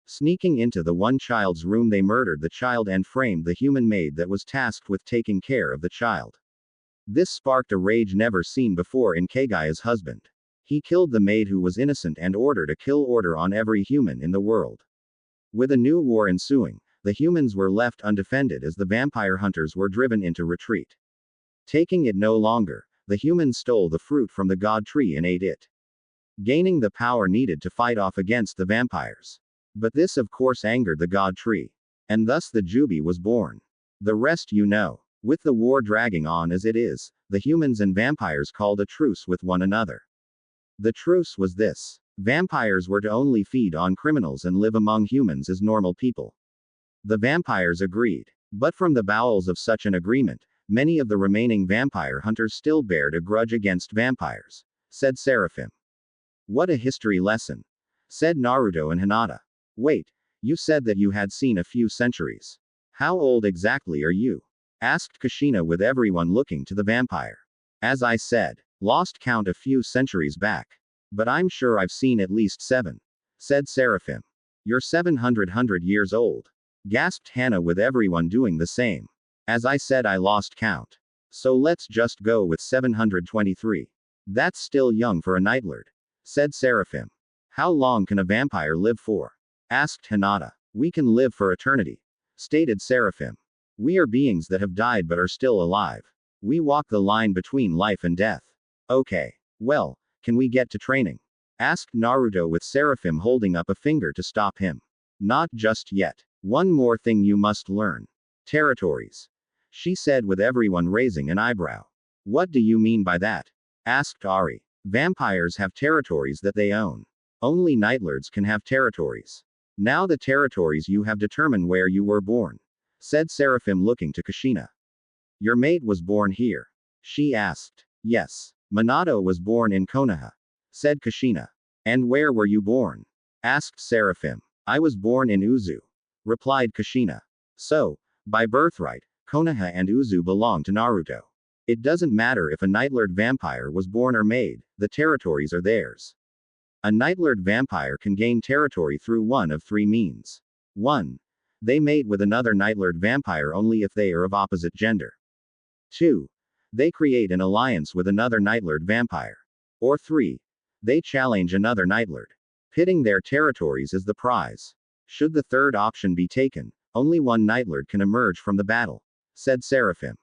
Sneaking into the one child's room, they murdered the child and framed the human maid that was tasked with taking care of the child. This sparked a rage never seen before in Kagaya's husband. He killed the maid who was innocent and ordered a kill order on every human in the world. With a new war ensuing, the humans were left undefended as the vampire hunters were driven into retreat. Taking it no longer, the humans stole the fruit from the god tree and ate it, gaining the power needed to fight off against the vampires. But this of course angered the god tree. And thus the Jubi was born. The rest you know. With the war dragging on as it is, the humans and vampires called a truce with one another. The truce was this. Vampires were to only feed on criminals and live among humans as normal people. The vampires agreed. But from the bowels of such an agreement, many of the remaining vampire hunters still bared a grudge against vampires, said Seraphim. What a history lesson, said Naruto and Hinata. Wait, you said that you had seen a few centuries. How old exactly are you? Asked Kushina with everyone looking to the vampire. As I said, lost count a few centuries back. But I'm sure I've seen at least 7, said Seraphim. You're 700 years old, gasped Hannah with everyone doing the same. As I said, I lost count. So let's just go with 723. That's still young for a nightlord, said Seraphim. How long can a vampire live for? Asked Hinata. We can live for eternity, stated Seraphim. We are beings that have died but are still alive. We walk the line between life and death. Okay. Well, can we get to training? Asked Naruto with Seraphim holding up a finger to stop him. Not just yet. One more thing you must learn. Territories, she said with everyone raising an eyebrow. What do you mean by that? Asked Ari. Vampires have territories that they own. Only nightlords can have territories. Now the territories you have determine where you were born, said Seraphim looking to Kushina. Your mate was born here? She asked. Yes. Minato was born in Konoha, said Kushina. And where were you born? Asked Seraphim. I was born in Uzu, replied Kushina. So, by birthright, Konoha and Uzu belong to Naruto. It doesn't matter if a nightlord vampire was born or made, the territories are theirs. A nightlord vampire can gain territory through one of 3 means. 1. They mate with another nightlord vampire only if they are of opposite gender. 2. They create an alliance with another nightlord vampire. Or 3. They challenge another nightlord, pitting their territories as the prize. Should the third option be taken, only one nightlord can emerge from the battle, said Seraphim.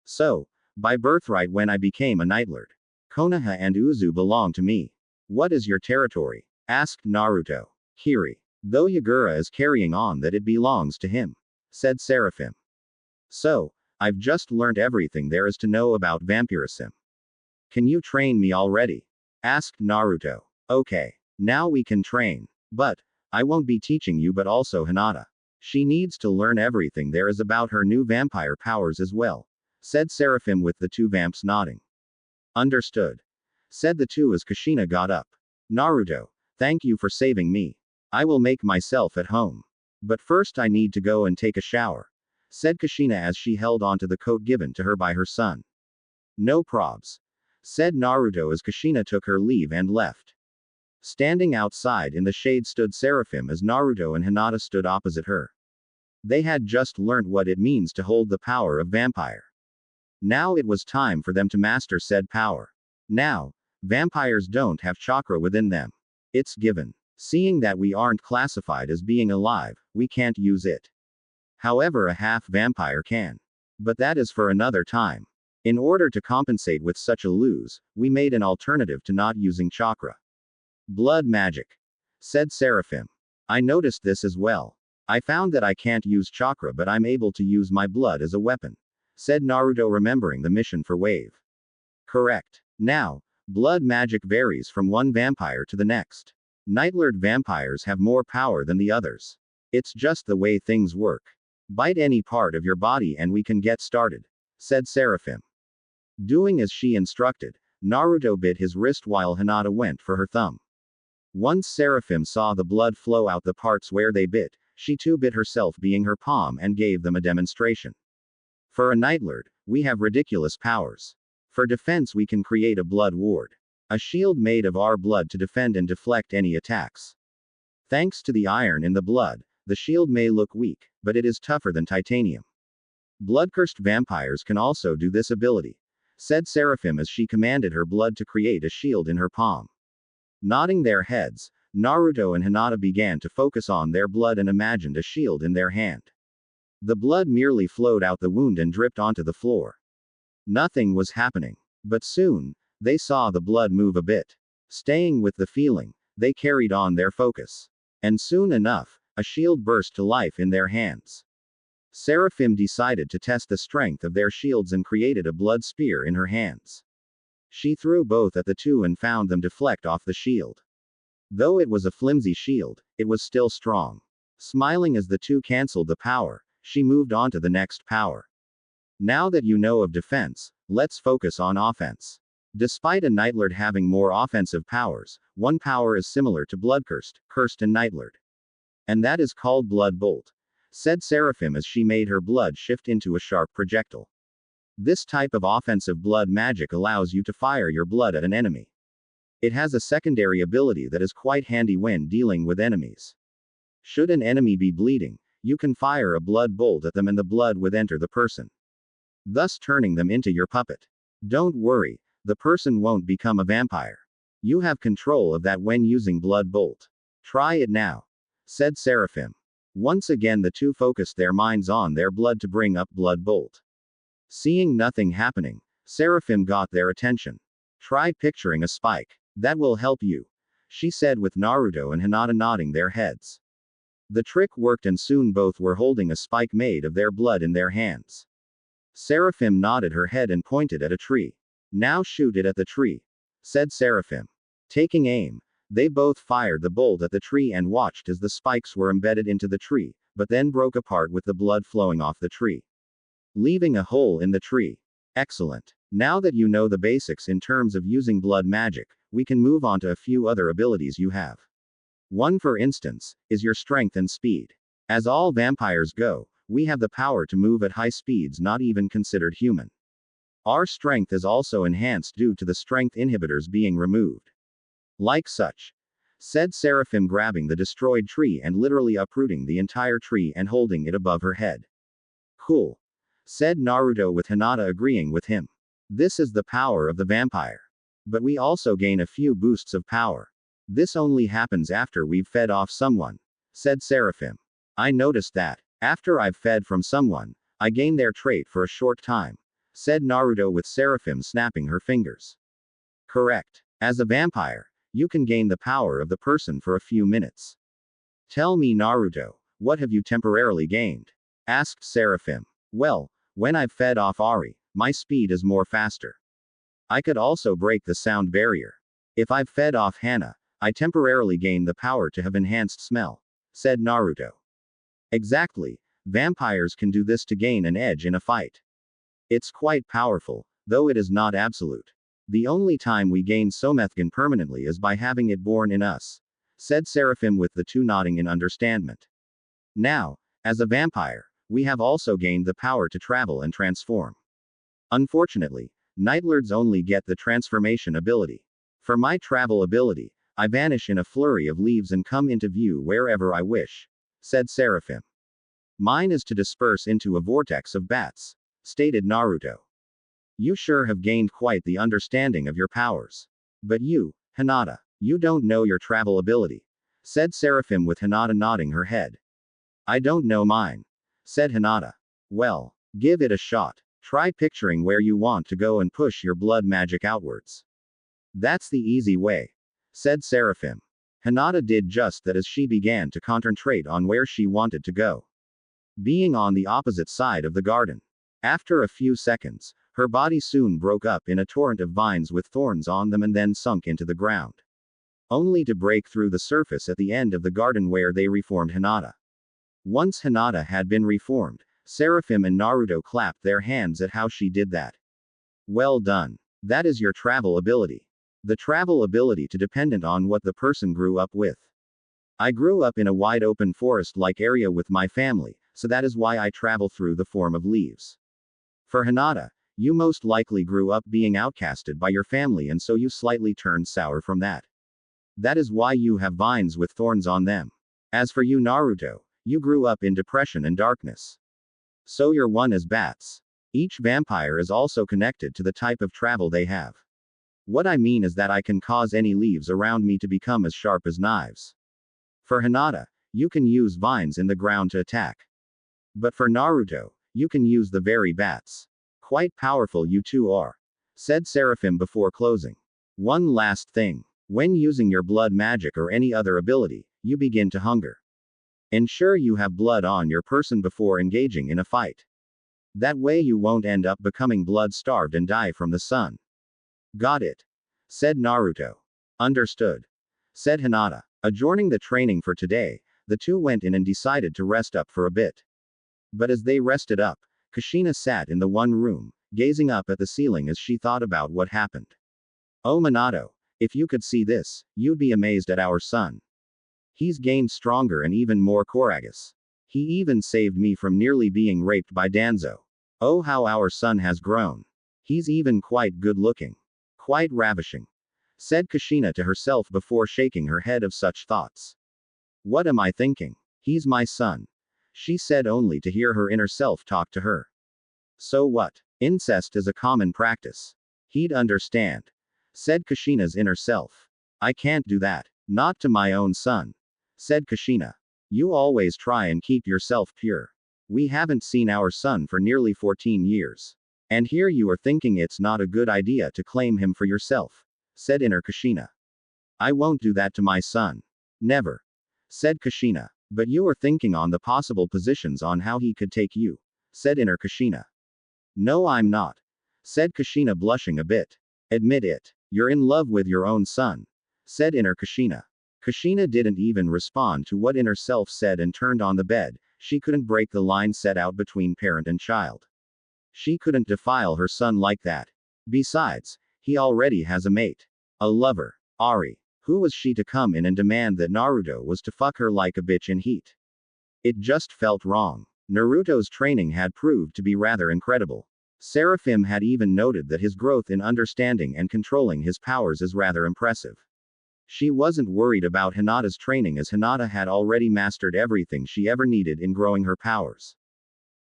So, by birthright when I became a nightlord, Konoha and Uzu belong to me. What is your territory? Asked Naruto. Kiri. Though Yagura is carrying on that it belongs to him, said Seraphim. So, I've just learned everything there is to know about vampirism. Can you train me already? Asked Naruto. Okay. Now we can train. But, I won't be teaching you but also Hinata. She needs to learn everything there is about her new vampire powers as well, said Seraphim with the two vamps nodding. Understood, said the two as Kushina got up. Naruto, thank you for saving me. I will make myself at home. But first I need to go and take a shower, said Kushina as she held onto the coat given to her by her son. No probs, said Naruto as Kushina took her leave and left. Standing outside in the shade stood Seraphim as Naruto and Hinata stood opposite her. They had just learnt what it means to hold the power of vampire. Now it was time for them to master said power. Now, vampires don't have chakra within them. It's given. Seeing that we aren't classified as being alive, we can't use it. However, a half vampire can. But that is for another time. In order to compensate with such a lose, we made an alternative to not using chakra. Blood magic, said Seraphim. I noticed this as well. I found that I can't use chakra but I'm able to use my blood as a weapon, said Naruto remembering the mission for Wave. Correct. Now, blood magic varies from one vampire to the next. Nightlord vampires have more power than the others. It's just the way things work. Bite any part of your body and we can get started, said Seraphim. Doing as she instructed, Naruto bit his wrist while Hinata went for her thumb. Once Seraphim saw the blood flow out the parts where they bit, she too bit herself being her palm and gave them a demonstration. For a Nightlord, we have ridiculous powers. For defense we can create a blood ward. A shield made of our blood to defend and deflect any attacks. Thanks to the iron in the blood, the shield may look weak, but it is tougher than titanium. Bloodcursed vampires can also do this ability, said Seraphim as she commanded her blood to create a shield in her palm. Nodding their heads, Naruto and Hinata began to focus on their blood and imagined a shield in their hand. The blood merely flowed out the wound and dripped onto the floor. Nothing was happening. But soon, they saw the blood move a bit. Staying with the feeling, they carried on their focus. And soon enough, a shield burst to life in their hands. Seraphim decided to test the strength of their shields and created a blood spear in her hands. She threw both at the two and found them deflect off the shield. Though it was a flimsy shield, it was still strong. Smiling as the two cancelled the power, she moved on to the next power. Now that you know of defense, let's focus on offense. Despite a Nightlord having more offensive powers, one power is similar to Bloodcursed, Cursed and Nightlord. And that is called Blood Bolt, said Seraphim as she made her blood shift into a sharp projectile. This type of offensive blood magic allows you to fire your blood at an enemy. It has a secondary ability that is quite handy when dealing with enemies. Should an enemy be bleeding, you can fire a blood bolt at them and the blood would enter the person, thus turning them into your puppet. Don't worry, the person won't become a vampire. You have control of that when using Blood Bolt. Try it now, said Seraphim. Once again the two focused their minds on their blood to bring up Blood Bolt. Seeing nothing happening, Seraphim got their attention. Try picturing a spike. That will help you, she said with Naruto and Hinata nodding their heads. The trick worked and soon both were holding a spike made of their blood in their hands. Seraphim nodded her head and pointed at a tree. Now shoot it at the tree, said Seraphim. Taking aim, they both fired the bolt at the tree and watched as the spikes were embedded into the tree, but then broke apart with the blood flowing off the tree, leaving a hole in the tree. Excellent. Now that you know the basics in terms of using blood magic, we can move on to a few other abilities you have. One, for instance, is your strength and speed. As all vampires go, we have the power to move at high speeds not even considered human. Our strength is also enhanced due to the strength inhibitors being removed. Like such, said Seraphim grabbing the destroyed tree and literally uprooting the entire tree and holding it above her head. Cool, said Naruto with Hinata agreeing with him. This is the power of the vampire. But we also gain a few boosts of power. This only happens after we've fed off someone, said Seraphim. I noticed that. After I've fed from someone, I gain their trait for a short time, said Naruto with Seraphim snapping her fingers. Correct. As a vampire, you can gain the power of the person for a few minutes. Tell me, Naruto, what have you temporarily gained? Asked Seraphim. Well, when I've fed off Ari, my speed is more faster. I could also break the sound barrier. If I've fed off Hana, I temporarily gain the power to have enhanced smell, said Naruto. Exactly, vampires can do this to gain an edge in a fight. It's quite powerful, though it is not absolute. The only time we gain Somethgan permanently is by having it born in us, said Seraphim with the two nodding in understandment. Now, as a vampire, we have also gained the power to travel and transform. Unfortunately, Nightlords only get the transformation ability. For my travel ability, I vanish in a flurry of leaves and come into view wherever I wish, said Seraphim. Mine is to disperse into a vortex of bats, stated Naruto. You sure have gained quite the understanding of your powers. But you, Hinata, you don't know your travel ability, said Seraphim with Hinata nodding her head. I don't know mine, said Hinata. Well, give it a shot. Try picturing where you want to go and push your blood magic outwards. That's the easy way, said Seraphim. Hinata did just that as she began to concentrate on where she wanted to go. Being on the opposite side of the garden. After a few seconds, her body soon broke up in a torrent of vines with thorns on them and then sunk into the ground. Only to break through the surface at the end of the garden where they reformed Hinata. Once Hinata had been reformed, Seraphim and Naruto clapped their hands at how she did that. Well done. That is your travel ability. The travel ability to dependent on what the person grew up with. I grew up in a wide open forest-like area with my family, so that is why I travel through the form of leaves. For Hinata, you most likely grew up being outcasted by your family and so you slightly turned sour from that. That is why you have vines with thorns on them. As for you, Naruto, you grew up in depression and darkness. So you're one as bats. Each vampire is also connected to the type of travel they have. What I mean is that I can cause any leaves around me to become as sharp as knives. For Hinata, you can use vines in the ground to attack. But for Naruto, you can use the very bats. Quite powerful you two are, said Seraphim before closing. One last thing. When using your blood magic or any other ability, you begin to hunger. Ensure you have blood on your person before engaging in a fight. That way you won't end up becoming blood-starved and die from the sun. Got it, said Naruto. Understood, said Hinata. Adjourning the training for today, the two went in and decided to rest up for a bit. But as they rested up, Kushina sat in the one room, gazing up at the ceiling as she thought about what happened. Oh Minato, if you could see this, you'd be amazed at our son. He's gained stronger and even more courageous. He even saved me from nearly being raped by Danzo. Oh how our son has grown. He's even quite good looking. Quite ravishing, said Kushina to herself before shaking her head of such thoughts. What am I thinking? He's my son, she said only to hear her inner self talk to her. So what? Incest is a common practice. He'd understand, said Kushina's inner self. I can't do that. Not to my own son, said Kushina. You always try and keep yourself pure. We haven't seen our son for nearly 14 years. And here you are thinking it's not a good idea to claim him for yourself, said inner Kushina. I won't do that to my son. Never, said Kushina. But you are thinking on the possible positions on how he could take you, said inner Kushina. No I'm not, said Kushina blushing a bit. Admit it. You're in love with your own son, said inner Kushina. Kushina didn't even respond to what inner self said and turned on the bed. She couldn't break the line set out between parent and child. She couldn't defile her son like that. Besides, he already has a mate. A lover. Ari. Who was she to come in and demand that Naruto was to fuck her like a bitch in heat? It just felt wrong. Naruto's training had proved to be rather incredible. Seraphim had even noted that his growth in understanding and controlling his powers is rather impressive. She wasn't worried about Hinata's training as Hinata had already mastered everything she ever needed in growing her powers.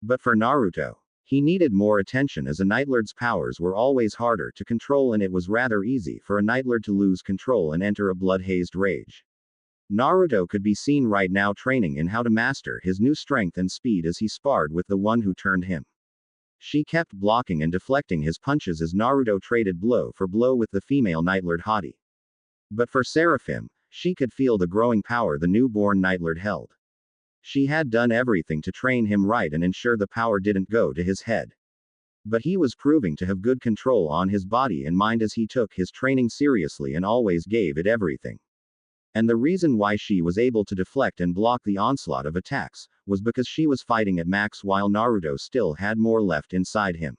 But for Naruto, he needed more attention as a Nightlord's powers were always harder to control and it was rather easy for a Nightlord to lose control and enter a blood-hazed rage. Naruto could be seen right now training in how to master his new strength and speed as he sparred with the one who turned him. She kept blocking and deflecting his punches as Naruto traded blow for blow with the female Nightlord hottie. But for Seraphim, She could feel the growing power the newborn Nightlord held. She had done everything to train him right and ensure the power didn't go to his head. But he was proving to have good control on his body and mind as he took his training seriously and always gave it everything. And the reason why she was able to deflect and block the onslaught of attacks was because she was fighting at max while Naruto still had more left inside him.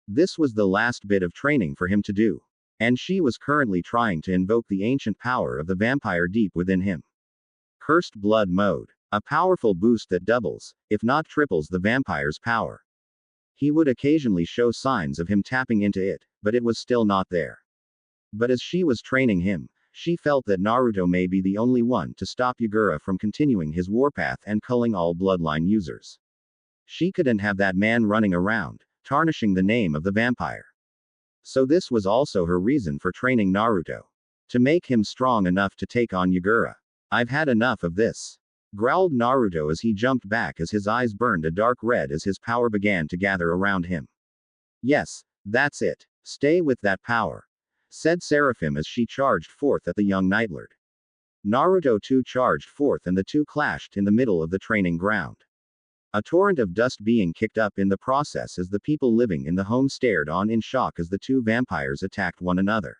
This was the last bit of training for him to do. And she was currently trying to invoke the ancient power of the vampire deep within him. Cursed Blood Mode. A powerful boost that doubles, if not triples the vampire's power. He would occasionally show signs of him tapping into it, but it was still not there. But as she was training him, she felt that Naruto may be the only one to stop Yugura from continuing his warpath and culling all bloodline users. She couldn't have that man running around, tarnishing the name of the vampire. So this was also her reason for training Naruto. To make him strong enough to take on Yugura. I've had enough of this. Growled Naruto as he jumped back as his eyes burned a dark red as his power began to gather around him. Yes, that's it. Stay with that power. Said Seraphim as she charged forth at the young Nightlord. Naruto too charged forth and the two clashed in the middle of the training ground. A torrent of dust being kicked up in the process as the people living in the home stared on in shock as the two vampires attacked one another.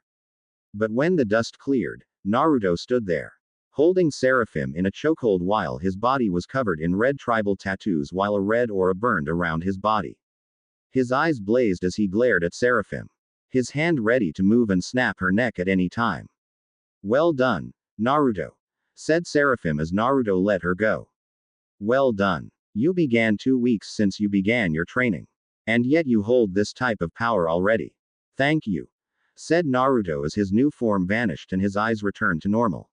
But when the dust cleared, Naruto stood there, holding Seraphim in a chokehold while his body was covered in red tribal tattoos while a red aura burned around his body. His eyes blazed as he glared at Seraphim, his hand ready to move and snap her neck at any time. Well done, Naruto, said Seraphim as Naruto let her go. Well done. You began 2 weeks since you began your training. And yet you hold this type of power already. Thank you, said Naruto as his new form vanished and his eyes returned to normal.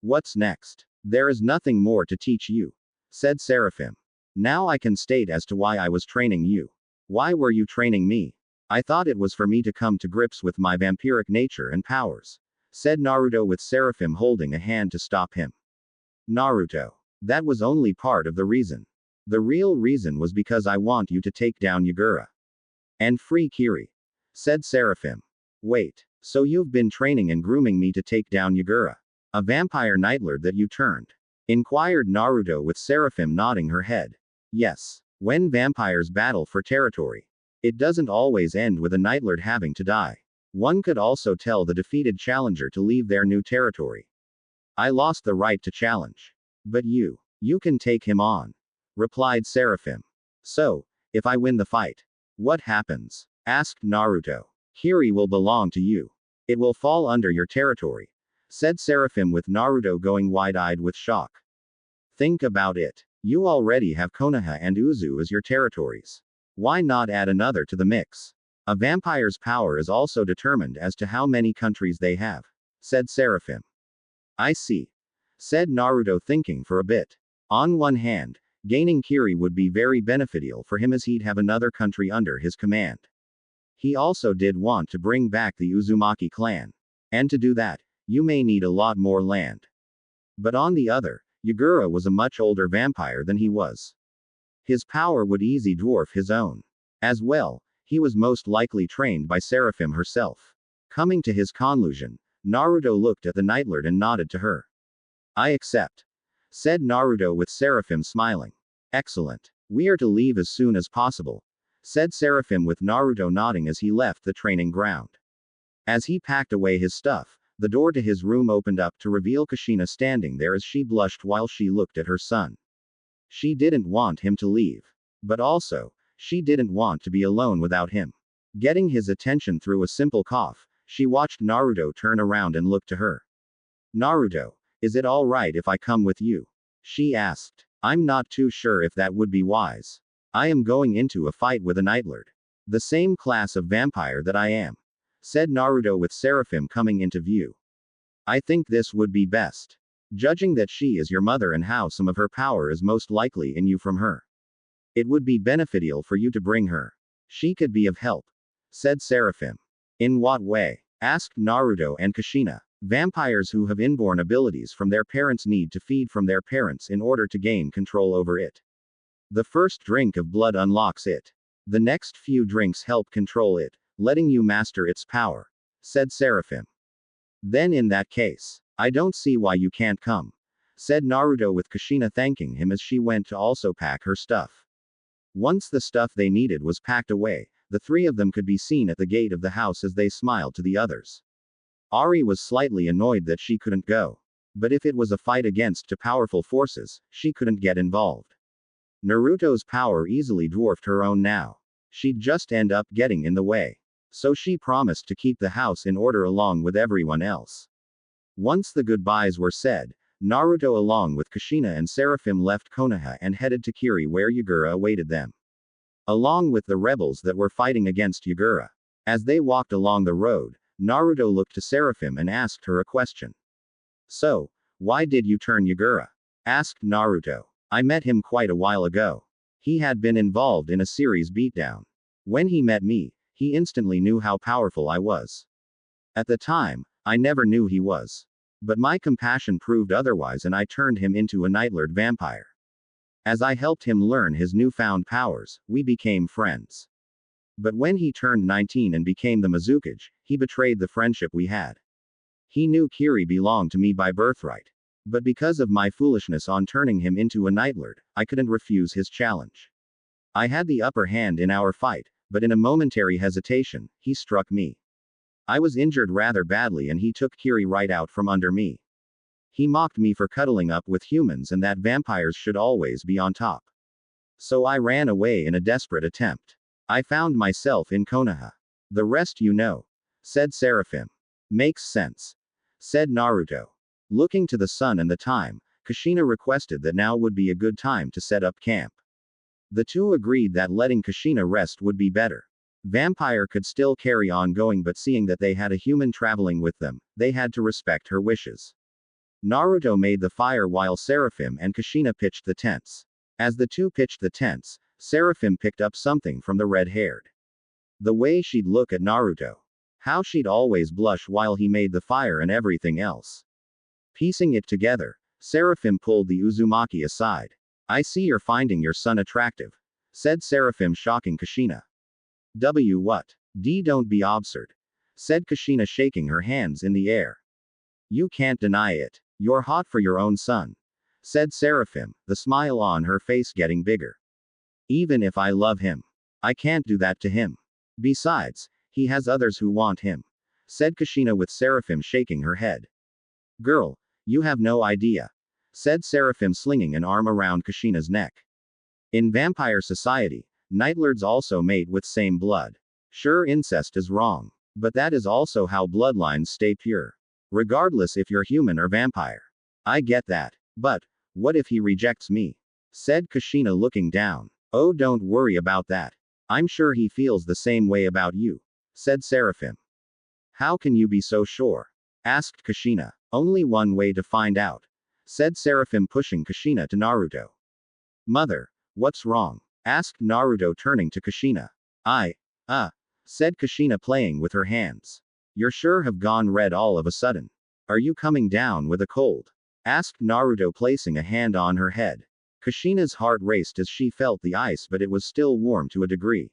What's next? There is nothing more to teach you, said Seraphim. Now I can state as to why I was training you. Why were you training me? I thought it was for me to come to grips with my vampiric nature and powers, said Naruto with Seraphim holding a hand to stop him. Naruto. That was only part of the reason. The real reason was because I want you to take down Yugura. And free Kiri, said Seraphim. Wait, so you've been training and grooming me to take down Yugura? A vampire Nightlord that you turned? Inquired Naruto with Seraphim nodding her head. Yes. When vampires battle for territory, it doesn't always end with a Nightlord having to die. One could also tell the defeated challenger to leave their new territory. I lost the right to challenge. But you can take him on, replied Seraphim. So, if I win the fight, what happens? Asked Naruto. Kiri will belong to you. It will fall under your territory, said Seraphim with Naruto going wide-eyed with shock. Think about it. You already have Konoha and Uzu as your territories. Why not add another to the mix? A vampire's power is also determined as to how many countries they have, said Seraphim. I see, said Naruto thinking for a bit. On one hand, gaining Kiri would be very beneficial for him as he'd have another country under his command. He also did want to bring back the Uzumaki clan. And to do that, you may need a lot more land. But on the other, Yugura was a much older vampire than he was. His power would easily dwarf his own. As well, he was most likely trained by Seraphim herself. Coming to his conclusion, Naruto looked at the Nightlord and nodded to her. I accept, said Naruto with Seraphim smiling. Excellent. We are to leave as soon as possible, said Seraphim with Naruto nodding as he left the training ground. As he packed away his stuff, the door to his room opened up to reveal Kushina standing there as she blushed while she looked at her son. She didn't want him to leave. But also, she didn't want to be alone without him. Getting his attention through a simple cough, she watched Naruto turn around and look to her. Naruto, is it all right if I come with you? She asked. I'm not too sure if that would be wise. I am going into a fight with a Nightlord. The same class of vampire that I am, said Naruto with Seraphim coming into view. I think this would be best. Judging that she is your mother and how some of her power is most likely in you from her. It would be beneficial for you to bring her. She could be of help, said Seraphim. In what way? Asked Naruto and Kushina. Vampires who have inborn abilities from their parents need to feed from their parents in order to gain control over it. The first drink of blood unlocks it. The next few drinks help control it, letting you master its power, said Seraphim. Then in that case, I don't see why you can't come, said Naruto with Kushina thanking him as she went to also pack her stuff. Once the stuff they needed was packed away, the three of them could be seen at the gate of the house as they smiled to the others. Ari was slightly annoyed that she couldn't go. But if it was a fight against two powerful forces, she couldn't get involved. Naruto's power easily dwarfed her own now. She'd just end up getting in the way. So she promised to keep the house in order along with everyone else. Once the goodbyes were said, Naruto along with Kushina and Seraphim left Konoha and headed to Kiri where Yugura awaited them. Along with the rebels that were fighting against Yugura. As they walked along the road, Naruto looked to Seraphim and asked her a question. So, why did you turn Yugura? Asked Naruto. I met him quite a while ago. He had been involved in a series beatdown. When he met me, he instantly knew how powerful I was. At the time, I never knew he was. But my compassion proved otherwise and I turned him into a nightlord vampire. As I helped him learn his newfound powers, we became friends. But when he turned 19 and became the Mizukage, he betrayed the friendship we had. He knew Kiri belonged to me by birthright. But because of my foolishness on turning him into a nightlord, I couldn't refuse his challenge. I had the upper hand in our fight, but in a momentary hesitation, he struck me. I was injured rather badly and he took Kiri right out from under me. He mocked me for cuddling up with humans and that vampires should always be on top. So I ran away in a desperate attempt. I found myself in Konoha. The rest you know, said Seraphim. Makes sense, said Naruto. Looking to the sun and the time, Kushina requested that now would be a good time to set up camp. The two agreed that letting Kushina rest would be better. Vampire could still carry on going, but seeing that they had a human traveling with them, they had to respect her wishes. Naruto made the fire while Seraphim and Kushina pitched the tents. As the two pitched the tents, Seraphim picked up something from the red-haired. The way she'd look at Naruto. How she'd always blush while he made the fire and everything else. Piecing it together, Seraphim pulled the Uzumaki aside. I see you're finding your son attractive, said Seraphim, shocking Kushina. What? Don't be absurd, said Kushina, shaking her hands in the air. You can't deny it. You're hot for your own son, said Seraphim, the smile on her face getting bigger. Even if I love him, I can't do that to him. Besides, he has others who want him, said Kushina with Seraphim shaking her head. Girl, you have no idea, said Seraphim, slinging an arm around Kushina's neck. In vampire society, nightlords also mate with same blood. Sure, incest is wrong, but that is also how bloodlines stay pure. Regardless if you're human or vampire. I get that. But, what if he rejects me? Said Kushina, looking down. Oh, don't worry about that. I'm sure he feels the same way about you, said Seraphim. How can you be so sure? Asked Kushina. Only one way to find out, said Seraphim, pushing Kushina to Naruto. Mother, what's wrong? Asked Naruto, turning to Kushina. Said Kushina, playing with her hands. You're sure have gone red all of a sudden. Are you coming down with a cold? Asked Naruto, placing a hand on her head. Kushina's heart raced as she felt the ice, but it was still warm to a degree.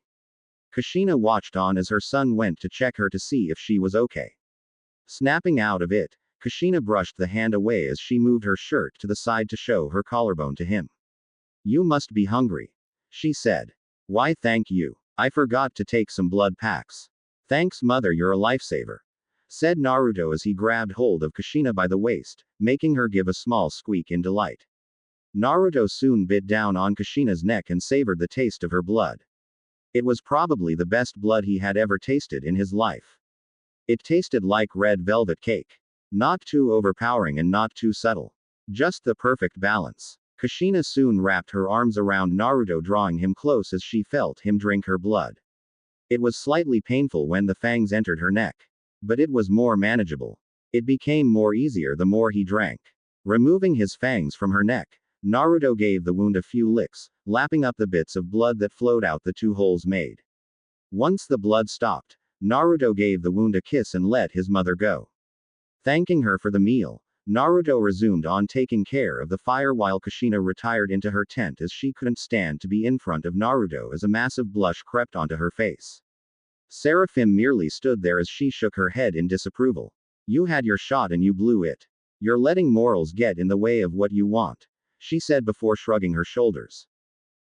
Kushina watched on as her son went to check her to see if she was okay. Snapping out of it, Kushina brushed the hand away as she moved her shirt to the side to show her collarbone to him. You must be hungry, she said. Why, thank you. I forgot to take some blood packs. Thanks, mother, you're a lifesaver, said Naruto as he grabbed hold of Kushina by the waist, making her give a small squeak in delight. Naruto soon bit down on Kushina's neck and savored the taste of her blood. It was probably the best blood he had ever tasted in his life. It tasted like red velvet cake. Not too overpowering and not too subtle. Just the perfect balance. Kushina soon wrapped her arms around Naruto, drawing him close as she felt him drink her blood. It was slightly painful when the fangs entered her neck. But it was more manageable. It became more easier the more he drank. Removing his fangs from her neck, Naruto gave the wound a few licks, lapping up the bits of blood that flowed out the two holes made. Once the blood stopped, Naruto gave the wound a kiss and let his mother go. Thanking her for the meal, Naruto resumed on taking care of the fire while Kushina retired into her tent as she couldn't stand to be in front of Naruto as a massive blush crept onto her face. Seraphim merely stood there as she shook her head in disapproval. You had your shot and you blew it. You're letting morals get in the way of what you want, she said before shrugging her shoulders.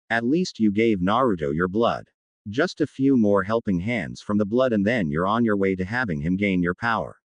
At least you gave Naruto your blood. Just a few more helping hands from the blood and then you're on your way to having him gain your power.